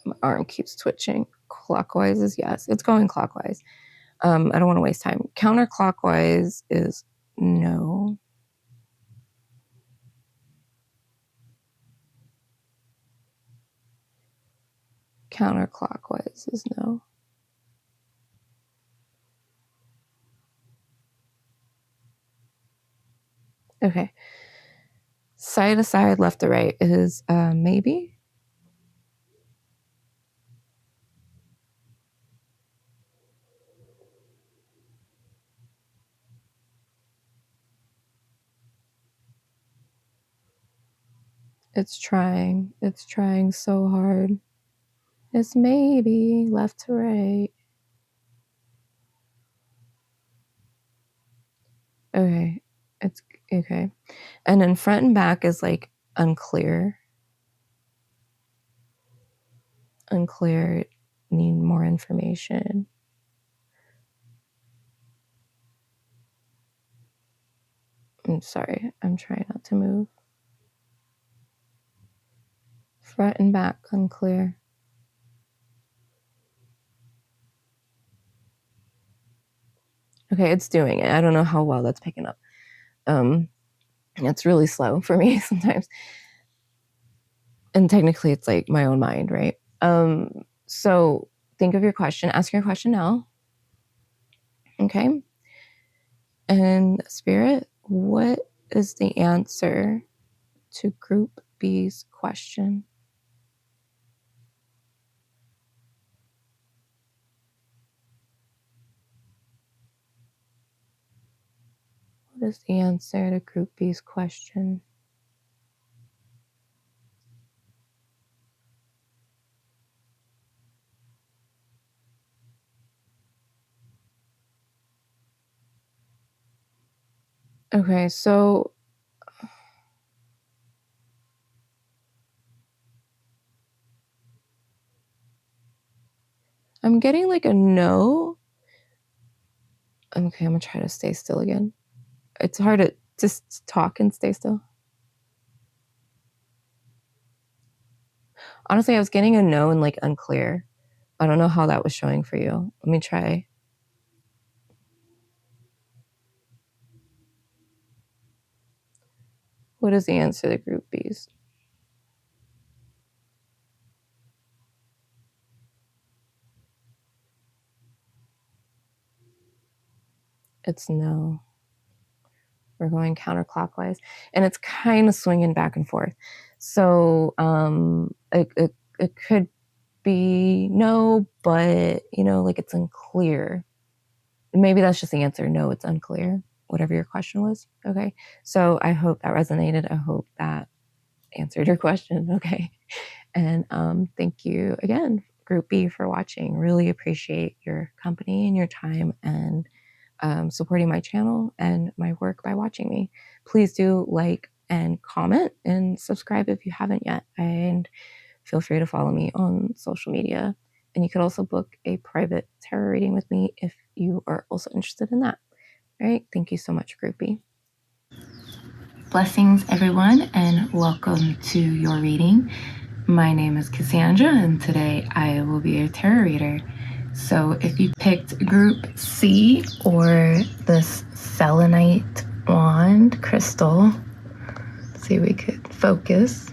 Speaker 1: My arm keeps twitching. Clockwise is yes. It's going clockwise. I don't want to waste time. Counterclockwise is no. Counterclockwise is no. Okay. Side to side, left to right is maybe. It's trying. It's trying so hard. It's maybe left to right. Okay. It's okay. And then front and back is like unclear. Unclear. Need more information. I'm sorry. I'm trying not to move. Front and back unclear. Okay, it's doing it. I don't know how well that's picking up. It's really slow for me sometimes. And technically it's like my own mind, right? So think of your question. Ask your question now. Okay. And Spirit, what is the answer to Group B's question? What is the answer to Group B's question? Okay, so I'm getting like a no. Okay, I'm gonna try to stay still again. It's hard to just talk and stay still. Honestly, I was getting a no and like unclear. I don't know how that was showing for you. Let me try. What is the answer to Group B's? It's no. We're going counterclockwise, and it's kind of swinging back and forth. So it could be no, but you know, like it's unclear. Maybe that's just the answer. No, it's unclear. Whatever your question was. Okay. So I hope that resonated. I hope that answered your question. Okay. And thank you again, Group B, for watching. Really appreciate your company and your time and supporting my channel and my work by watching me. Please do like and comment and subscribe if you haven't yet. And feel free to follow me on social media. And you could also book a private tarot reading with me if you are also interested in that. All right. Thank you so much, Group B. Blessings, everyone, and welcome to your reading. My name is Cassandra, and today I will be your tarot reader. So if you picked Group C or this selenite wand crystal, let's see if we could focus,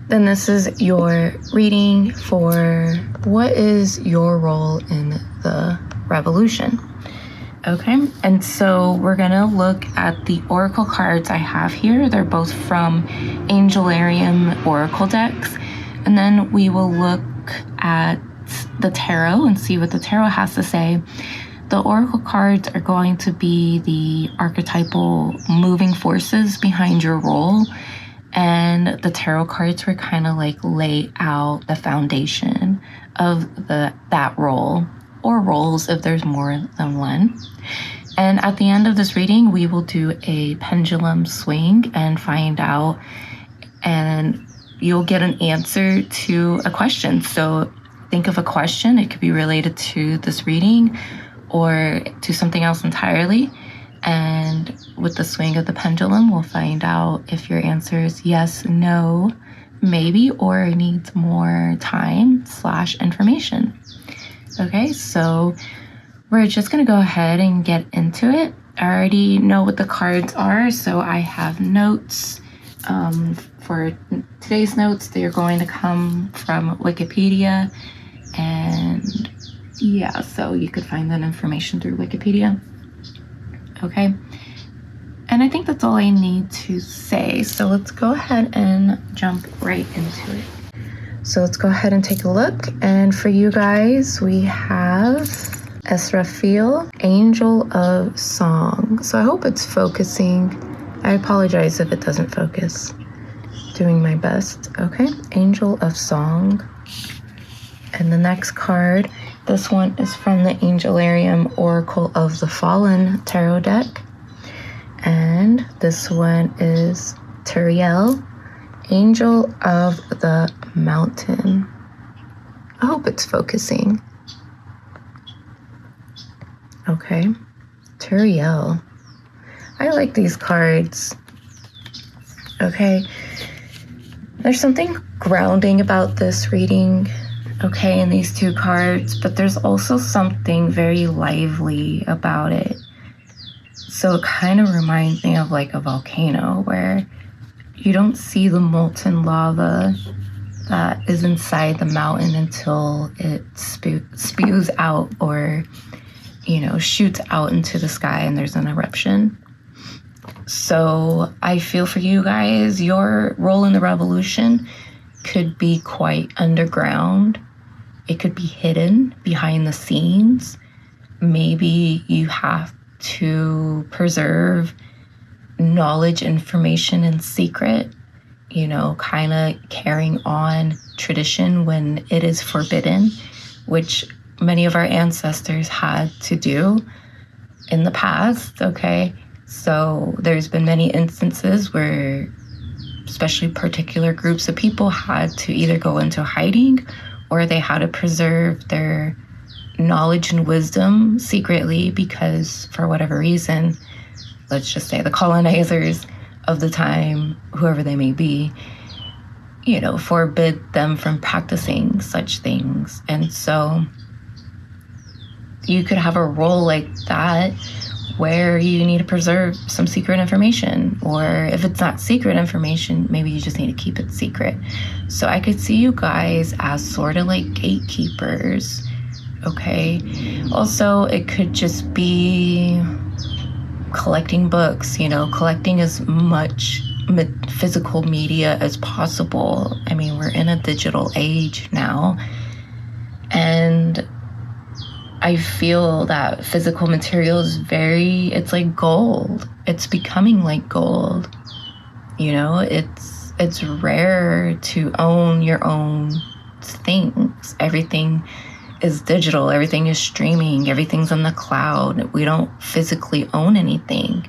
Speaker 1: then this is your reading for what is your role in the revolution. Okay, and so we're gonna look at the oracle cards I have here. They're both from Angelarium oracle decks, and then we will look at the tarot and see what the tarot has to say. The oracle cards are going to be the archetypal moving forces behind your role, and the tarot cards were kind of like lay out the foundation of that role, or roles if there's more than one. And at the end of this reading, we will do a pendulum swing and find out, and you'll get an answer to a question. So think of a question. It could be related to this reading or to something else entirely. And with the swing of the pendulum, we'll find out if your answer is yes, no, maybe, or needs more time / information. Okay, so we're just going to go ahead and get into it. I already know what the cards are, so I have notes. For today's notes, they're going to come from Wikipedia. And yeah, so you could find that information through Wikipedia. Okay. And I think that's all I need to say. So let's go ahead and jump right into it. So let's go ahead and take a look. And for you guys, we have Esraphil, Angel of Song. So I hope it's focusing. I apologize if it doesn't focus. Doing my best. Okay, Angel of Song. And the next card, this one is from the Angelarium Oracle of the Fallen tarot deck. And this one is Sidereal, Angel of the Mountain. I hope it's focusing. Okay, Sidereal. I like these cards. Okay. There's something grounding about this reading, okay, in these two cards, but there's also something very lively about it. So it kind of reminds me of like a volcano where you don't see the molten lava that is inside the mountain until it spews out or, you know, shoots out into the sky and there's an eruption. So I feel for you guys, your role in the revolution could be quite underground. It could be hidden behind the scenes. Maybe you have to preserve knowledge, information in secret, you know, kind of carrying on tradition when it is forbidden, which many of our ancestors had to do in the past, okay? So there's been many instances where especially particular groups of people had to either go into hiding or they had to preserve their knowledge and wisdom secretly because for whatever reason, let's just say the colonizers of the time, whoever they may be, you know, forbid them from practicing such things. And so you could have a role like that where you need to preserve some secret information, or if it's not secret information, maybe you just need to keep it secret. So I could see you guys as sort of like gatekeepers, okay? Also, it could just be collecting books, you know, collecting as much physical media as possible. I mean, we're in a digital age now, and I feel that physical material is it's like gold. It's becoming like gold. You know, it's rare to own your own things. Everything is digital. Everything is streaming. Everything's on the cloud. We don't physically own anything.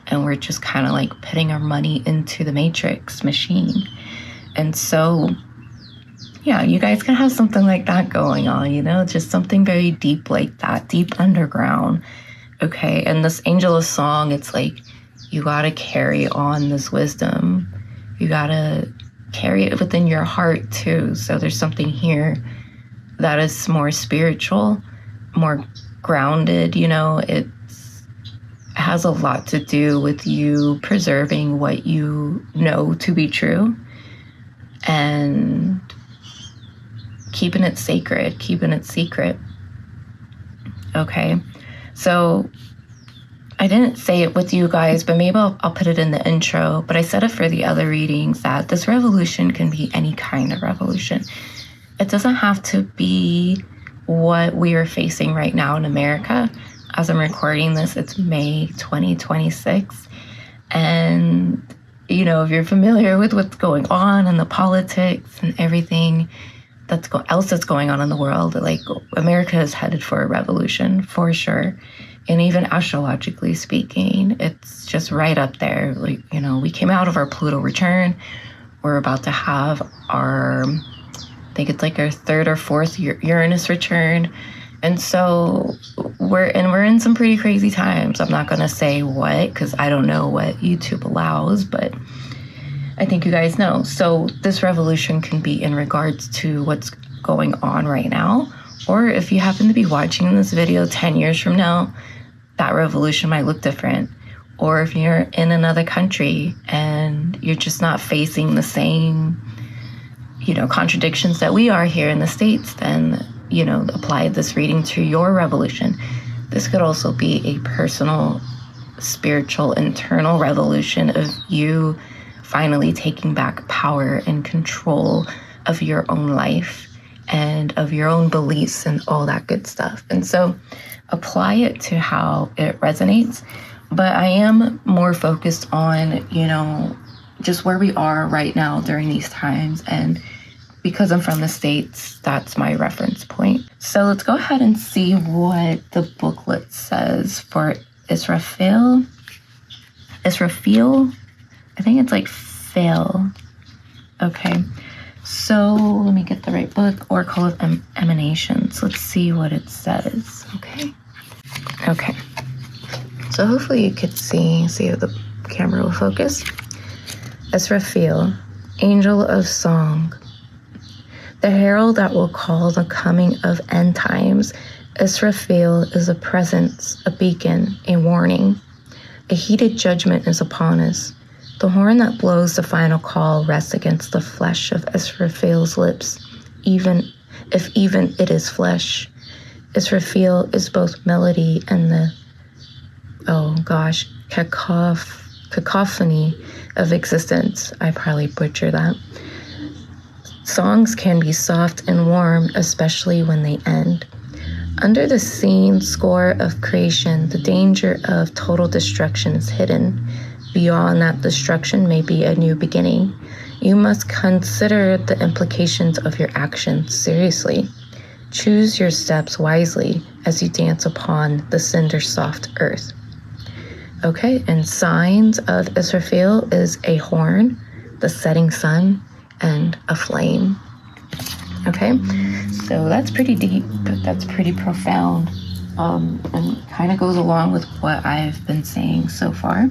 Speaker 1: And we're just kind of like putting our money into the matrix machine. And so, yeah, you guys can have something like that going on, you know, just something very deep like that, deep underground. Okay. And this angel of song, it's like, you got to carry on this wisdom. You got to carry it within your heart too. So there's something here that is more spiritual, more grounded, you know, it has a lot to do with you preserving what you know to be true and keeping it sacred, keeping it secret. Okay, so I didn't say it with you guys, but maybe I'll put it in the intro, but I said it for the other readings that this revolution can be any kind of revolution. It doesn't have to be what we are facing right now in America. As I'm recording this, it's May 2026. And, you know, if you're familiar with what's going on and the politics and everything else that's going on in the world, like America is headed for a revolution for sure. And even astrologically speaking, it's just right up there. Like, you know, we came out of our Pluto return. We're about to have our, I think it's like our third or fourth Uranus return. And so we're in some pretty crazy times. I'm not going to say what, because I don't know what YouTube allows, but I think you guys know. So this revolution can be in regards to what's going on right now. Or if you happen to be watching this video 10 years from now, that revolution might look different. Or if you're in another country and you're just not facing the same, you know, contradictions that we are here in the States, then, you know, apply this reading to your revolution. This could also be a personal, spiritual, internal revolution of you finally taking back power and control of your own life and of your own beliefs and all that good stuff. And so apply it to how it resonates. But I am more focused on, you know, just where we are right now during these times. And because I'm from the States, that's my reference point. So let's go ahead and see what the booklet says for Israfil. I think it's like fail. Okay. So let me get the right book. Oracle of Emanations. Let's see what it says. Okay. So hopefully you could see if the camera will focus. Israfil, angel of song. The herald that will call the coming of end times. Israfil is a presence, a beacon, a warning. A heated judgment is upon us. The horn that blows the final call rests against the flesh of Israfil's lips, even if it is flesh. Israfil is both melody and the, cacophony of existence. I probably butcher that. Songs can be soft and warm, especially when they end. Under the scene score of creation, the danger of total destruction is hidden. Beyond that destruction may be a new beginning. You must consider the implications of your actions seriously. Choose your steps wisely as you dance upon the cinder-soft earth. Okay, and signs of Israfil is a horn, the setting sun, and a flame. Okay, so that's pretty deep, but that's pretty profound, and kind of goes along with what I've been saying so far.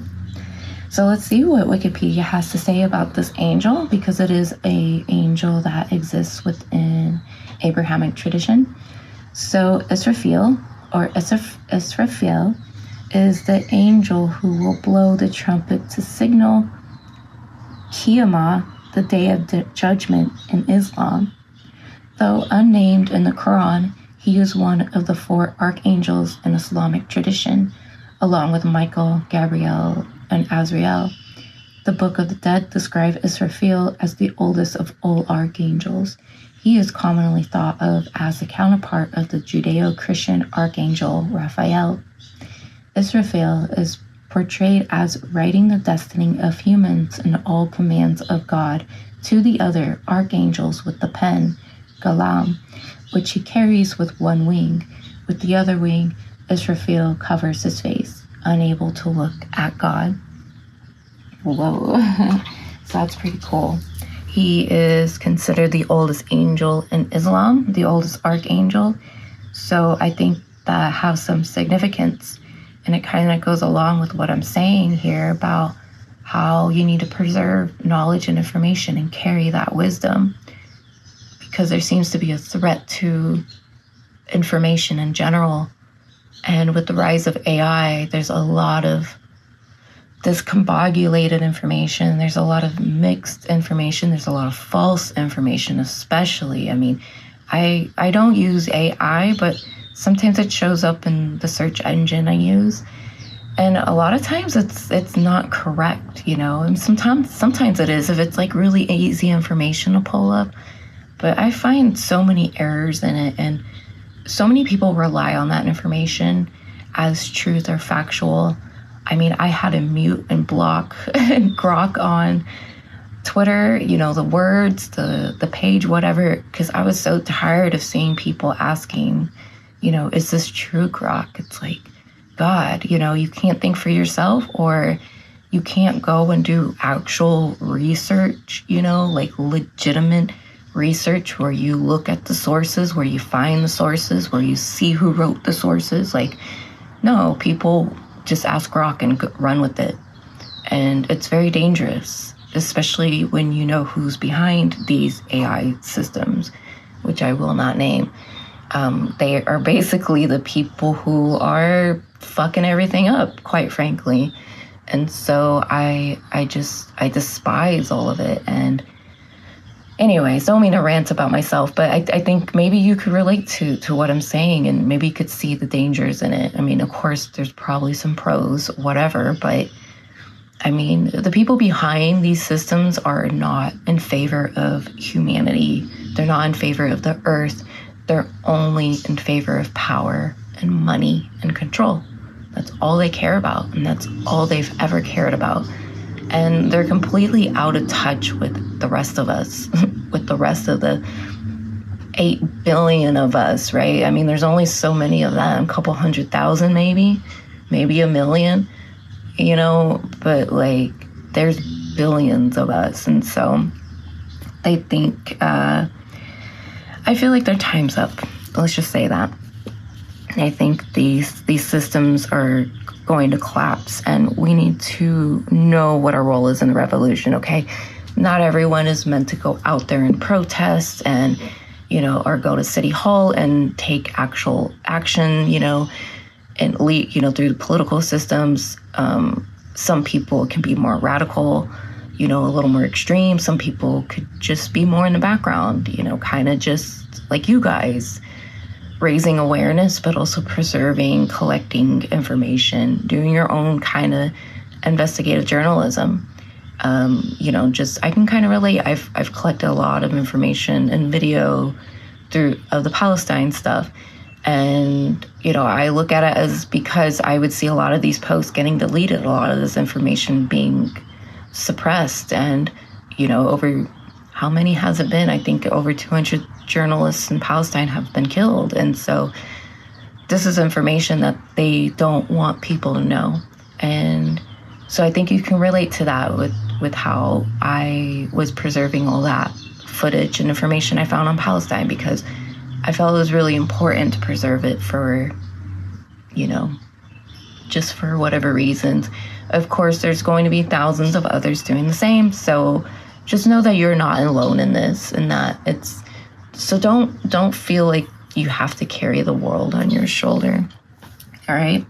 Speaker 1: So let's see what Wikipedia has to say about this angel, because it is an angel that exists within Abrahamic tradition. So Israfil, or Israfil, is the angel who will blow the trumpet to signal Qiyamah, the day of judgment in Islam. Though unnamed in the Quran, he is one of the 4 archangels in Islamic tradition, along with Michael, Gabriel, and Azrael. The Book of the Dead describes Israfil as the oldest of all archangels. He is commonly thought of as the counterpart of the Judeo-Christian archangel Raphael. Israfil is portrayed as writing the destiny of humans and all commands of God to the other archangels with the pen, Galam, which he carries with one wing. With the other wing, Israfil covers his face, unable to look at God. Whoa, so that's pretty cool. He is considered the oldest angel in Islam, the oldest archangel. So I think that has some significance. And it kind of goes along with what I'm saying here about how you need to preserve knowledge and information and carry that wisdom, because there seems to be a threat to information in general. And with the rise of AI, there's a lot of discombobulated information. There's a lot of mixed information. There's a lot of false information, especially. I mean, I don't use AI, but sometimes it shows up in the search engine I use. And a lot of times it's not correct, you know, and sometimes it is if it's like really easy information to pull up. But I find so many errors in it, and so many people rely on that information as truth or factual. I mean, I had to mute and block Grok on Twitter, you know, the words, the page, whatever, because I was so tired of seeing people asking, you know, is this true, Grok? It's like, God, you know, you can't think for yourself, or you can't go and do actual research, you know, like legitimate research where you look at the sources, where you find the sources, where you see who wrote the sources. Like, no, people just ask Grok and run with it. And it's very dangerous, especially when you know who's behind these AI systems, which I will not name. They are basically the people who are fucking everything up, quite frankly. And so I despise all of it. And anyways, don't mean to rant about myself, but I think maybe you could relate to what I'm saying, and maybe you could see the dangers in it. I mean, of course, there's probably some pros, whatever, but I mean, the people behind these systems are not in favor of humanity. They're not in favor of the earth. They're only in favor of power and money and control. That's all they care about, and that's all they've ever cared about. And they're completely out of touch with the rest of us, with the rest of the 8 billion of us, right? I mean, there's only so many of them, a couple 100,000 maybe 1 million, you know, but like there's billions of us. And so they think, I feel like their time's up. Let's just say that. I think these systems are going to collapse, and we need to know what our role is in the revolution, okay? Not everyone is meant to go out there and protest and, or go to City Hall and take actual action, and lead, through the political systems. Some people can be more radical, a little more extreme. Some people could just be more in the background, kind of just like you guys, raising awareness, but also preserving, collecting information, doing your own kind of investigative journalism. I can kind of relate. I've collected a lot of information and video of the Palestine stuff. And, I look at it as, because I would see a lot of these posts getting deleted, a lot of this information being suppressed. And, over how many has it been? I think over 200 journalists in Palestine have been killed. And so this is information that they don't want people to know. And so I think you can relate to that with how I was preserving all that footage and information I found on Palestine, because I felt it was really important to preserve it for, just for whatever reasons. Of course, there's going to be thousands of others doing the same. So just know that you're not alone in this, and that so don't feel like you have to carry the world on your shoulder. All right.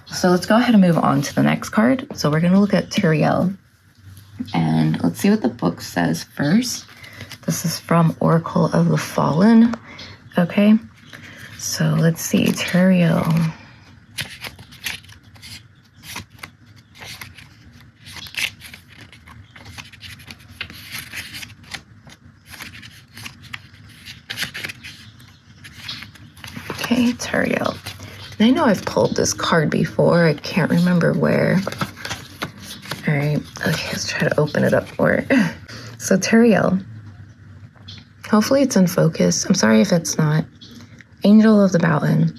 Speaker 1: So let's go ahead and move on to the next card. So we're going to look at Sidereal, and let's see what the book says first. This is from Oracle of the Fallen. Okay, so let's see, Sidereal. Okay, Sidereal. And I know I've pulled this card before. I can't remember where. All right, okay, let's try to open it up more. So Sidereal. Hopefully it's in focus. I'm sorry if it's not. Angel of the Mountain.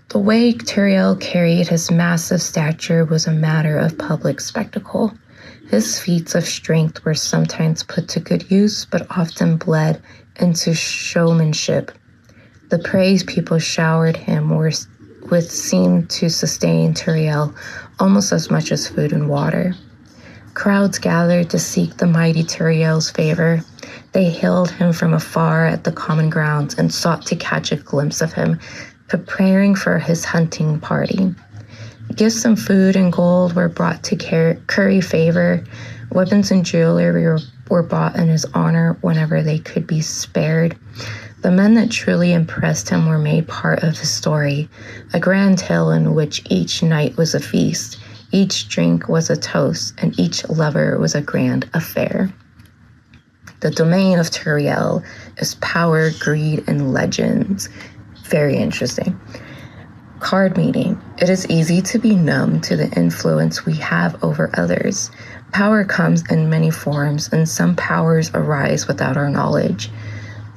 Speaker 1: The way Sidereal carried his massive stature was a matter of public spectacle. His feats of strength were sometimes put to good use, but often bled into showmanship. The praise people showered him with seemed to sustain Sidereal almost as much as food and water. Crowds gathered to seek the mighty Sidereal's favor. They hailed him from afar at the common grounds and sought to catch a glimpse of him, preparing for his hunting party. Gifts and food and gold were brought to curry favor. Weapons and jewelry were bought in his honor whenever they could be spared. The men that truly impressed him were made part of his story, a grand tale in which each night was a feast, each drink was a toast, and each lover was a grand affair. The domain of Sidereal is power, greed, and legends. Very interesting. Card meaning. It is easy to be numb to the influence we have over others. Power comes in many forms, and some powers arise without our knowledge.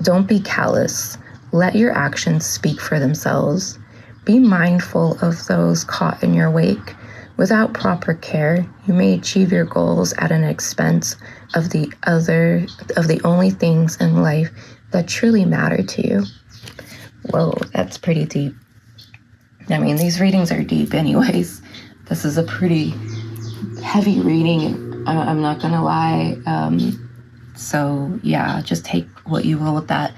Speaker 1: Don't be callous. Let your actions speak for themselves. Be mindful of those caught in your wake. Without proper care, you may achieve your goals at an expense of the only things in life that truly matter to you. Whoa, that's pretty deep. I mean, these readings are deep anyways. This is a pretty heavy reading, I'm not gonna lie. So yeah, just take what you will with that.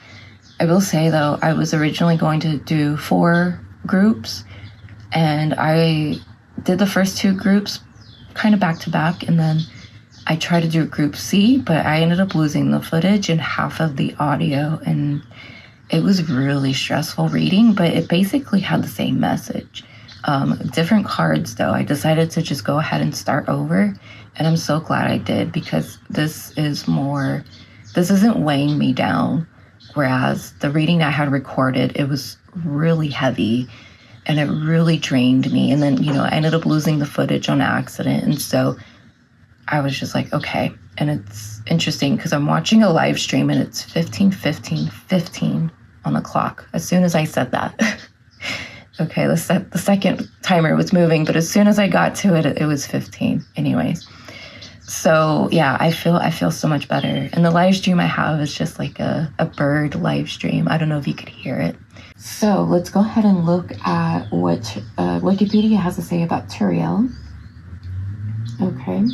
Speaker 1: I will say though, I was originally going to do 4 groups, and I did the first 2 groups kind of back to back, and then I tried to do group C, but I ended up losing the footage and half of the audio, and it was really stressful reading, but it basically had the same message. Different cards though. I decided to just go ahead and start over, and I'm so glad I did, because this isn't weighing me down, whereas the reading I had recorded, it was really heavy and it really drained me. And then, I ended up losing the footage on accident. And so I was just like, okay. And it's interesting because I'm watching a live stream and it's 15 on the clock as soon as I said that. Okay, the second timer was moving, but as soon as I got to it, it was 15 anyways. So yeah, I feel so much better. And the live stream I have is just like a bird live stream. I don't know if you could hear it. So let's go ahead and look at what Wikipedia has to say about Turiel. Okay,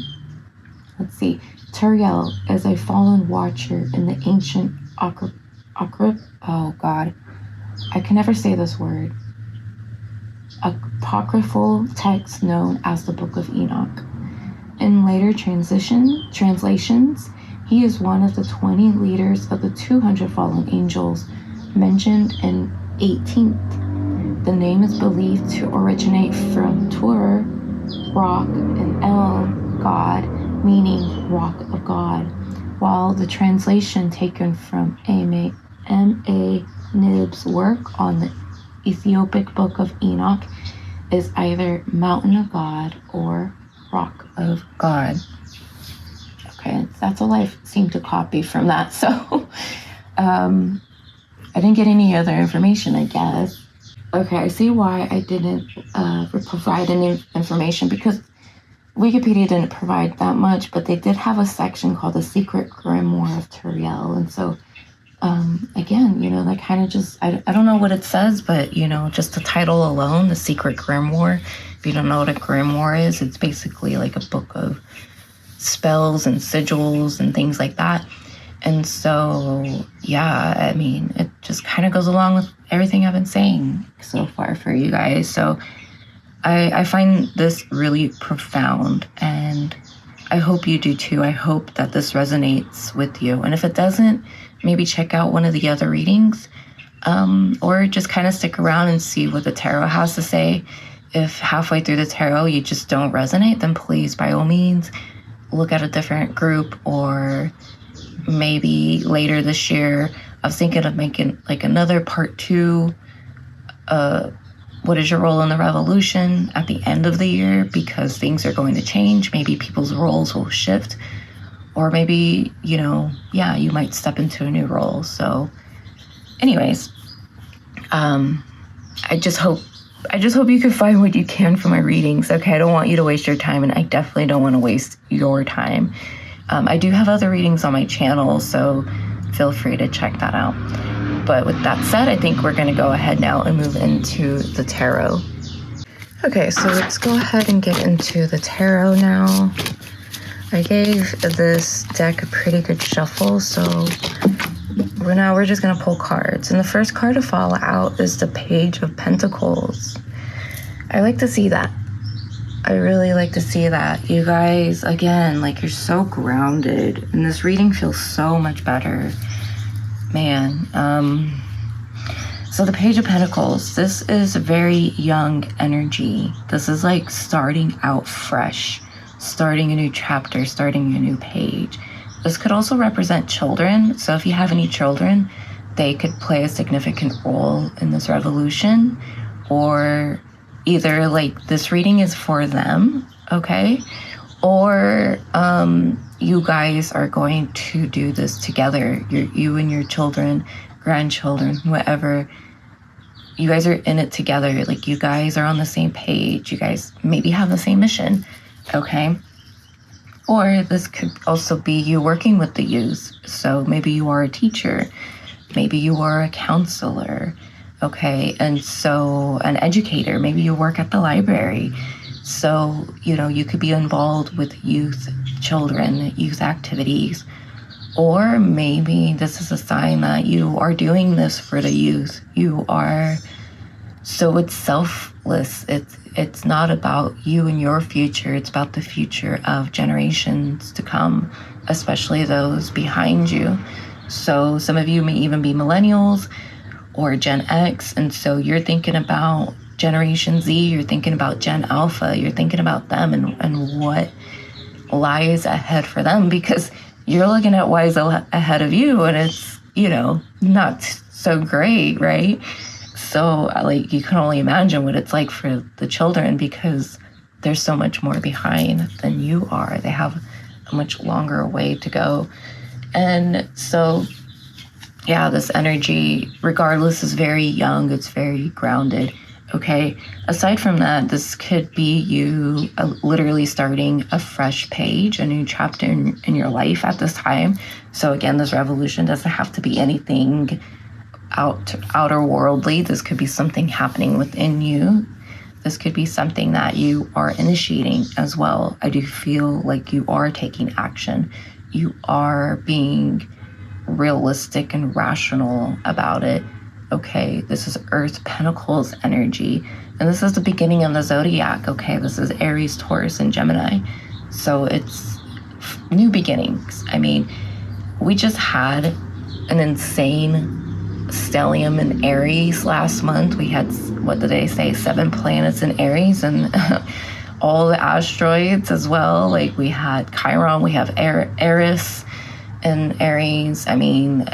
Speaker 1: let's see. Turiel is a fallen watcher in the ancient oh God, I can never say this word. Apocryphal text known as the Book of Enoch. In later translations, he is one of the 20 leaders of the 200 fallen angels mentioned in 18th. The name is believed to originate from Tur, rock, and El, God, meaning rock of God, while the translation taken from M.A. Nib's work on the Ethiopic Book of Enoch is either Mountain of God or Rock of God. Okay, that's all I seem to copy from that. So I didn't get any other information, I guess. Okay, I see why I didn't provide any information, because Wikipedia didn't provide that much, but they did have a section called The Secret Grimoire of Turiel. And so again, that kind of just, I don't know what it says, but, just the title alone, The Secret Grimoire. If you don't know what a grimoire is, it's basically like a book of spells and sigils and things like that. And so, yeah, I mean, it just kind of goes along with everything I've been saying so far for you guys. So I find this really profound, and I hope you do too. I hope that this resonates with you. And if it doesn't, maybe check out one of the other readings, or just kind of stick around and see what the tarot has to say. If halfway through the tarot you just don't resonate, then please, by all means, look at a different group. Or maybe later this year, I was thinking of making like another part 2, what is your role in the revolution at the end of the year, because things are going to change. Maybe people's roles will shift, or maybe, you might step into a new role. So anyways, I just hope you can find what you can from my readings. Okay, I don't want you to waste your time, and I definitely don't want to waste your time. I do have other readings on my channel, so feel free to check that out. But with that said, I think we're going to go ahead now and move into the tarot. Okay, so let's go ahead and get into the tarot now. I gave this deck a pretty good shuffle, so now we're just going to pull cards. And the first card to fall out is the Page of Pentacles. I like to see that. I really like to see that. You guys, again, you're so grounded, and this reading feels so much better. Man, so the Page of Pentacles, this is a very young energy. This is like starting out fresh, starting a new chapter, starting a new page. This could also represent children. So if you have any children, they could play a significant role in this revolution, or either this reading is for them, okay? Or you guys are going to do this together. You and your children, grandchildren, whoever. You guys are in it together. You guys are on the same page. You guys maybe have the same mission, okay? Or this could also be you working with the youth. So maybe you are a teacher. Maybe you are a counselor, okay? And so an educator. Maybe you work at the library. So, you could be involved with youth, children, youth activities. Or maybe this is a sign that you are doing this for the youth. So it's selfless. It's not about you and your future. It's about the future of generations to come, especially those behind you. So some of you may even be millennials or Gen X. And so you're thinking about Generation Z, you're thinking about Gen Alpha, you're thinking about them and what lies ahead for them, because you're looking at what is ahead of you, and it's, not so great, right? So you can only imagine what it's like for the children, because there's so much more behind than you are. They have a much longer way to go. And so, yeah, this energy, regardless, is very young. It's very grounded. Okay, aside from that, this could be you literally starting a fresh page, a new chapter in your life at this time. So again, this revolution doesn't have to be anything outer worldly. This could be something happening within you. This could be something that you are initiating as well. I do feel like you are taking action. You are being realistic and rational about it. Okay, this is Earth Pentacles energy. And this is the beginning of the zodiac. Okay, this is Aries, Taurus, and Gemini. So it's new beginnings. I mean, we just had an insane stellium in Aries last month. We had, what did they say, 7 planets in Aries, and all the asteroids as well. Like we had Chiron, we have Eris in Aries. I mean,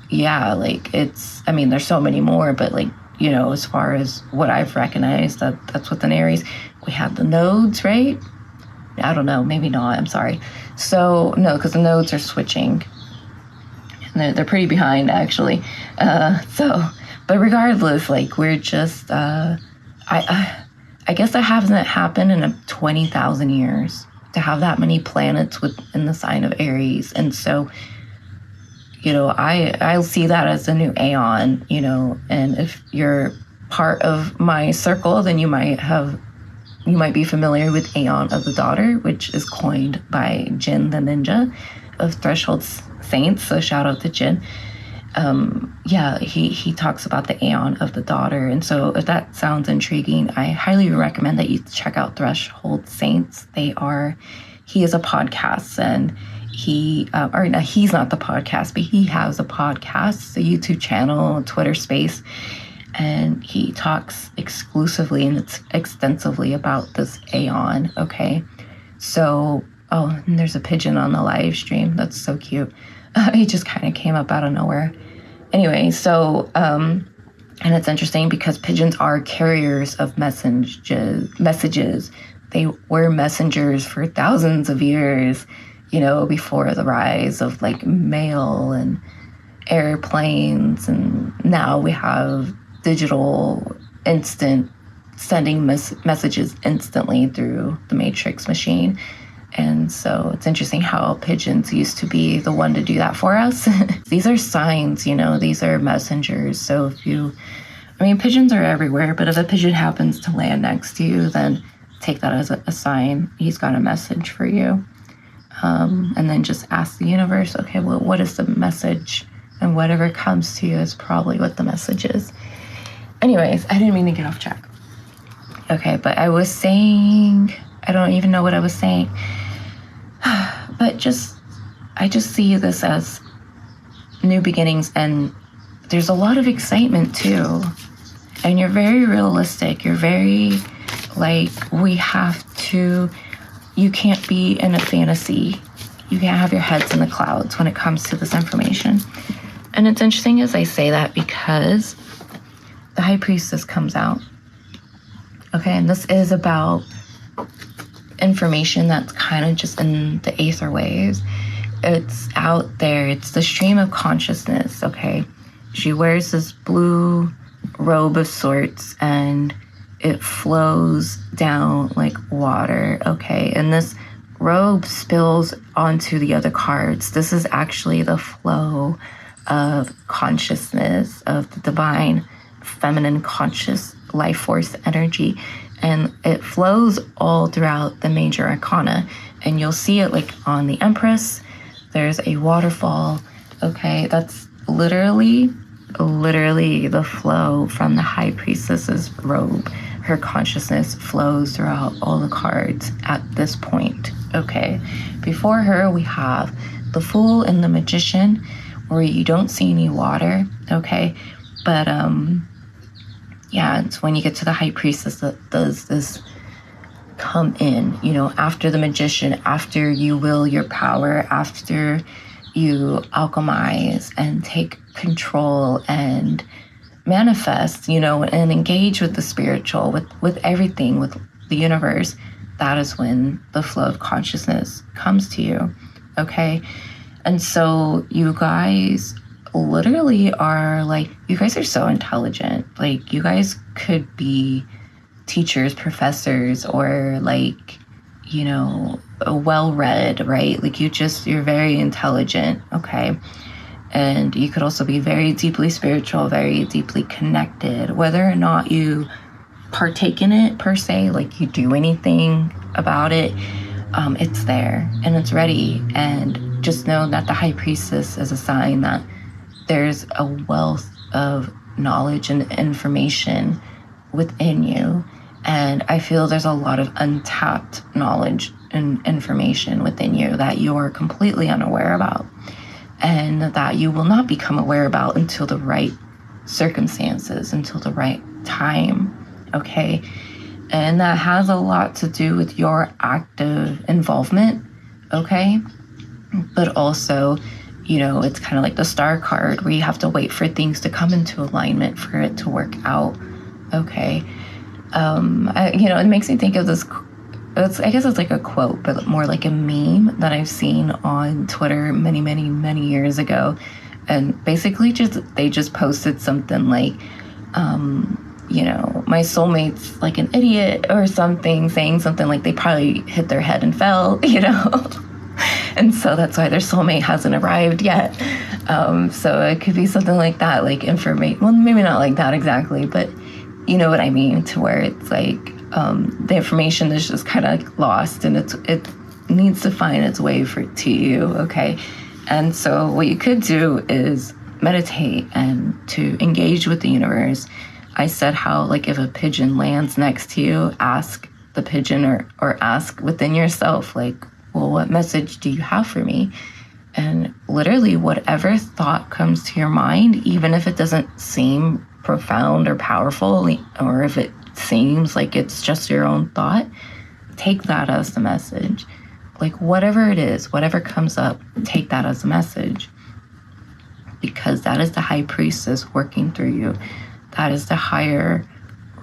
Speaker 1: yeah, like there's so many more, but like, you know, as far as what I've recognized, that's within Aries. We had the nodes, right? I don't know, maybe not, I'm sorry. So no, because the nodes are switching. They're pretty behind, actually. But regardless, like, we're just, I guess that hasn't happened in 20,000 years, to have that many planets within the sign of Aries. And so, you know, I'll see that as a new aeon, you know, and if you're part of my circle, then you might be familiar with Aeon of the Daughter, which is coined by Jin the Ninja of Threshold Saints, so shout out to Jin. He talks about the Aeon of the Daughter, and so if that sounds intriguing, I highly recommend that you check out Threshold Saints. He is a podcast, and he's not the podcast, but he has a podcast, a YouTube channel, a Twitter space, and he talks exclusively and extensively about this Aeon. Okay, so and there's a pigeon on the live stream. That's so cute. He just kind of came up out of nowhere. Anyway, so, and it's interesting because pigeons are carriers of messages. They were messengers for thousands of years, you know, before the rise of like mail and airplanes. And now we have digital instant sending messages instantly through the matrix machine. And so it's interesting how pigeons used to be the one to do that for us. These are signs, you know, these are messengers. So pigeons are everywhere, but if a pigeon happens to land next to you, then take that as a sign. He's got a message for you. And then just ask the universe, okay, well, what is the message? And whatever comes to you is probably what the message is. Anyways, I didn't mean to get off track. Okay, but I was saying, I don't even know what I was saying. But I just see this as new beginnings, and there's a lot of excitement too. And you're very realistic. You're very like, you can't be in a fantasy. You can't have your heads in the clouds when it comes to this information. And it's interesting as I say that because the High Priestess comes out. Okay, and this is about information that's kind of just in the aether waves. It's out there. It's the stream of consciousness, okay? She wears this blue robe of sorts, and it flows down like water, okay? And this robe spills onto the other cards. This is actually the flow of consciousness, of the divine feminine conscious life force energy. And it flows all throughout the major arcana. And you'll see it like on the Empress. There's a waterfall. Okay, that's literally the flow from the High Priestess's robe. Her consciousness flows throughout all the cards at this point. Okay, before her we have the Fool and the Magician, where you don't see any water. Okay, but yeah, it's when you get to the High Priestess that does this come in, you know, after the Magician, after you will your power, after you alchemize and take control and manifest, you know, and engage with the spiritual, with everything, with the universe. That is when the flow of consciousness comes to you, okay? And so you guys literally are like, you guys are so intelligent. Like, you guys could be teachers, professors, or like, you know, well-read, right? Like you're very intelligent, okay? And you could also be very deeply spiritual, very deeply connected, whether or not you partake in it per se, like you do anything about it, it's there and it's ready. And just know that the High Priestess is a sign that there's a wealth of knowledge and information within you. And I feel there's a lot of untapped knowledge and information within you that you're completely unaware about, and that you will not become aware about until the right circumstances, until the right time, okay? And that has a lot to do with your active involvement, okay? But also, you know, it's kind of like the star card where you have to wait for things to come into alignment for it to work out, okay? You know, it makes me think of this, I guess it's like a quote, but more like a meme that I've seen on Twitter many years ago. And basically they just posted something like, you know, my soulmate's like an idiot or something, saying something like they probably hit their head and fell, you know? And so that's why their soulmate hasn't arrived yet. So it could be something like that, like information. Well, maybe not like that exactly, but you know what I mean, to where it's like the information is just kind of lost, and it needs to find its way to you, okay? And so what you could do is meditate and to engage with the universe. I said how, like, if a pigeon lands next to you, ask the pigeon or ask within yourself, like, well, what message do you have for me? And literally whatever thought comes to your mind, even if it doesn't seem profound or powerful, or if it seems like it's just your own thought, take that as the message. Like, whatever it is, whatever comes up, take that as a message. Because that is the High Priestess working through you. That is the higher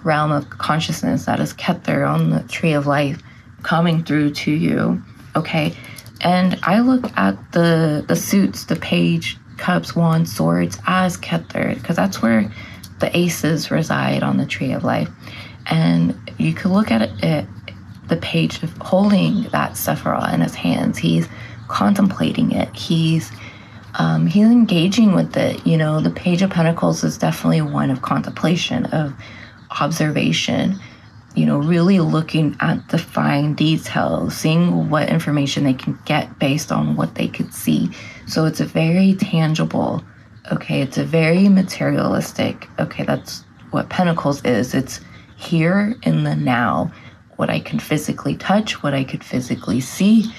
Speaker 1: realm of consciousness that is kept there on the tree of life, coming through to you, okay? And I look at the suits, the Page, Cups, Wands, Swords, as Keter, because that's where the aces reside on the tree of life. And you could look at it, the Page of holding that Sephiroth in his hands. He's contemplating it. He's engaging with it. You know, the Page of Pentacles is definitely one of contemplation, of observation, you know, really looking at the fine details, seeing what information they can get based on what they could see. So it's a very tangible, okay, it's a very materialistic, okay, that's what Pentacles is. It's here in the now, what I can physically touch, what I could physically see,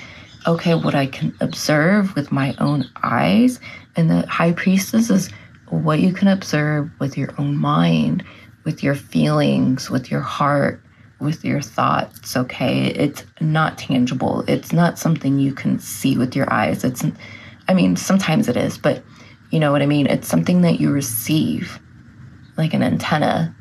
Speaker 1: okay, what I can observe with my own eyes. And the High Priestess is what you can observe with your own mind, with your feelings, with your heart, with your thoughts, okay? It's not tangible. It's not something you can see with your eyes. I mean, sometimes it is, but you know what I mean? It's something that you receive, like an antenna.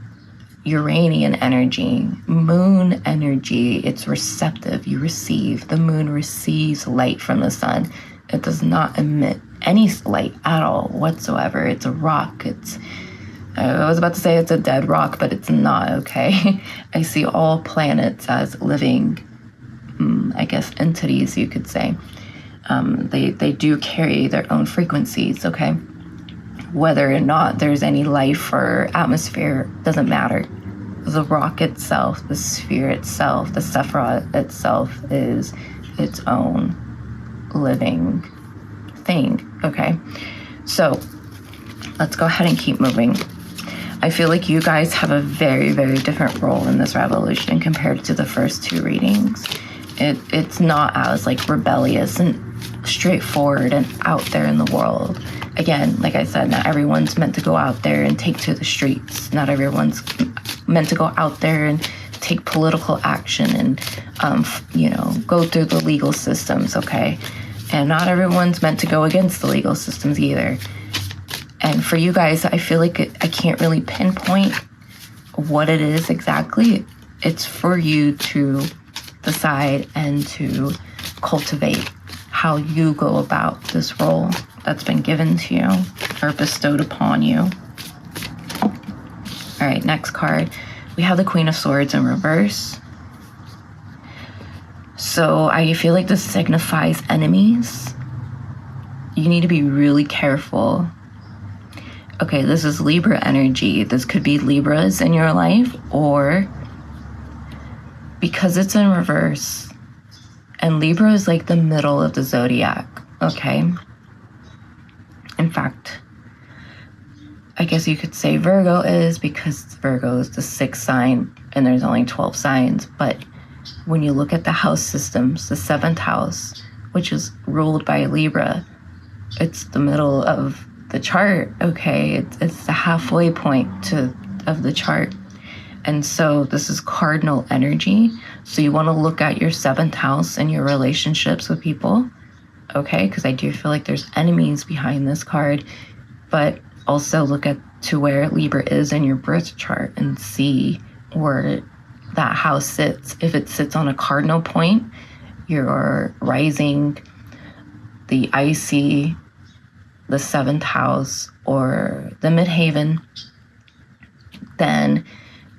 Speaker 1: Uranian energy, moon energy, it's receptive. You receive. The moon receives light from the sun. It does not emit any light at all whatsoever. It's a rock. I was about to say it's a dead rock, but it's not, okay? I see all planets as living, I guess, entities, you could say. They do carry their own frequencies, okay? Whether or not there's any life or atmosphere doesn't matter. The rock itself, the sphere itself, the Sephiroth itself is its own living thing, okay? So let's go ahead and keep moving. I feel like you guys have a very different role in this revolution compared to the first two readings. It's not as like rebellious and straightforward and out there in the world. Again, like I said, not everyone's meant to go out there and take to the streets. Not everyone's meant to go out there and take political action and, you know, go through the legal systems, okay? And not everyone's meant to go against the legal systems either. And for you guys, I feel like I can't really pinpoint what it is exactly. It's for you to decide and to cultivate how you go about this role that's been given to you or bestowed upon you. All right, next card. We have the Queen of Swords in reverse. So I feel like this signifies enemies. you need to be really careful. Okay, this is Libra energy. This could be Libras in your life, or because it's in reverse, and Libra is like the middle of the zodiac, okay? In fact, I guess you could say Virgo is, because Virgo is the 6th sign and there's only 12 signs. But when you look at the house systems, the 7th house, which is ruled by Libra, it's the middle of the chart, okay? It's the halfway point of the chart. And so this is cardinal energy. So you want to look at your 7th house and your relationships with people, okay? Because I do feel like there's enemies behind this card. But also look at to where Libra is in your birth chart and see where that house sits. If it sits on a cardinal point, your rising, the IC, the 7th house, or the midheaven, then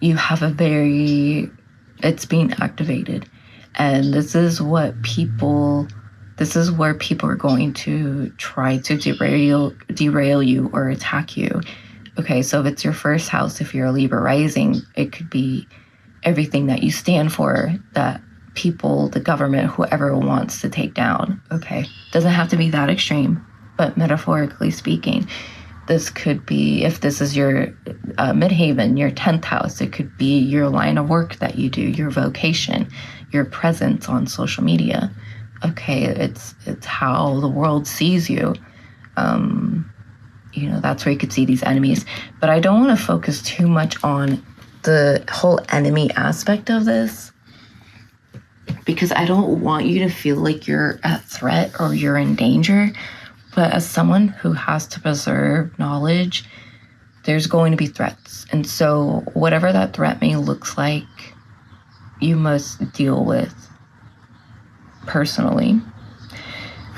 Speaker 1: you have it's being activated. And this is where people are going to try to derail you or attack you. Okay, so if it's your first house, if you're a Libra rising, it could be everything that you stand for, that people, the government, whoever wants to take down, okay? Doesn't have to be that extreme, but metaphorically speaking, this could be, if this is your midheaven, your 10th house, it could be your line of work that you do, your vocation, your presence on social media. Okay, it's how the world sees you. That's where you could see these enemies. But I don't want to focus too much on the whole enemy aspect of this, because I don't want you to feel like you're at threat or you're in danger. But as someone who has to preserve knowledge, there's going to be threats. And so whatever that threat may look like, you must deal with personally.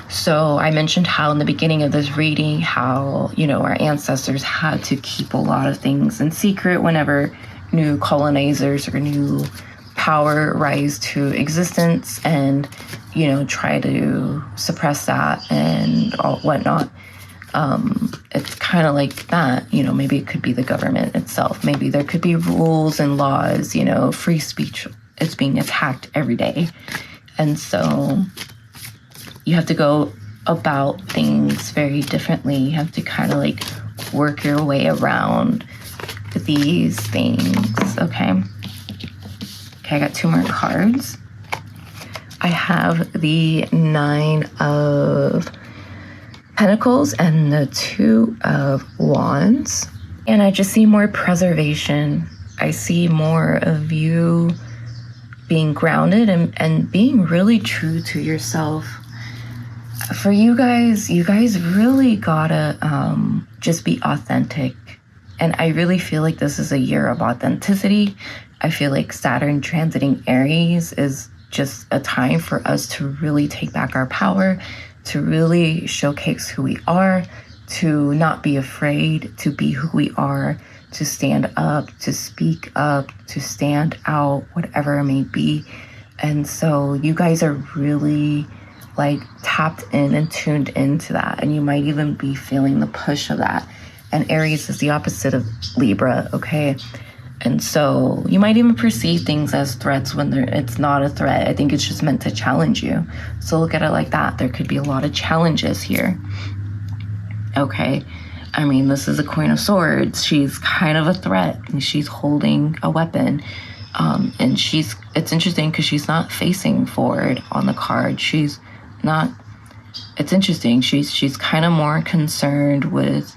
Speaker 1: So I mentioned how in the beginning of this reading, how, our ancestors had to keep a lot of things in secret whenever new colonizers or new power rise to existence, and, try to suppress that and all whatnot. It's kind of like that, maybe it could be the government itself. Maybe there could be rules and laws, free speech is being attacked every day. And so you have to go about things very differently. You have to kind of like work your way around these things, okay? Okay, I got 2 more cards. I have the 9 of Pentacles and the 2 of Wands. And I just see more preservation. I see more of you being grounded and being really true to yourself. For you guys really gotta just be authentic. And I really feel like this is a year of authenticity. I feel like Saturn transiting Aries is just a time for us to really take back our power, to really showcase who we are, to not be afraid to be who we are, to stand up, to speak up, to stand out, whatever it may be. And so you guys are really like tapped in and tuned into that. And you might even be feeling the push of that. And Aries is the opposite of Libra, okay? And so you might even perceive things as threats when it's not a threat. I think it's just meant to challenge you. So look at it like that. There could be a lot of challenges here. Okay. I mean, this is a Queen of Swords. She's kind of a threat, and she's holding a weapon. And it's interesting because she's not facing forward on the card. She's not, it's interesting. She's kind of more concerned with,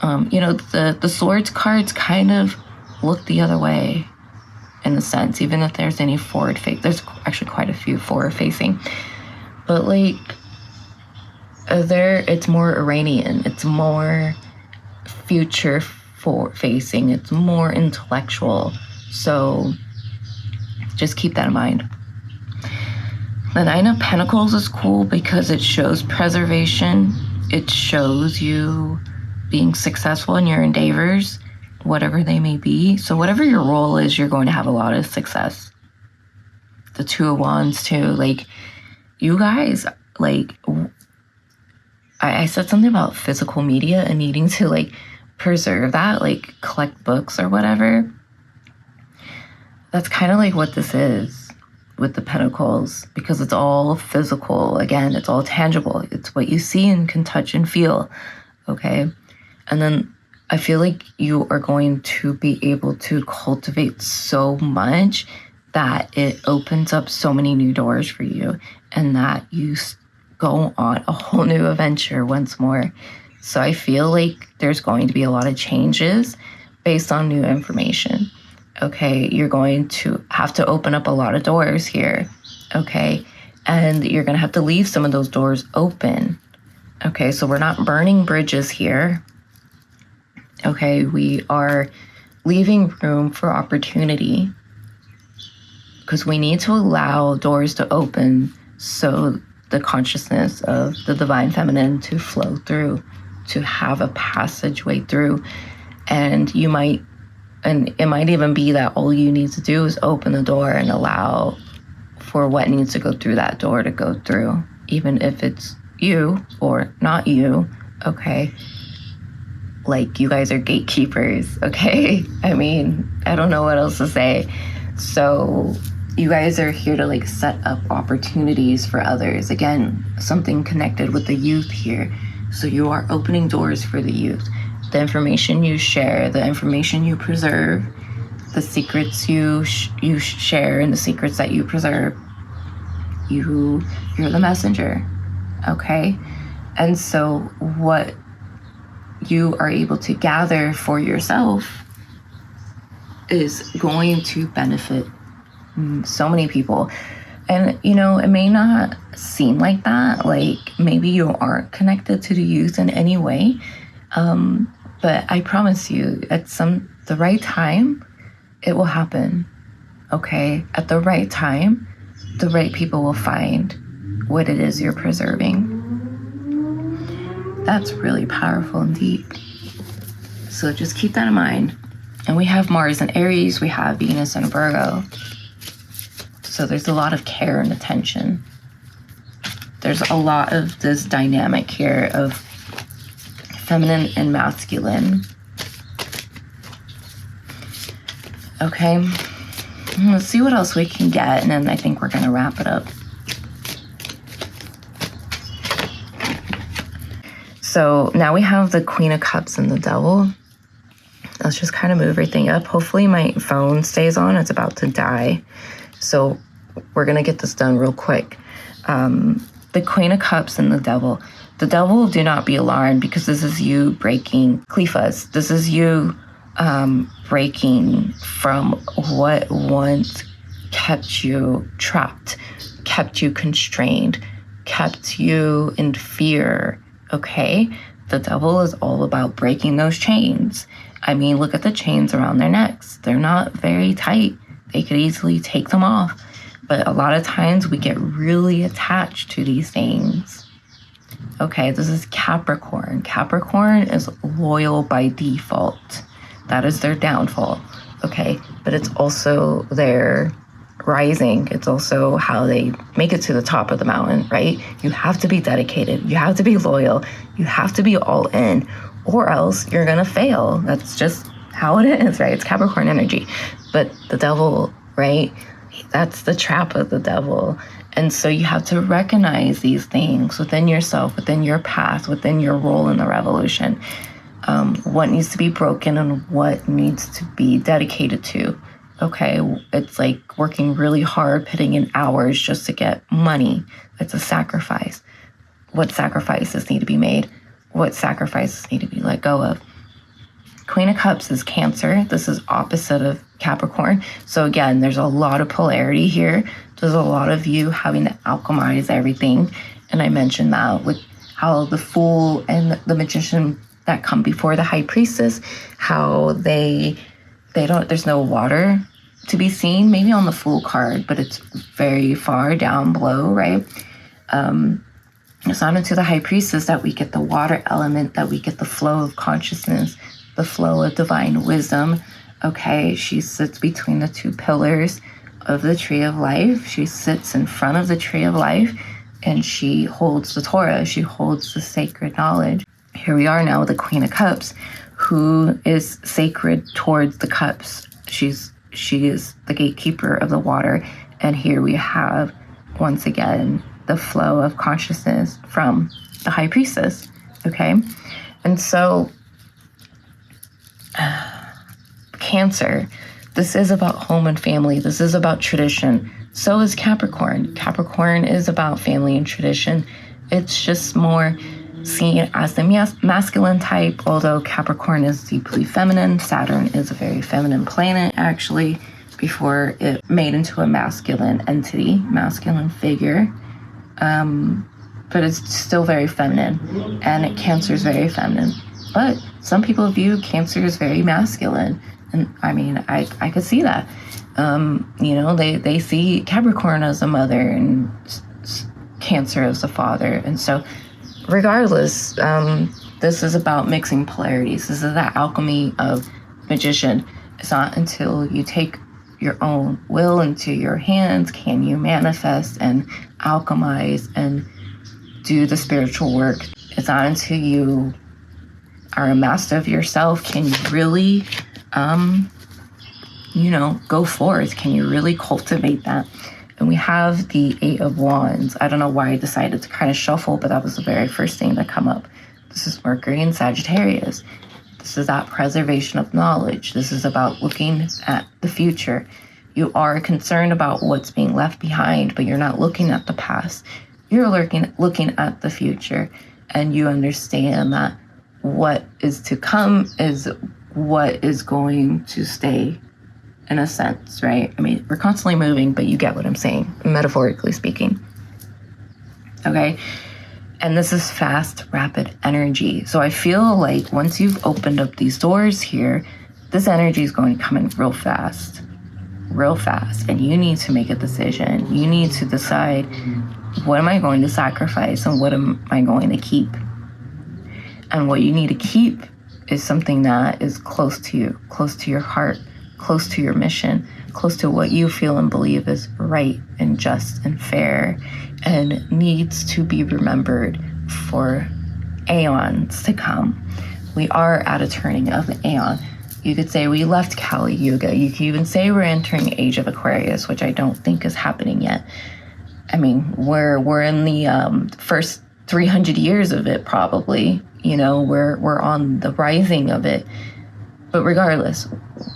Speaker 1: the Swords cards kind of look the other way in a sense, even if there's any forward face. There's actually quite a few forward facing, but like it's more Iranian, it's more future facing, it's more intellectual. So just keep that in mind. The 9 of Pentacles is cool because it shows preservation. It shows you being successful in your endeavors, whatever they may be. So whatever your role is, you're going to have a lot of success. The 2 of Wands too, like you guys, like I said something about physical media and needing to like preserve that, like collect books or whatever. That's kind of like what this is with the Pentacles, because it's all physical. Again, it's all tangible. It's what you see and can touch and feel. Okay. And then I feel like you are going to be able to cultivate so much that it opens up so many new doors for you, and that you go on a whole new adventure once more. So I feel like there's going to be a lot of changes based on new information. Okay, you're going to have to open up a lot of doors here. Okay, and you're going to have to leave some of those doors open. Okay, so we're not burning bridges here. Okay, we are leaving room for opportunity, because we need to allow doors to open so the consciousness of the divine feminine to flow through, to have a passageway through. And it might even be that all you need to do is open the door and allow for what needs to go through that door to go through, even if it's you or not you. Okay, like, you guys are gatekeepers. Okay, I mean, I don't know what else to say. So you guys are here to like set up opportunities for others. Again, something connected with the youth here. So you are opening doors for the youth. The information you share, the information you preserve, the secrets you share, and the secrets that you preserve, you're the messenger. Okay, and so what you are able to gather for yourself is going to benefit so many people. And, you know, it may not seem like that. Like, maybe you aren't connected to the youth in any way. But I promise you, at the right time, it will happen. Okay? At the right time, the right people will find what it is you're preserving. That's really powerful and deep. So just keep that in mind. And we have Mars in Aries, we have Venus in Virgo. So there's a lot of care and attention. There's a lot of this dynamic here of feminine and masculine. Okay, let's see what else we can get, and then I think we're gonna wrap it up. So now we have the Queen of Cups and the Devil. Let's just kind of move everything up. Hopefully my phone stays on. It's about to die. So we're going to get this done real quick. The Queen of Cups and the Devil. The Devil, do not be alarmed, because this is you breaking klifas. This is you breaking from what once kept you trapped, kept you constrained, kept you in fear. Okay? The Devil is all about breaking those chains. I mean, look at the chains around their necks. They're not very tight. They could easily take them off. But a lot of times we get really attached to these things. Okay, this is Capricorn. Capricorn is loyal by default. That is their downfall. Okay, but it's also their rising. It's also how they make it to the top of the mountain, right? You have to be dedicated. You have to be loyal. You have to be all in, or else you're going to fail. That's just how it is, right? It's Capricorn energy. But the Devil, right? That's the trap of the Devil. And so you have to recognize these things within yourself, within your path, within your role in the revolution. What needs to be broken and what needs to be dedicated to. Okay, it's like working really hard, putting in hours just to get money. It's a sacrifice. What sacrifices need to be made? What sacrifices need to be let go of? Queen of Cups is Cancer. This is opposite of Capricorn. So again, there's a lot of polarity here. There's a lot of you having to alchemize everything. And I mentioned that with how the Fool and the Magician that come before the High Priestess, how they don't, there's no water to be seen, maybe on the Fool card, but it's very far down below, right? It's not into the High Priestess that we get the water element, that we get the flow of consciousness, the flow of divine wisdom. Okay, she sits between the two pillars of the tree of life. She sits in front of the tree of life. and she holds the Torah. She holds the sacred knowledge. Here we are now with the Queen of Cups, who is sacred towards the cups. She is the gatekeeper of the water. And here we have, once again, the flow of consciousness from the High Priestess, okay? And so, Cancer, this is about home and family. This is about tradition. So is Capricorn. Capricorn is about family and tradition. It's just more seen as the masculine type, although Capricorn is deeply feminine. Saturn is a very feminine planet, actually, before it made into a masculine entity, masculine figure. But it's still very feminine, and Cancer is very feminine. But some people view Cancer as very masculine, and I mean, I could see that. You know, they see Capricorn as a mother and Cancer as a father, and so regardless, this is about mixing polarities. This is the alchemy of magician. It's not until you take your own will into your hands can you manifest and alchemize and do the spiritual work. It's not until you are a master of yourself can you really, you know, go forth. Can you really cultivate that? And we have the Eight of Wands. I don't know why I decided to kind of shuffle, but that was the very first thing that come up. This is Mercury and Sagittarius. This is that preservation of knowledge. This is about looking at the future. You are concerned about what's being left behind, but you're not looking at the past. You're looking at the future, and you understand that what is to come is what is going to stay, in a sense, right? I mean, we're constantly moving, but you get what I'm saying, metaphorically speaking. Okay? And this is fast, rapid energy. So I feel like once you've opened up these doors here, this energy is going to come in real fast. And you need to make a decision. You need to decide, what am I going to sacrifice and what am I going to keep? And what you need to keep is something that is close to you, close to your heart, close to your mission, close to what you feel and believe is right and just and fair and needs to be remembered for aeons to come. We are at a turning of the aeon. You could say we left Kali Yuga. You could even say we're entering Age of Aquarius, which I don't think is happening yet. I mean, we're in the first 300 years of it, probably. You know, we're on the rising of it. But regardless,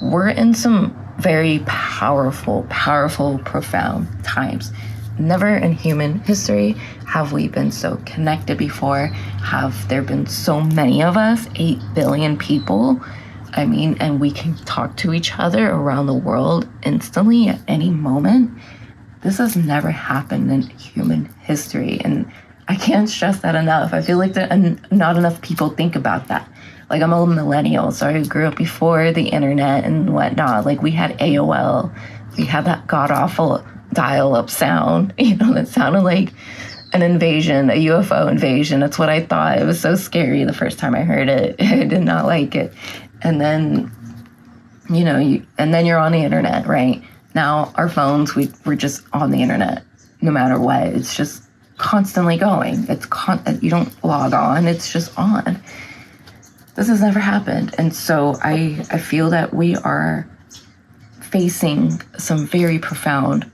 Speaker 1: we're in some very powerful, profound times. Never in human history have we been so connected before. Have there been so many of us, 8 billion people? I mean, and we can talk to each other around the world instantly at any moment. This has never happened in human history. And I can't stress that enough. I feel like not enough people think about that. Like, I'm a millennial, so I grew up before the internet and whatnot. Like, we had AOL. We had that god-awful dial-up sound, you know, that sounded like an invasion, a UFO invasion. That's what I thought. It was so scary the first time I heard it. I did not like it. And then, you know, and then you're on the internet, right? Now, our phones, we're just on the internet, no matter what. It's just constantly going. You don't log on. It's just on. This has never happened. And so I feel that we are facing some very profound,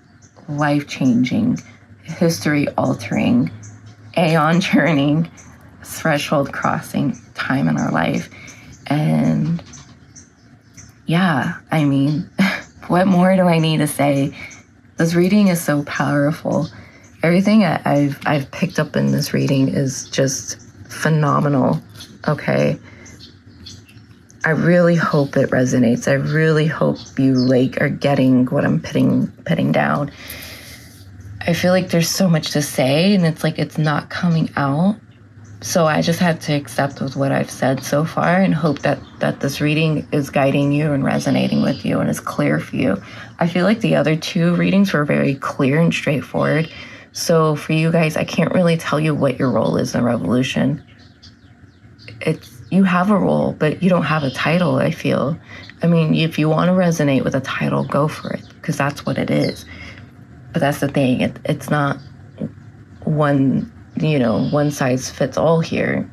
Speaker 1: life-changing, history-altering, aeon-churning, threshold-crossing time in our life. And yeah, I mean, what more do I need to say? This reading is so powerful. Everything I've picked up in this reading is just phenomenal, okay? I really hope it resonates. I really hope you are getting what I'm putting down. I feel like there's so much to say, and it's like it's not coming out. So I just had to accept with what I've said so far and hope that this reading is guiding you and resonating with you and is clear for you. I feel like the other two readings were very clear and straightforward. So for you guys, I can't really tell you what your role is in Revolution. You have a role, but you don't have a title, I feel. I mean, if you want to resonate with a title, go for it, because that's what it is. But that's the thing. It's not one size fits all here.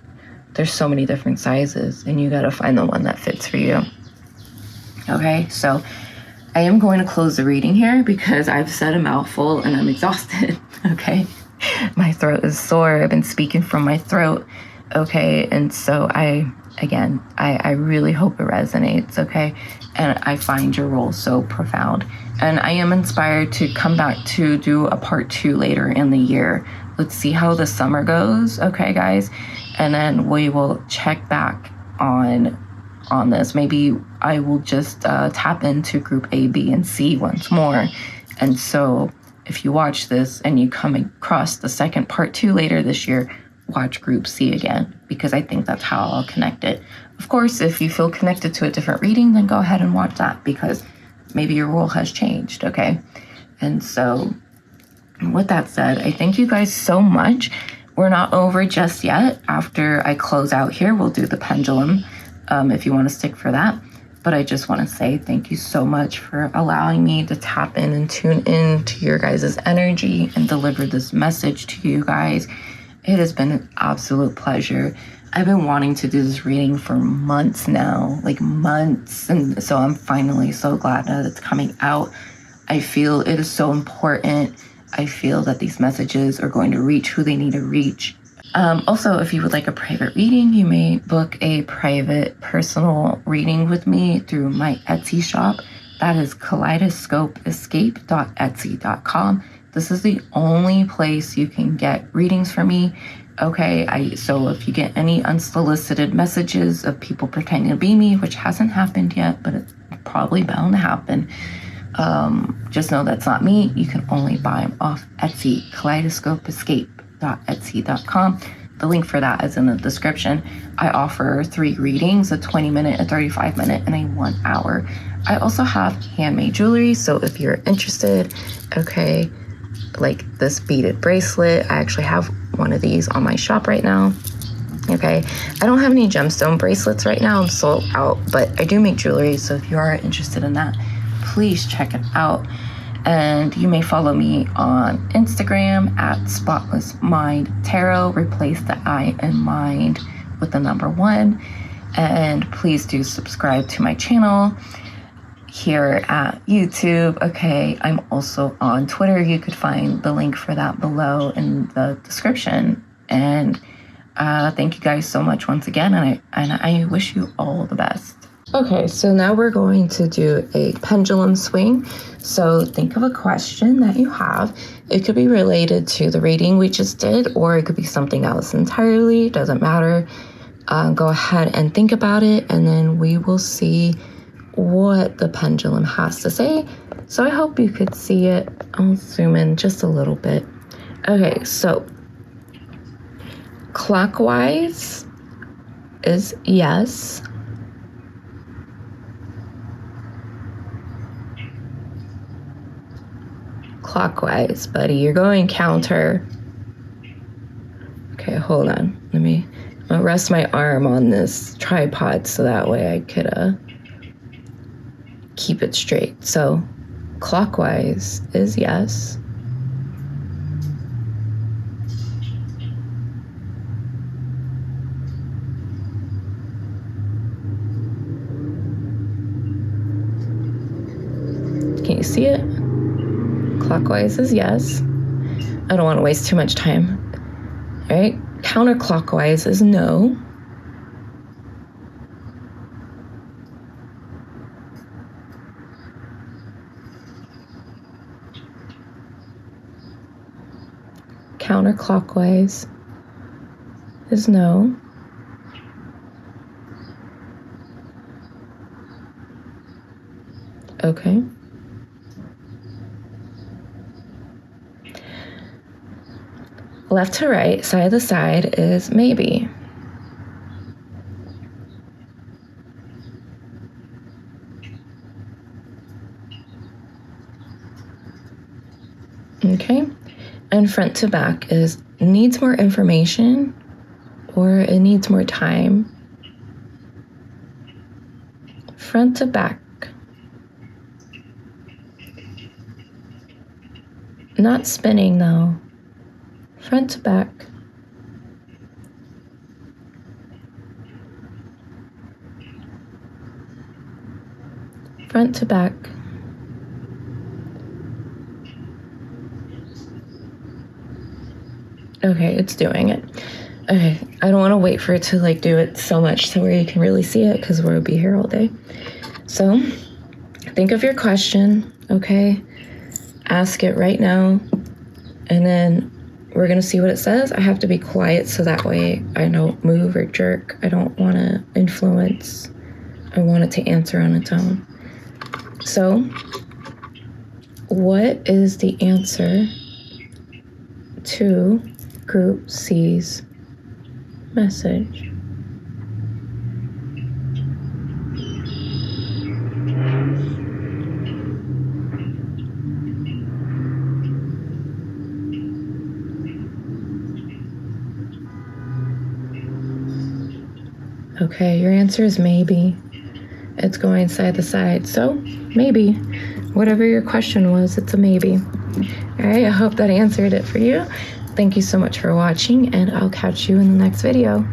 Speaker 1: There's so many different sizes, and you got to find the one that fits for you. Okay, so I am going to close the reading here because I've said a mouthful and I'm exhausted. Okay, my throat is sore. I've been speaking from my throat. Okay, and so I really hope it resonates. Okay, and I find your role so profound, and I am inspired to come back to do a part 2 later in the year. Let's see how the summer goes. Okay, guys, and then we will check back on this. Maybe I will just tap into group A, B, and C once more. And so if you watch this and you come across the second part 2 later this year, watch group C again, because I think that's how I'll connect it. Of course, if you feel connected to a different reading, then go ahead and watch that, because maybe your role has changed. Okay. And so with that said, I thank you guys so much. We're not over just yet. After I close out here, we'll do the pendulum, if you want to stick for that. But I just want to say thank you so much for allowing me to tap in and tune in to your guys' energy and deliver this message to you guys. It has been an absolute pleasure. I've been wanting to do this reading for months now, like months. And so I'm finally so glad that it's coming out. I feel it is so important. I feel that these messages are going to reach who they need to reach. Also, if you would like a private reading, you may book a private personal reading with me through my Etsy shop. That is kaleidoscopeescape.etsy.com. This is the only place you can get readings from me. Okay, so if you get any unsolicited messages of people pretending to be me, which hasn't happened yet, but it's probably bound to happen, just know that's not me. You can only buy them off Etsy, kaleidoscopeescape.etsy.com. The link for that is in the description. I offer 3 readings, a 20-minute, a 35-minute, and a 1 hour. I also have handmade jewelry, so if you're interested, okay, like this beaded bracelet, I actually have one of these on my shop right now. Okay, I don't have any gemstone bracelets right now, I'm sold out, but I do make jewelry, so if you are interested in that, please check it out. And you may follow me on Instagram at Spotless Mind Tarot. Replace the I in mind with the number 1. And please do subscribe to my channel here at YouTube. Okay, I'm also on Twitter. You could find the link for that below in the description. And thank you guys so much once again, and I wish you all the best. Okay, so now we're going to do a pendulum swing. So think of a question that you have. It could be related to the reading we just did, or it could be something else entirely. Doesn't matter. Go ahead and think about it, and then we will see what the pendulum has to say. So I hope you could see it. I'll zoom in just a little bit. Okay, so clockwise is yes. Clockwise, buddy, you're going counter. Okay, hold on. I'll rest my arm on this tripod so that way I could keep it straight. So clockwise is yes. Can you see it? Clockwise is yes. I don't want to waste too much time. All right, counterclockwise is no. Counterclockwise is no. Okay. Left to right, side to side is maybe. Okay. And front to back is needs more information or it needs more time. Front to back. Not spinning though. front to back. Front to back. Okay, it's doing it. Okay, I don't want to wait for it to like do it so much to where you can really see it because we'll be here all day. So think of your question, okay? Ask it right now, and then we're gonna see what it says. I have to be quiet so that way I don't move or jerk. I don't want to influence. I want it to answer on its own. So, what is the answer to Group C's message? Okay, your answer is maybe. It's going side to side. So, maybe. Whatever your question was, it's a maybe. All right, I hope that answered it for you. Thank you so much for watching, and I'll catch you in the next video.